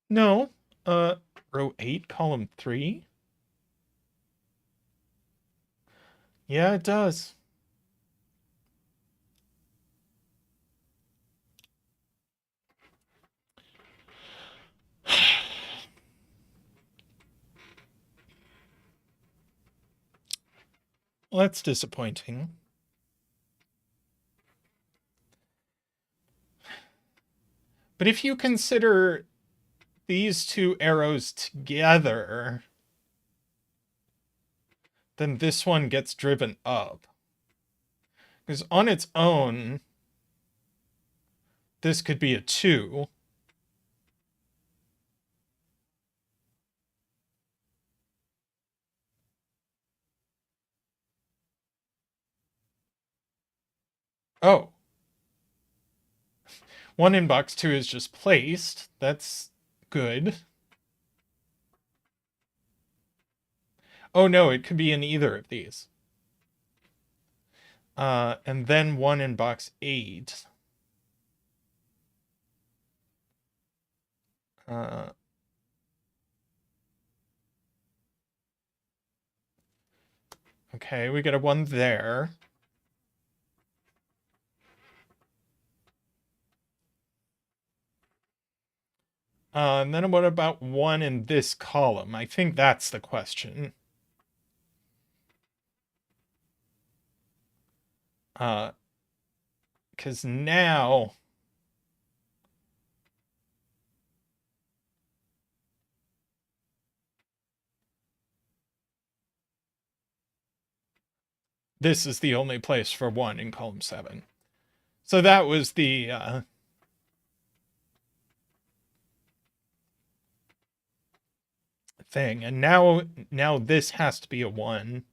no. Row 8, column 3? Yeah, it does. Well, that's disappointing. But if you consider these two arrows together, then this one gets driven up. Because on its own, this could be a 2. Oh. 1 in box 2 is just placed. That's good. Oh no, it could be in either of these. And then 1 in box 8. Okay, we get a 1 there. And then what about 1 in this column? I think that's the question. Because now this is the only place for 1 in column 7. So that was the thing. And now this has to be a 1.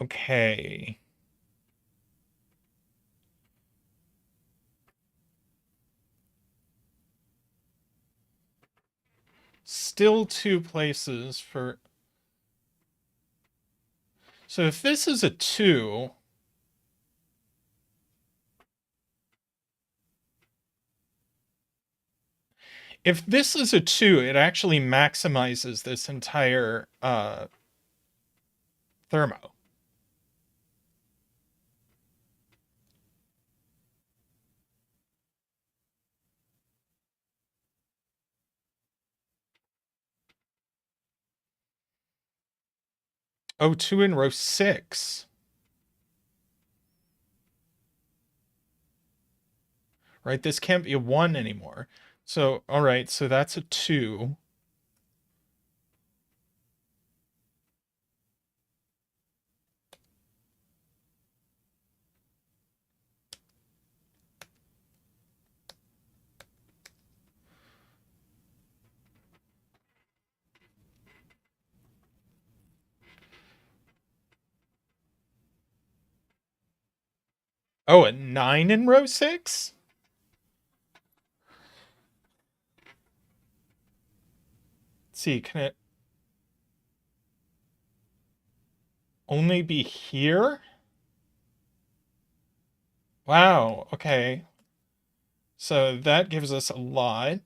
Okay. Still 2 places for... So if this is a 2... If this is a 2, it actually maximizes this entire thermo. Oh, 2 in row 6. Right, this can't be a 1 anymore. So, all right, so that's a 2. Oh, a 9 in row 6? Let's see, can it only be here? Wow, okay. So that gives us a lot.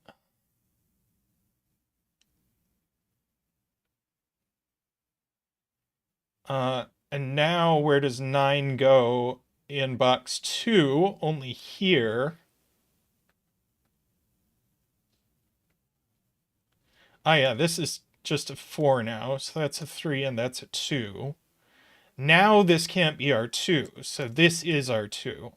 And now where does 9 go in box 2? Only here. Ah, yeah, this is just a 4 now, so that's a 3 and that's a 2. Now this can't be our 2, so this is our 2.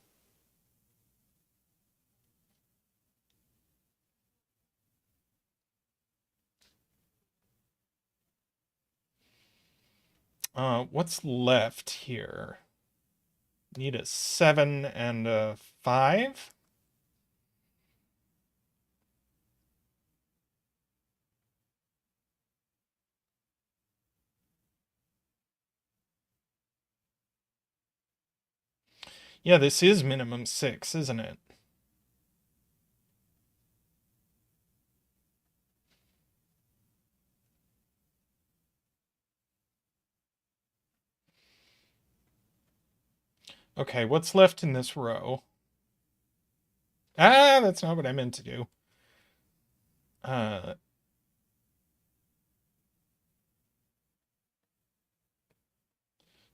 What's left here? Need a 7 and a 5? Yeah, this is minimum 6, isn't it? Okay, what's left in this row? Ah, that's not what I meant to do. Uh,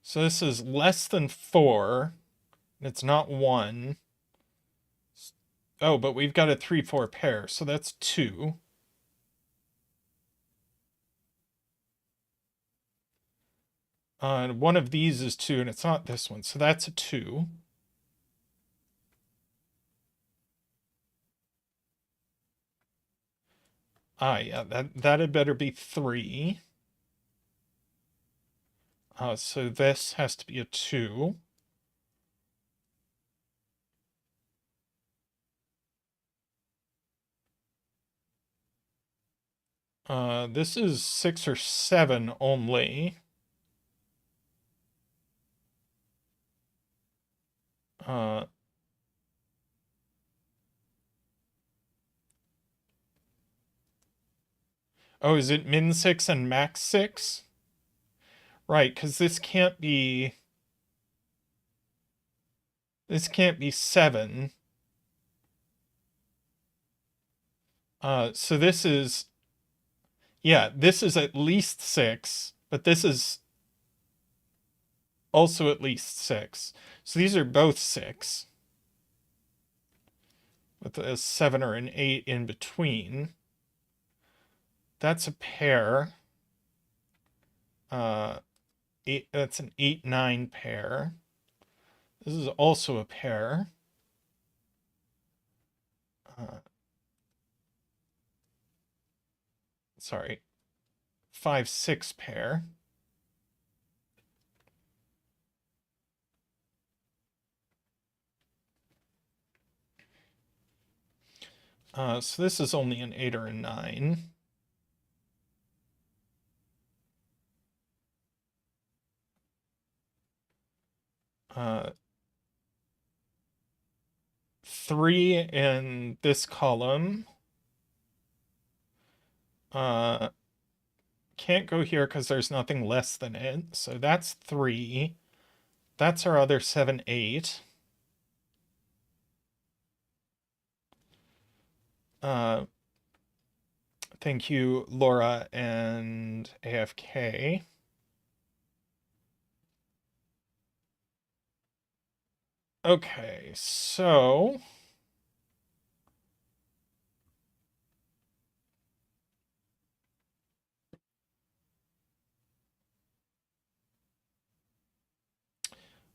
so this is less than 4. It's not 1. Oh, but we've got a 3-4 pair, so that's 2. And one of these is 2, and it's not this one, so that's a 2. Ah, yeah, that had better be 3. So this has to be a 2. This is 6 or 7 only. Uh, oh, is it min 6 and max 6? Right, because this can't be 7. So this is, yeah, this is at least 6, but this is also at least 6. So these are both 6, with a 7 or an 8 in between. That's a pair. That's an 8-9 pair. This is also a pair. Sorry, 5-6 pair. So this is only an 8 or a 9. Uh, 3 in this column. Can't go here because there's nothing less than it. So that's 3. That's our other 7-8. Thank you, Laura and AFK. Okay, so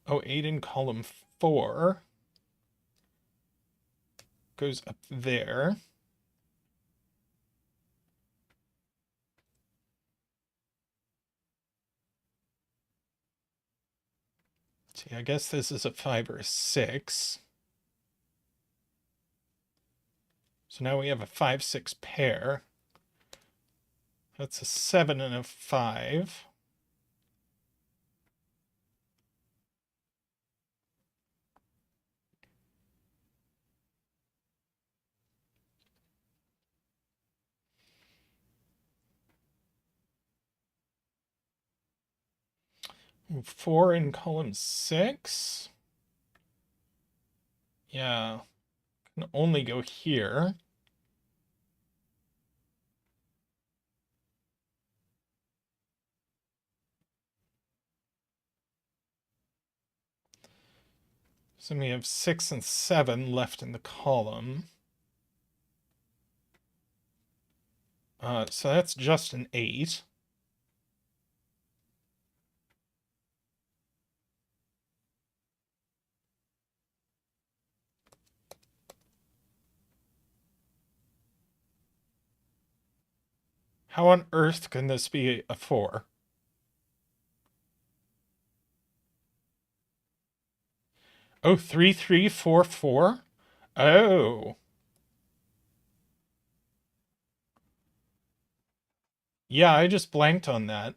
oh, 8 in column 4 goes up there. See, I guess this is a 5 or a 6. So now we have a 5-6 pair. That's a 7 and a 5. Ooh, 4 in column 6. Yeah, can only go here. So we have 6 and 7 left in the column. So that's just an 8. How on earth can this be a 4? Oh, 3, 3, 4, 4? Oh. Yeah, I just blanked on that.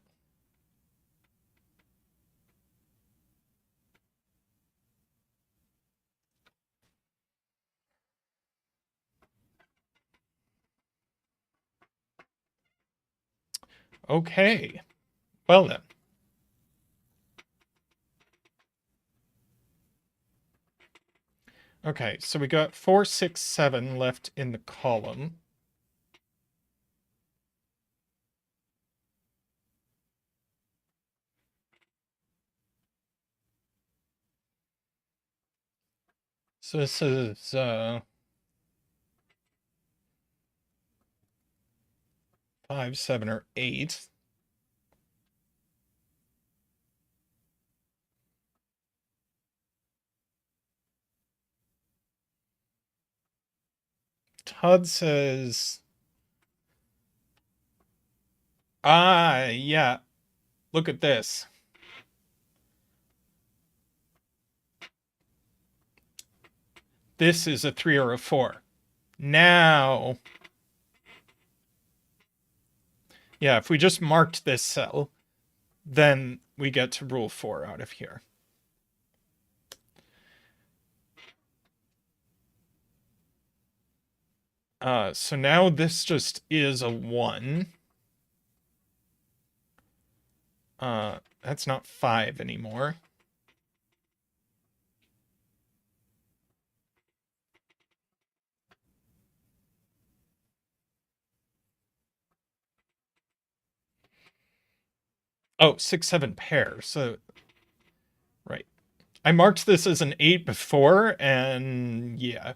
Okay. Well then. Okay, so we got 4, 6, 7 left in the column. So this is 5, 7, or 8. Todd says, yeah, look at this. This is a 3 or a 4. Now, yeah, if we just marked this cell, then we get to rule 4 out of here. So now this just is a 1. That's not 5 anymore. Oh, 6, 7 pair. So, right. I marked this as an 8 before, and yeah.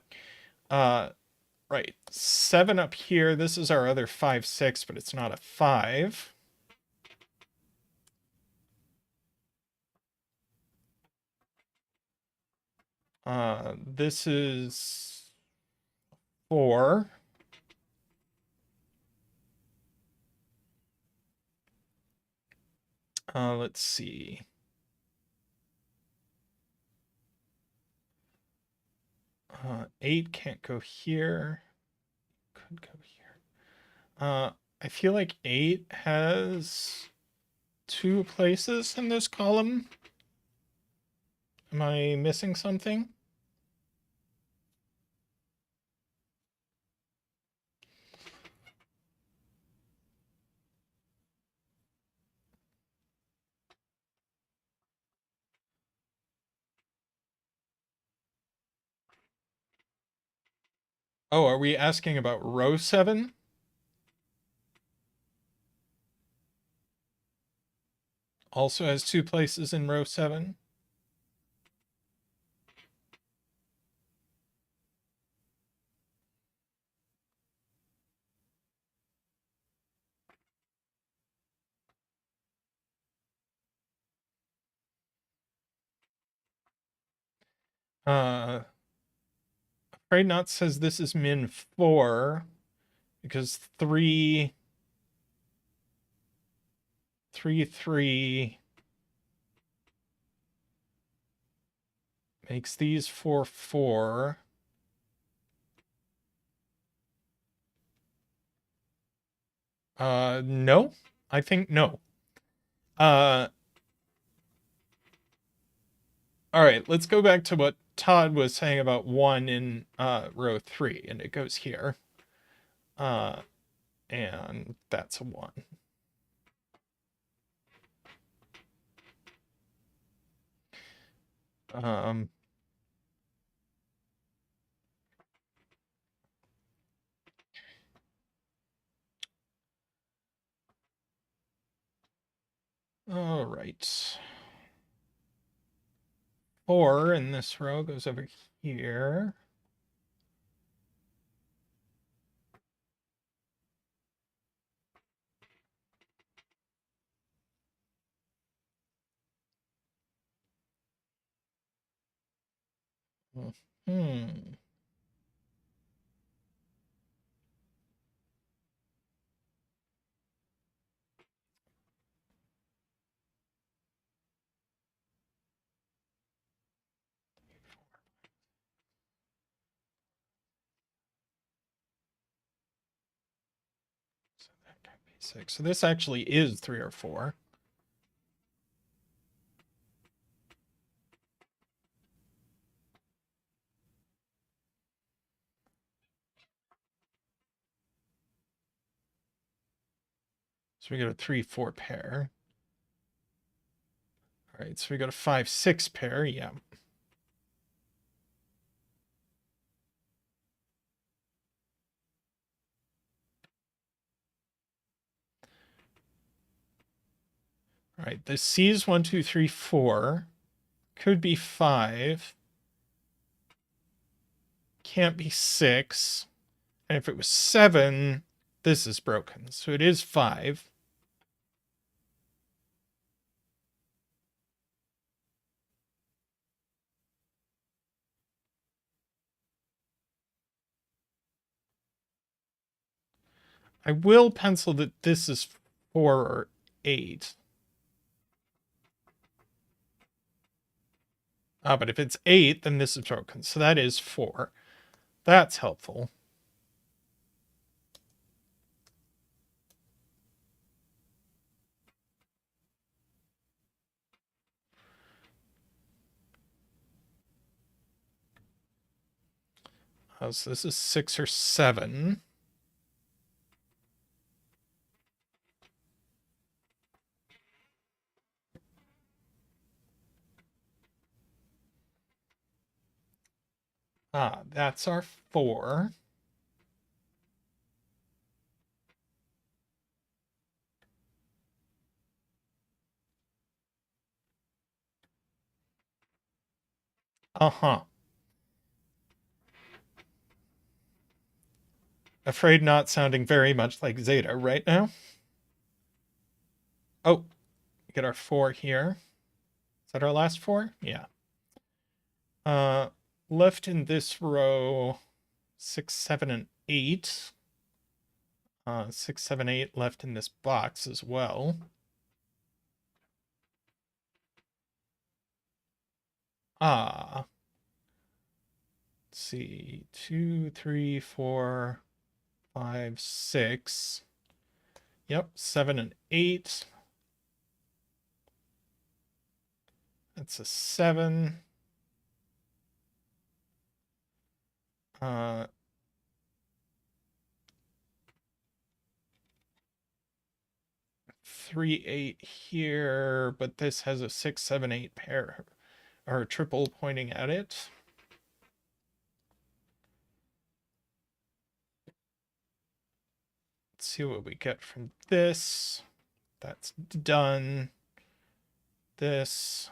Right. 7 up here. This is our other 5, 6, but it's not a 5. This is 4. Let's see. 8 can't go here. Could go here. I feel like 8 has 2 places in this column. Am I missing something? Oh, are we asking about row 7? Also has 2 places in row 7? Afraid Not says this is min 4 because 3, 3, 3 makes these 4, 4. No, I think no. All right, let's go back to what Todd was saying about 1 in row 3, and it goes here. And that's a 1. All right. 4 in this row goes over here. Hmm. So that can be 6. So this actually is 3 or 4. So we got a 3-4 pair. All right, so we got a 5-6 pair. Yeah. All right, the C's 1, 2, 3, 4 could be 5. Can't be 6. And if it was 7, this is broken. So it is 5. I will pencil that this is 4 or 8. Ah, but if it's 8, then this is broken. So that is 4. That's helpful. So this is 6 or 7. Ah, that's our 4. Uh-huh. Afraid not sounding very much like Zeta right now. Oh, get our 4 here. Is that our last 4? Yeah. Left in this row, 6, 7, and 8. 6, 7, 8 left in this box as well. Ah. Let's see. 2, 3, 4, 5, 6. Yep, 7 and 8. That's a 7. 3, 8 here, but this has a 6, 7, 8 pair or triple pointing at it. Let's see what we get from this. That's done. This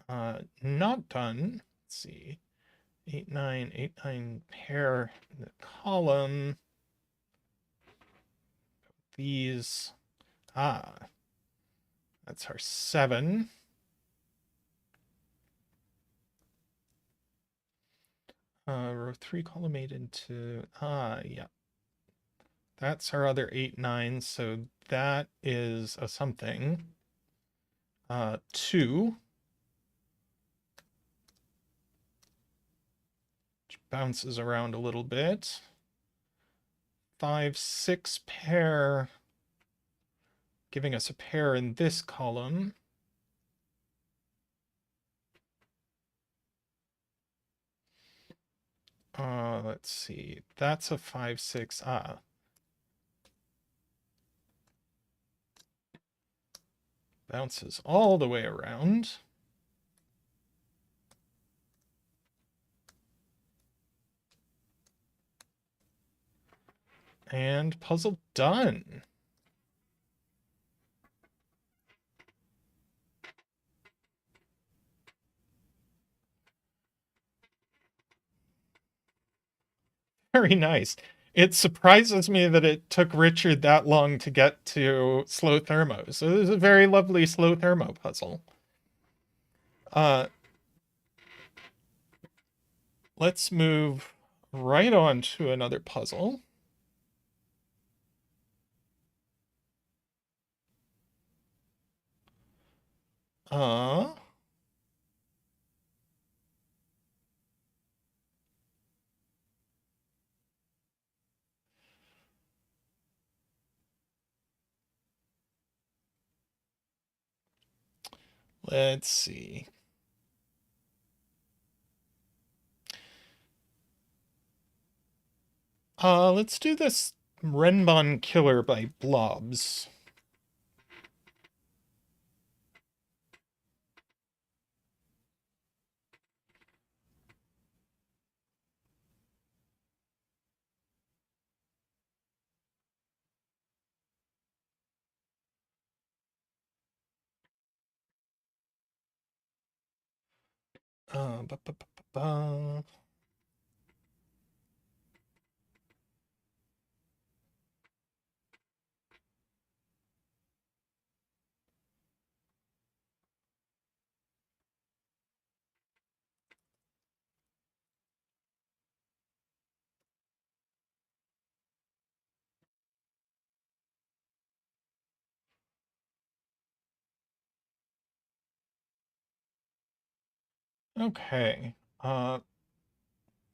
not done. Let's see. 8, 9, 8, 9 pair in the column. These. Ah. That's our 7. Row 3, column 8 into. Yeah. That's our other 8, 9. So that is a something. 2. Which bounces around a little bit. 5, 6 pair. Giving us a pair in this column. Let's see. That's a 5, 6. Bounces all the way around. And puzzle done. Very nice. It surprises me that it took Richard that long to get to slow thermo. So this is a very lovely slow thermo puzzle. Let's move right on to another puzzle. Let's see. Let's do this Renbon Killer by Blobs. Ba, ba, ba, ba, ba. Okay. Let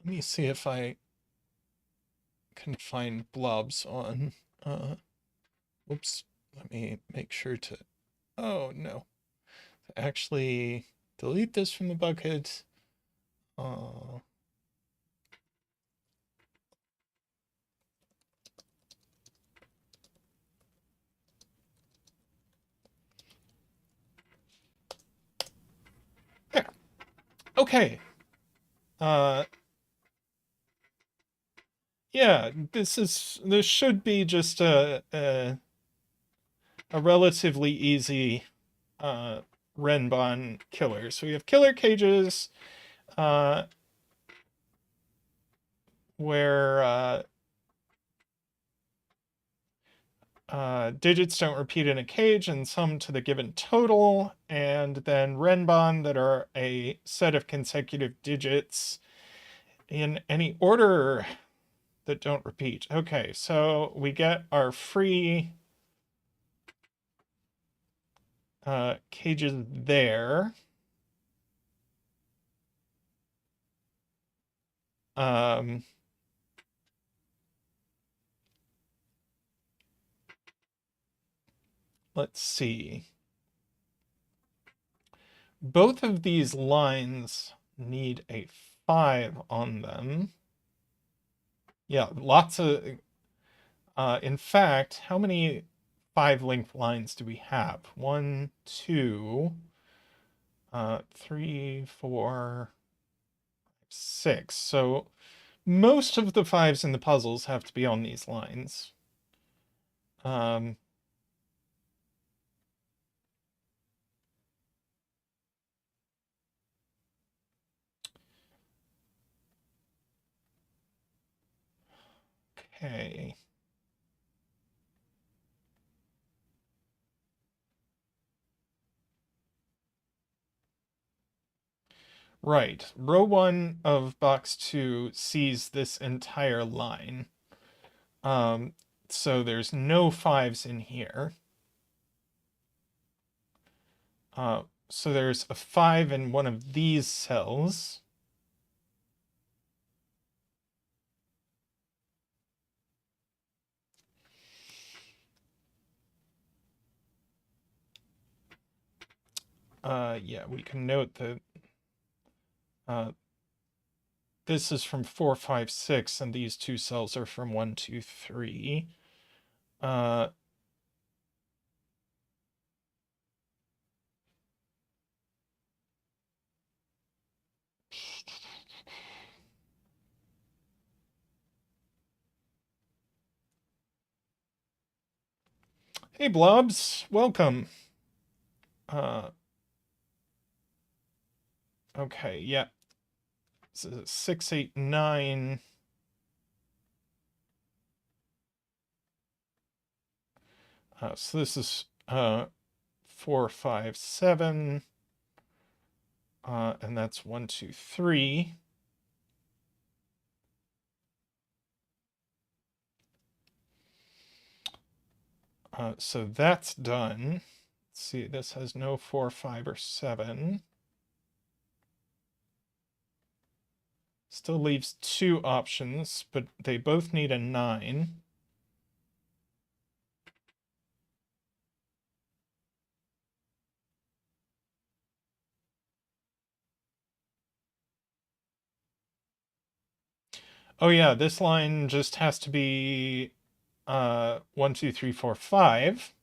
me see if I can find blobs on. Whoops. Let me make sure to. Oh no. Actually, delete this from the bucket. Uh, there. Okay. Uh, yeah. This should be just a relatively easy renbon killer. So we have killer cages uh, where digits don't repeat in a cage and sum to the given total, and then renbon that are a set of consecutive digits in any order that don't repeat. Okay, so we get our free cages there. Um, let's see. Both of these lines need a 5 on them. Yeah, lots of... in fact, how many 5-length lines do we have? 1, 2, 3, 4, 6. So most of the 5s in the puzzles have to be on these lines. Um, okay. Right. Row 1 of box 2 sees this entire line. So there's no 5s in here. So there's a 5 in one of these cells. Yeah, we can note that this is from 4, 5, 6, and these two cells are from 1, 2, 3. Hey, Blobs, welcome. Okay, yeah. So 6, 8, 9. So this is 4, 5, 7. And that's 1, 2, 3. So that's done. Let's see, this has no 4, 5, or 7. Still leaves 2 options, but they both need a 9. Oh yeah, this line just has to be 1, 2, 3, 4, 5.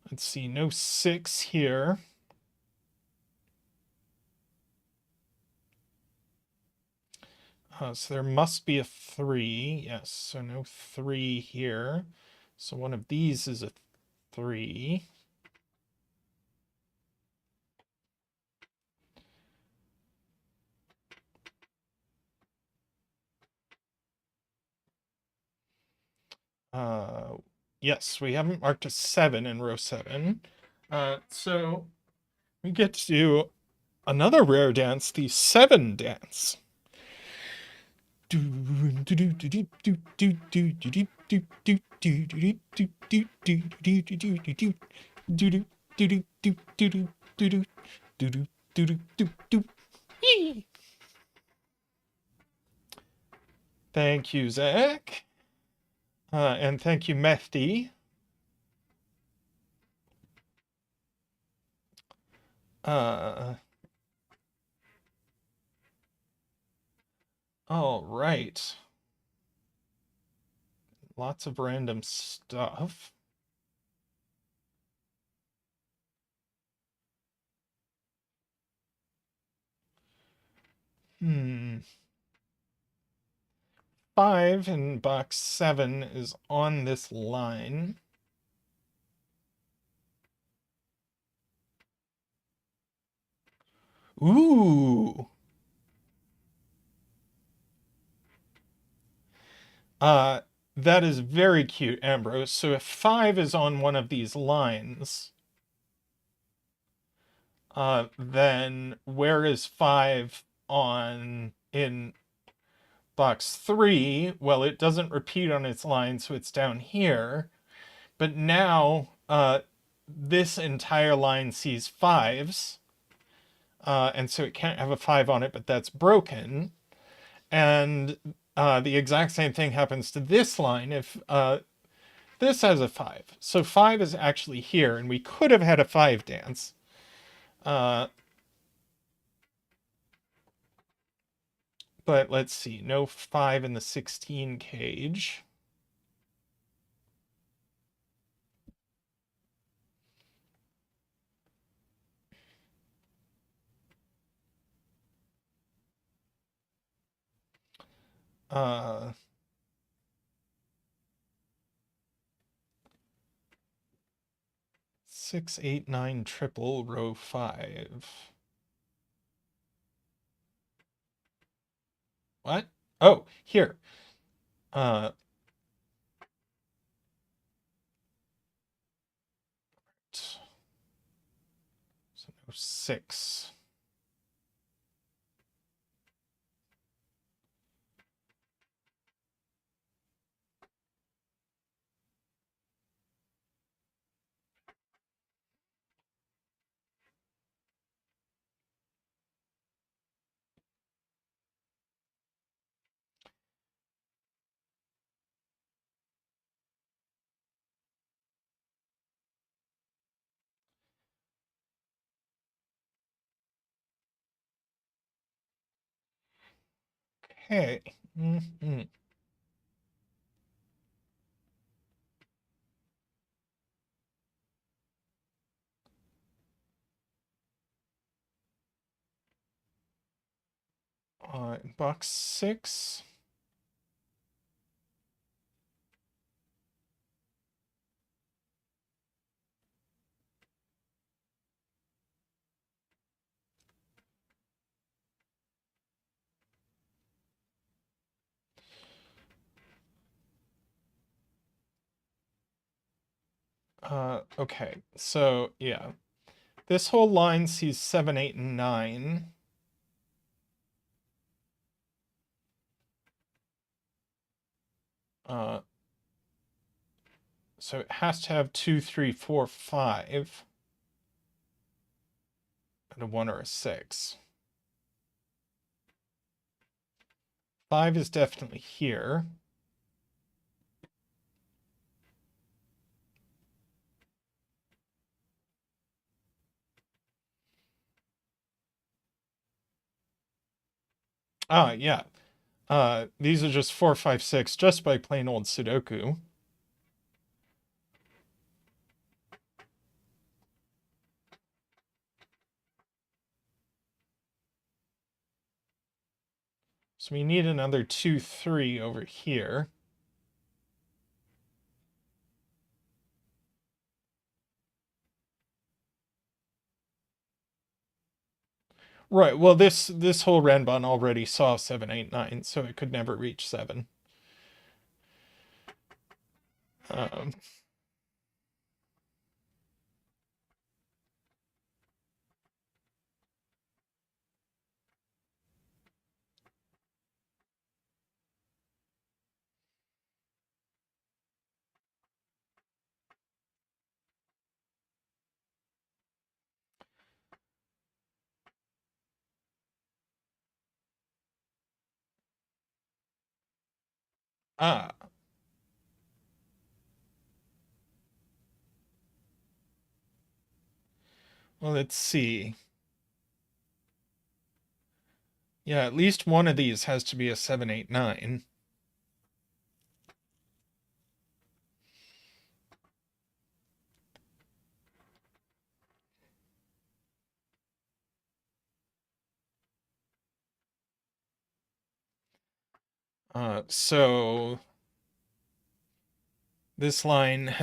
Let's see, no 6 here. So there must be a 3. Yes, so no 3 here. So one of these is a 3. Yes, we haven't marked a 7 in row 7. So we get to do another rare dance, the 7 dance. Thank you, Zach. And thank you, Mehdi. All right. Lots of random stuff. Hmm. 5 in box 7 is on this line. Ooh. That is very cute, Ambrose. So if 5 is on one of these lines, then where is 5 on in box 3? Well, it doesn't repeat on its line, so it's down here. But now, this entire line sees 5s, and so it can't have a 5 on it, but that's broken. And the exact same thing happens to this line if this has a 5. So 5 is actually here, and we could have had a 5 dance. But let's see, no 5 in the 16 cage. Uh, 6, 8, 9, triple, row 5. What? Oh, here. Uh, so no 6. Okay. Mm-hmm. Box 6. Okay, so yeah. This whole line sees 7, 8, and 9. So it has to have 2, 3, 4, 5. And a 1 or a 6. 5 is definitely here. Ah, yeah. These are just 4, 5, 6, just by plain old Sudoku. So we need another 2, 3 over here. Right. Well, this whole renbon already saw 7, 8, 9, so it could never reach 7. Um, ah, well, let's see. Yeah, at least one of these has to be a 7, 8, 9. So this line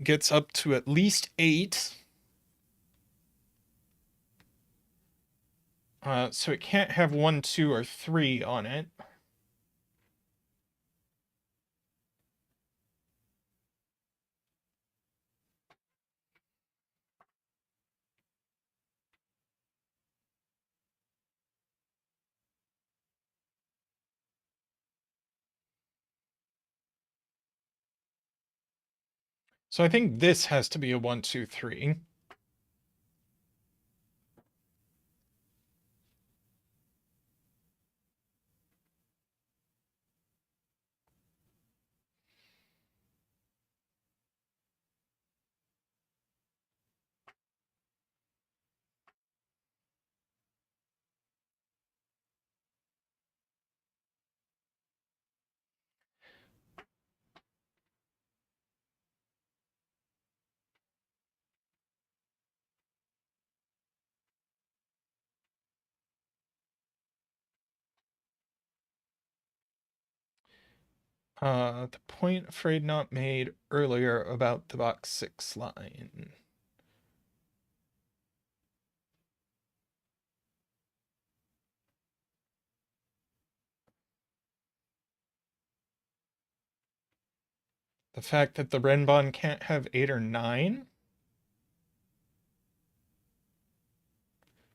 gets up to at least 8. So it can't have 1, 2, or 3 on it. So I think this has to be a 1, 2, 3. The point afraid not made earlier about the box 6 line. The fact that the renbon can't have 8 or 9?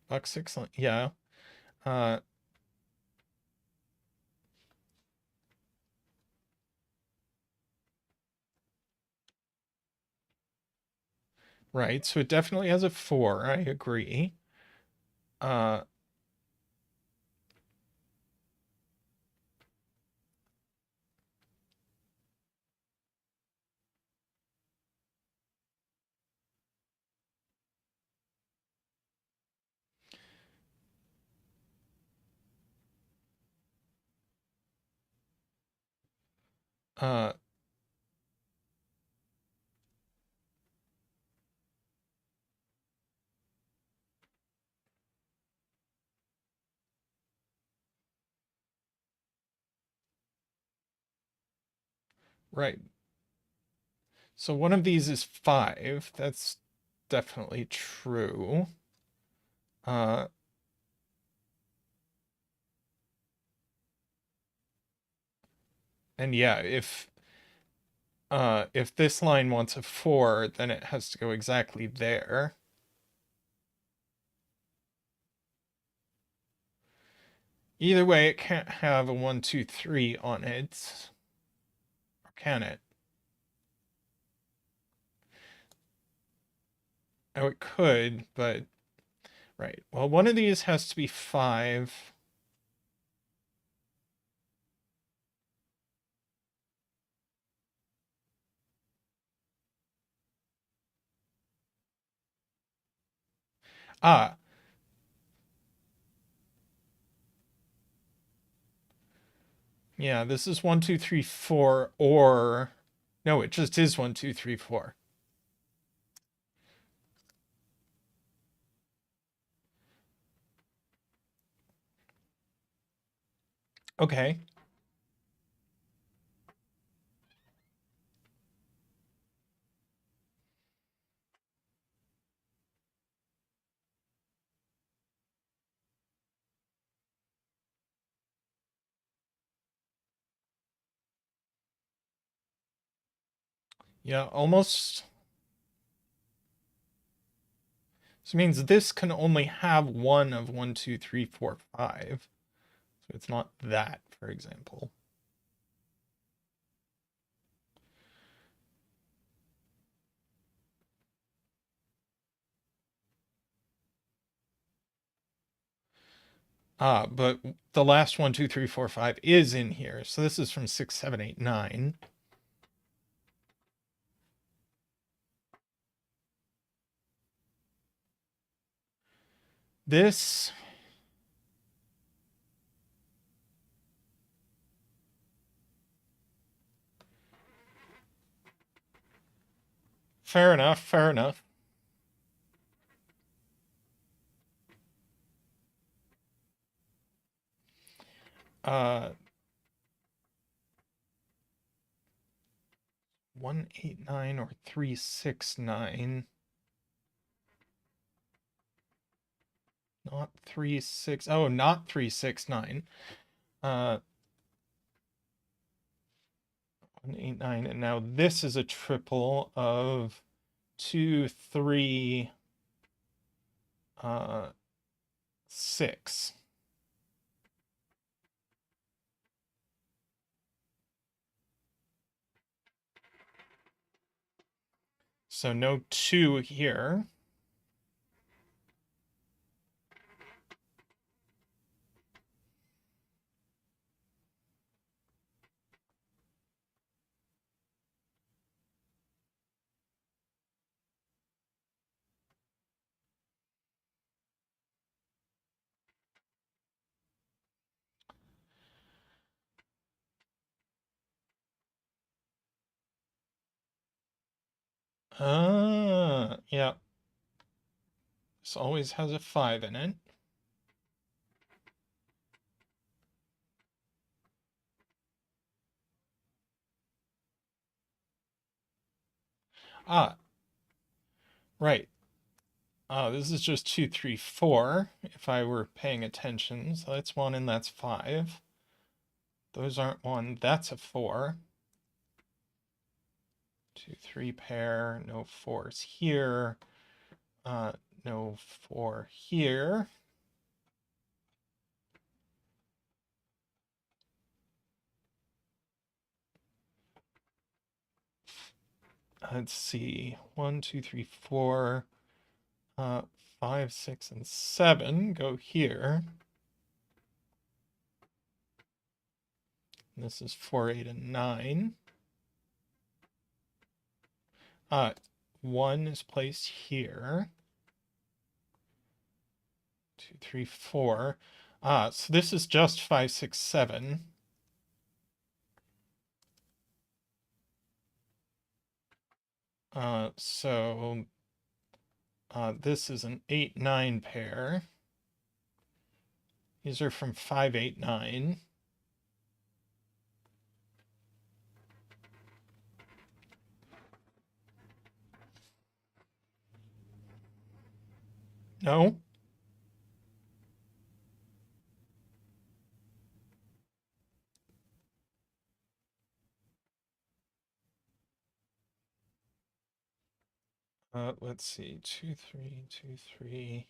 Box 6 line, yeah. Uh, right, so it definitely has a 4, I agree. Uh, uh, right. So one of these is 5. That's definitely true. Uh, and yeah, if this line wants a 4, then it has to go exactly there. Either way, it can't have a 1, 2, 3 on it. Or can it? Oh, it could, but right. Well, one of these has to be 5. Ah, Yeah, this is 1, 2, 3, 4, or no, it just is 1, 2, 3, 4. Okay. Yeah, almost. So it means this can only have one of 1, 2, 3, 4, 5. So it's not that, for example. But the last 1, 2, 3, 4, 5 is in here. So this is from 6, 7, 8, 9. This. Fair enough, fair enough. Uh, 1, 8, 9 or 3, 6, 9. Not 3, 6. Oh, not 3, 6, 9. 1, 8, 9. And now this is a triple of 2, 3, 6. So no 2 here. Yeah. This always has a 5 in it. Ah, right. This is just 2, 3, 4, if I were paying attention. So that's 1 and that's 5. Those aren't 1. That's a 4. 2, 3 pair. No 4s here. No 4 here. Let's see. 1, 2, 3, 4. 5, 6, and 7 go here. This is 4, 8, and 9. 1 is placed here. 2, 3, 4. So this is just 5, 6, 7. So this is an 8, 9 pair. These are from 5, 8, 9. No? Let's see. 2, 3, 2, 3.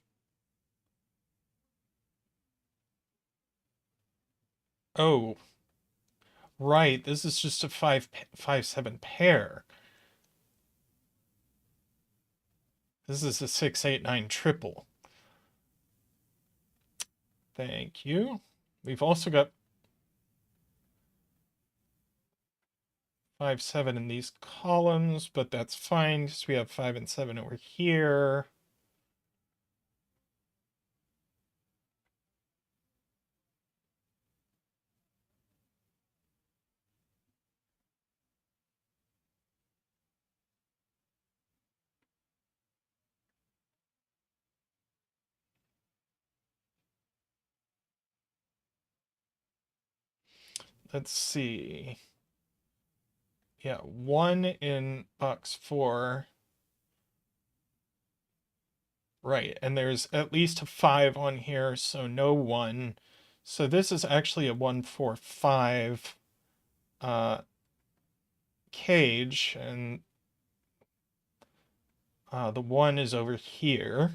Oh, right. This is just a 5, 5, 7 pair. This is a 6, 8, 9 triple. Thank you. We've also got 5, 7 in these columns, but that's fine because we have 5 and 7 over here. let's see. Yeah, 1 in box 4. Right, and there's at least a 5 on here, so no 1. So this is actually a 1, 4, 5 cage, and the 1 is over here.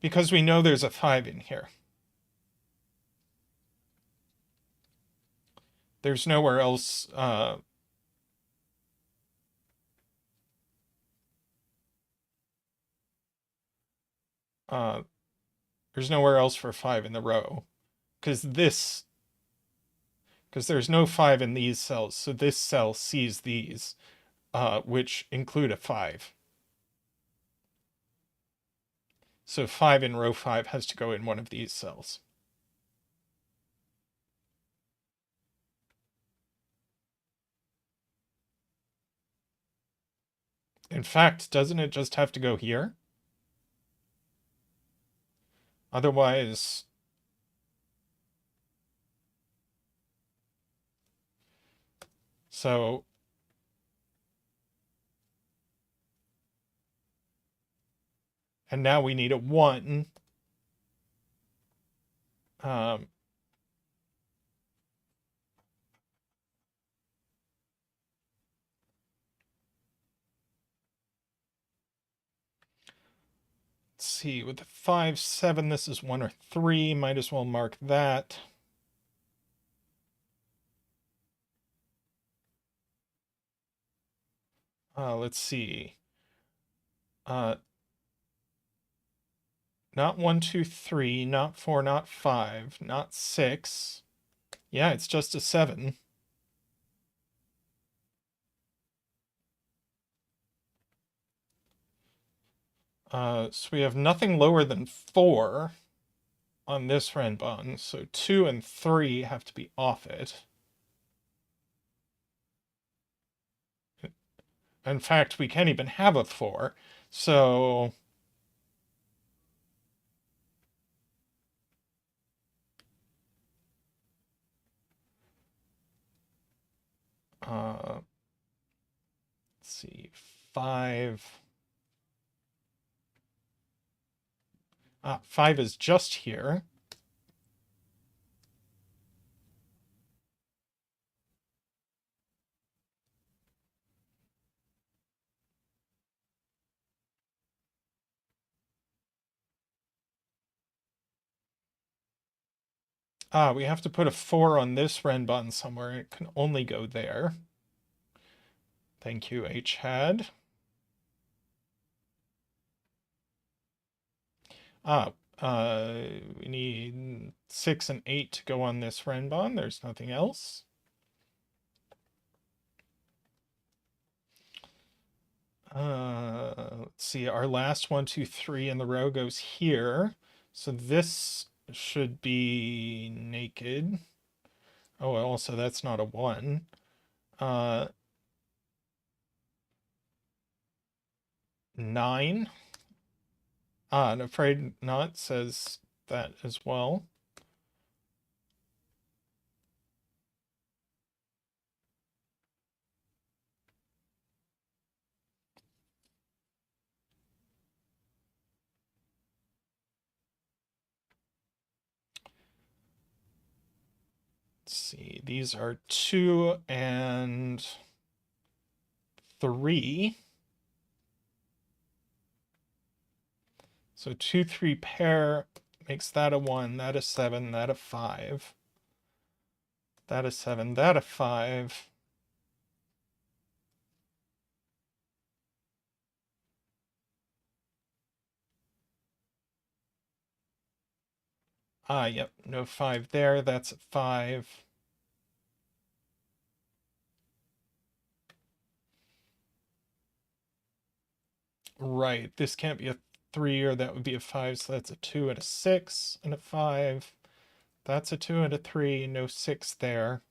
Because we know there's a 5 in here. There's nowhere else. There's nowhere else for 5 in the row. Because there's no 5 in these cells, so this cell sees these, which include a 5. So 5 in row 5 has to go in one of these cells. In fact, doesn't it just have to go here? Otherwise, so and now we need a 1. Um, let's see, with the 5, 7, this is 1 or 3. Might as well mark that. Let's see. Not 1, 2, 3, not 4, not 5, not 6. Yeah, it's just a 7. So we have nothing lower than 4 on this renbon, so 2 and 3 have to be off it. In fact, we can't even have a 4, so let's see, 5. 5 is just here. We have to put a 4 on this renbon somewhere. It can only go there. Thank you, HAD. We need 6 and 8 to go on this renbon. There's nothing else. Let's see, our last 1, 2, 3 in the row goes here. So this should be naked. Oh, also that's not a 1. 9. I'm afraid not says that as well. Let's see, these are 2 and 3. So 2, 3 pair makes that a 1, that a 7, that a 5. That a 7, that a 5. Yep, no 5 there, that's a 5. Right, this can't be a 3 or that would be a 5, so that's a 2 and a 6 and a 5. That's a 2 and a 3, no 6 there.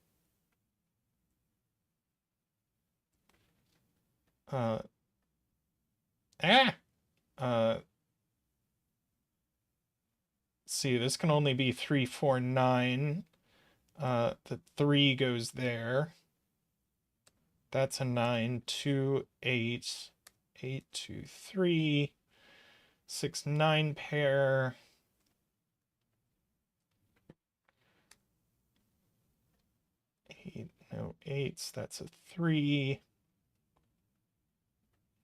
Uh, ah! See, this can only be 3, 4, 9. The 3 goes there. That's a 9, 2, 8, 8, 2, 3, 6, 9 pair. Eight, no 8s, that's a 3.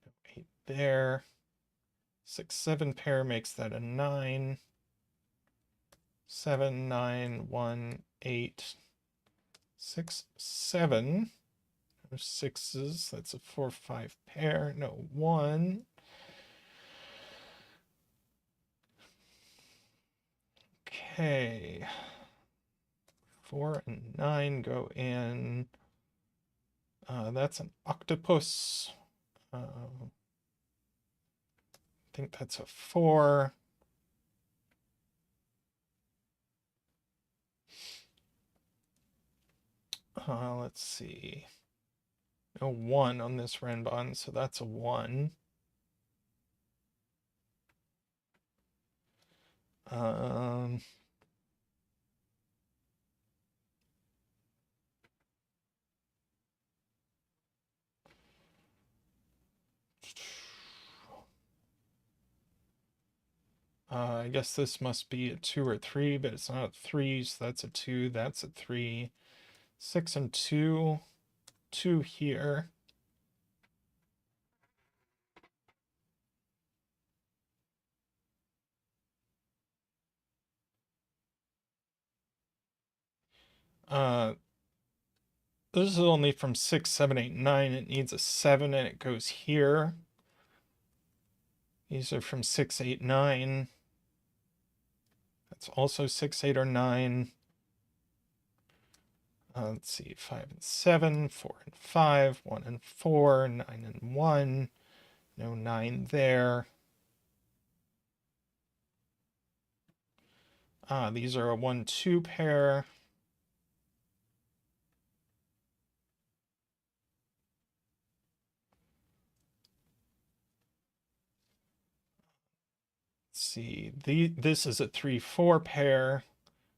No 8 there. 6, 7 pair makes that a 9. 7, 9, 1, 8, 6, 7. No 6s, that's a 4, 5 pair. No 1. Okay. 4 and 9 go in. That's an octopus. I think that's a 4. Let's see. No 1 on this renbon, so that's a 1. I guess this must be a 2 or 3, but it's not a 3, so that's a 2, that's a 3. 6 and 2, 2 here. This is only from 6, 7, 8, 9. It needs a 7 and it goes here. These are from 6, 8, 9. That's also 6, 8, or 9. Let's see, 5 and 7, 4 and 5, 1 and 4, 9 and 1. No 9 there. These are a 1, 2 pair. Let's see, this is a 3, 4 pair.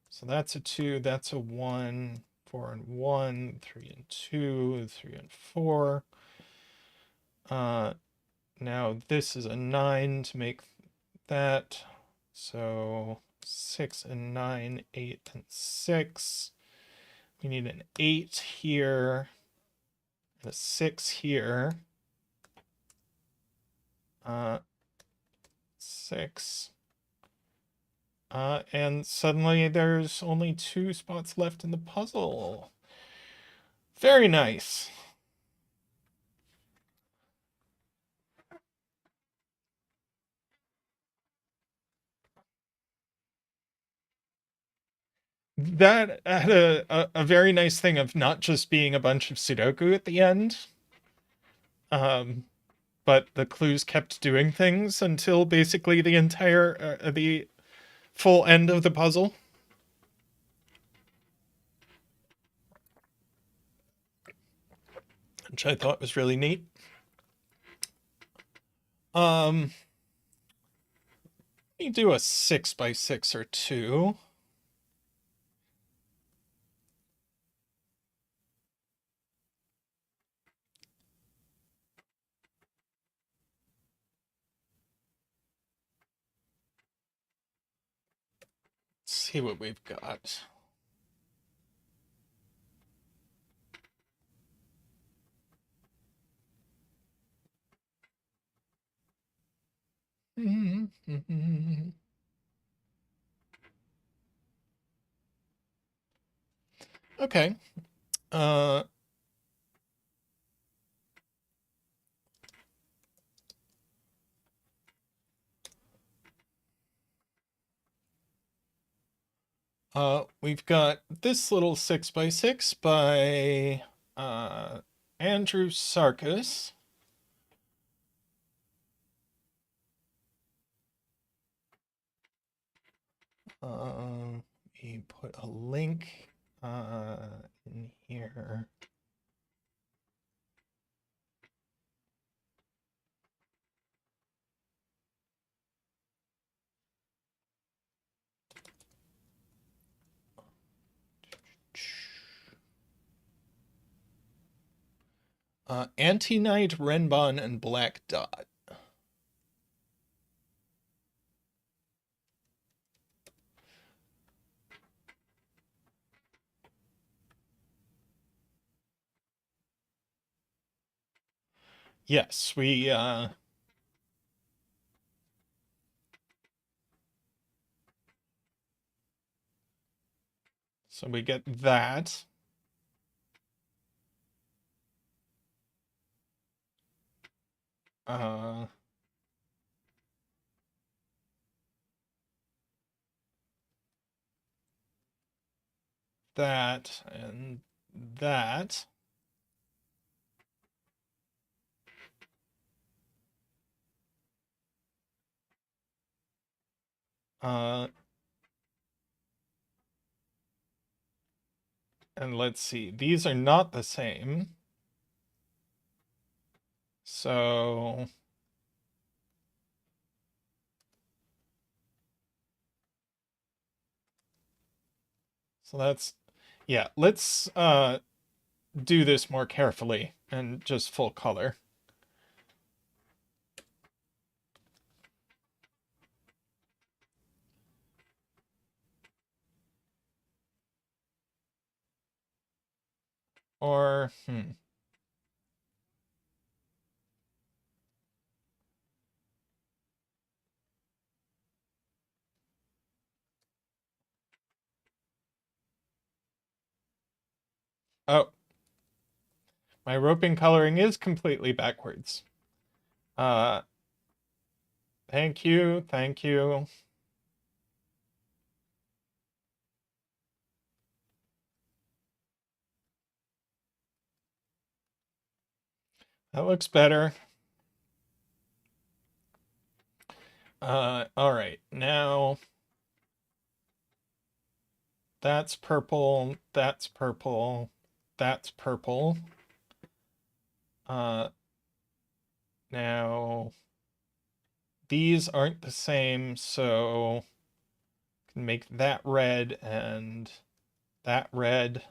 So that's a 2, that's a 1, 4 and 1, 3 and 2, 3 and 4. Now this is a 9 to make that. So 6 and 9, 8 and 6. We need an 8 here, and a 6 here. 6. And suddenly there's only 2 spots left in the puzzle. Very nice. That had a very nice thing of not just being a bunch of Sudoku at the end, but the clues kept doing things until basically the entire, the full end of the puzzle. Which I thought was really neat. You do a 6 by 6 or 2. Let's see what we've got. Okay. We've got this little 6 by 6 by Andrew Sarkis. me put a link in here. Anti-Knight, Renbon, and Black Dot. Yes, so we get that. That and that. And let's see, these are not the same. So that's, yeah, let's do this more carefully and just full color. Or, oh, my roping coloring is completely backwards. Thank you, thank you. That looks better. All right, now that's purple, that's purple, that's purple. Now these aren't the same, so can make that red and that red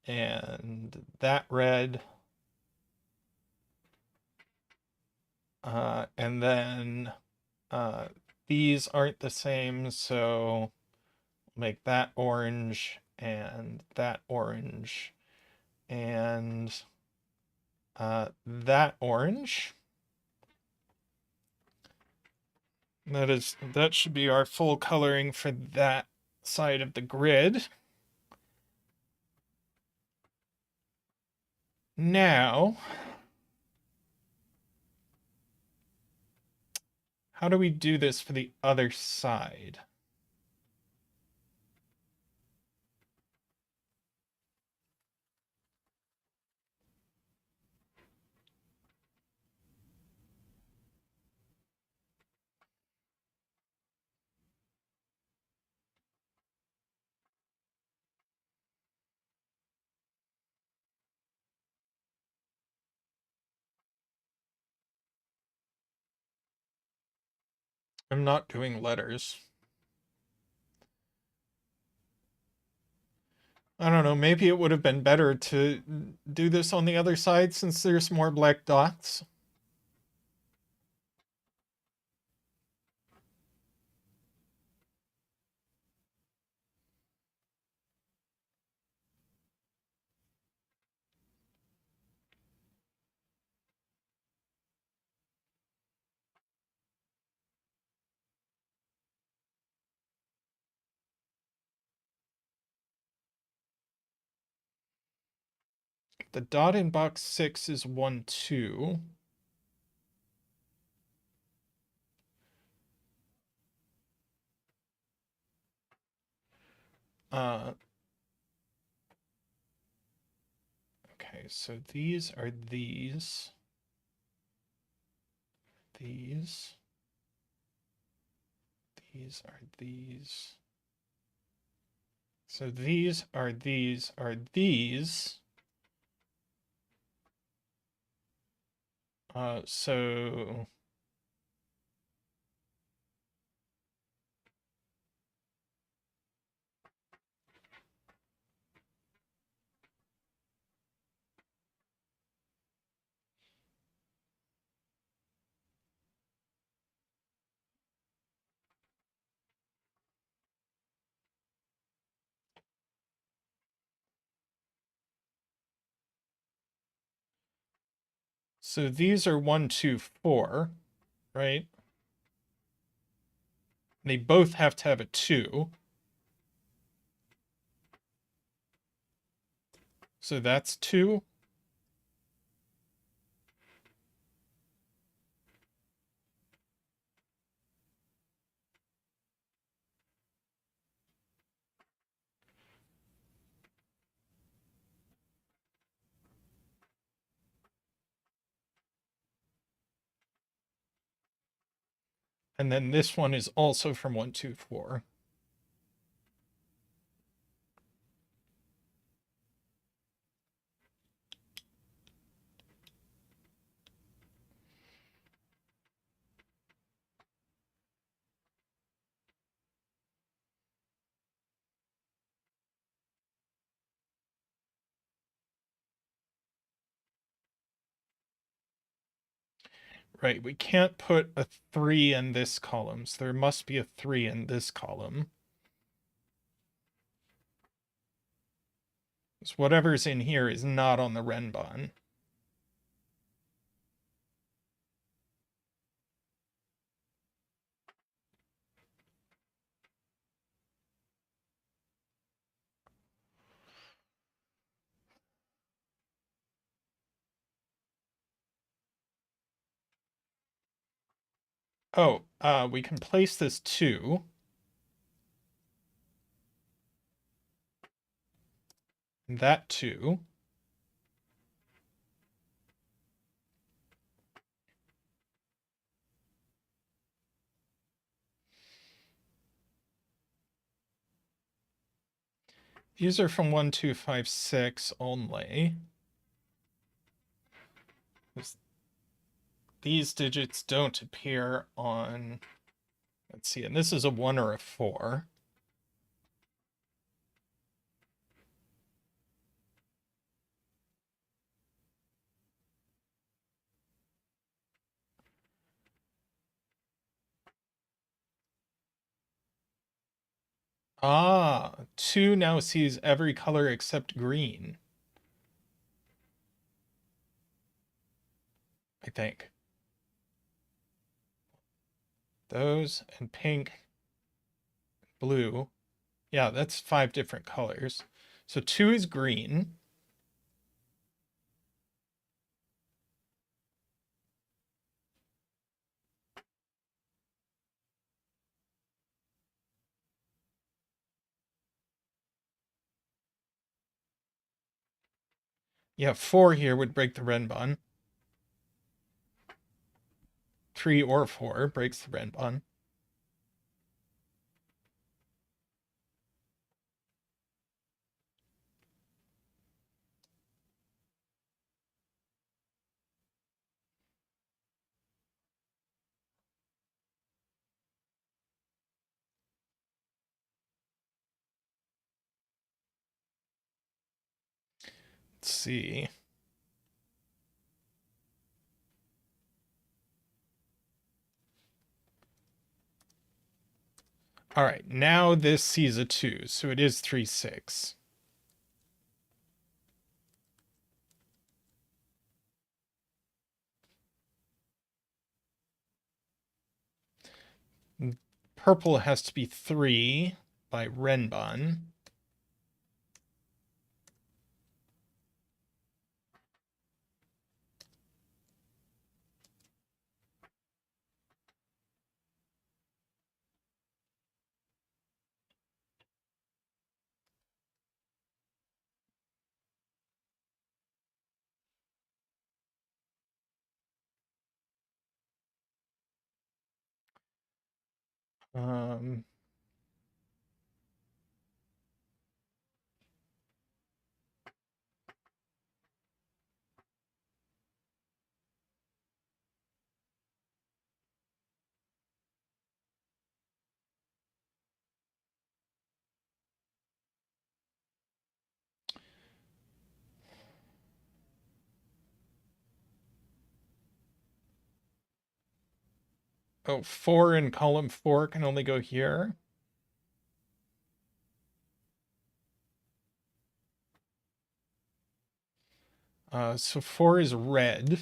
and that red. And then these aren't the same, so make that orange and that orange and that orange. That should be our full coloring for that side of the grid. Now, how do we do this for the other side? I'm not doing letters. I don't know, maybe it would have been better to do this on the other side since there's more black dots. The dot in box 6 is 1, 2. Okay, so these are these. These. These are these. So these are these are these. So these are 1, 2, 4, right? They both have to have a 2. So that's 2. And then this one is also from 1, 2, 4. Right, we can't put a 3 in this column, so there must be a 3 in this column. So whatever's in here is not on the renbon. Oh, we can place this 2. That 2. These are from 1, 2, 5, 6 only. These digits don't appear on, let's see, and this is a 1 or a 4. Ah, 2 now sees every color except green, I think. Those and pink, blue. Yeah, that's 5 different colors. So 2 is green. Yeah, 4 here would break the renbon. 3 or 4 breaks the renbon. Let's see. All right, now this sees a 2, so it is 3, 6. Purple has to be 3 by renbon. Um, oh, 4 in column 4 can only go here. So 4 is red.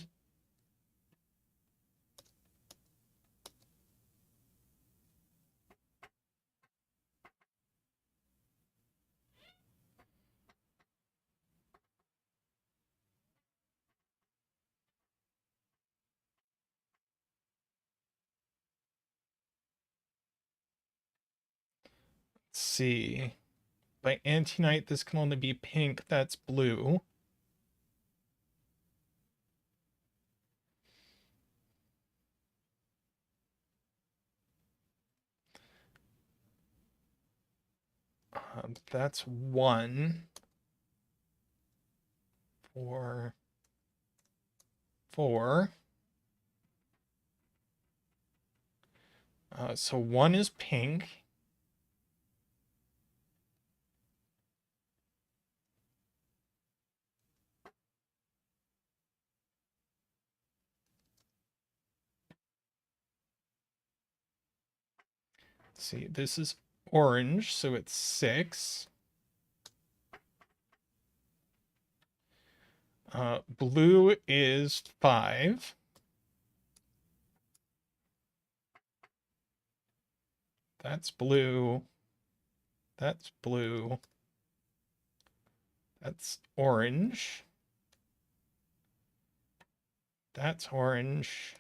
Let's see. By anti-night, this can only be pink. That's blue. That's 1. 4. 4. So 1 is pink. Let's see, this is orange, so it's 6. Blue is 5. That's blue. That's blue. That's orange. That's orange.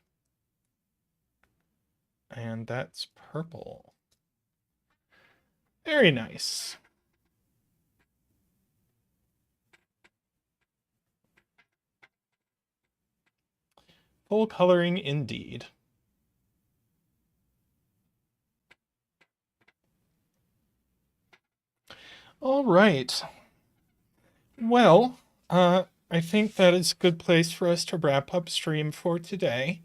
And that's purple. Very nice. Full coloring indeed. All right. Well, I think that is a good place for us to wrap up stream for today.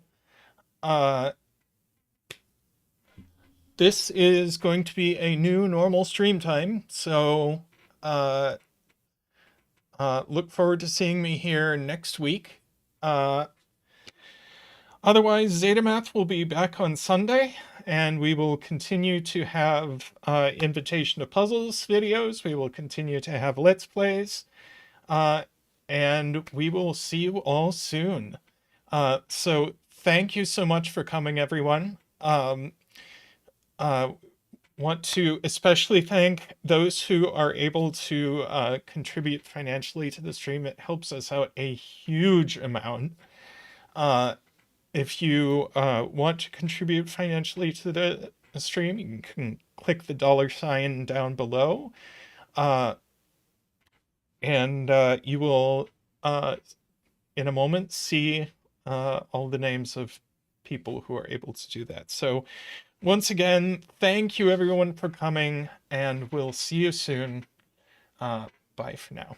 This is going to be a new normal stream time, so look forward to seeing me here next week. Otherwise, Zeta will be back on Sunday, and we will continue to have invitation to puzzles videos. We will continue to have Let's Plays, and we will see you all soon. So thank you so much for coming, everyone. Want to especially thank those who are able to contribute financially to the stream. It helps us out a huge amount. If you want to contribute financially to the stream, you can click the $ down below. And you will, in a moment, see all the names of people who are able to do that. So once again, thank you everyone for coming, and we'll see you soon. Bye for now.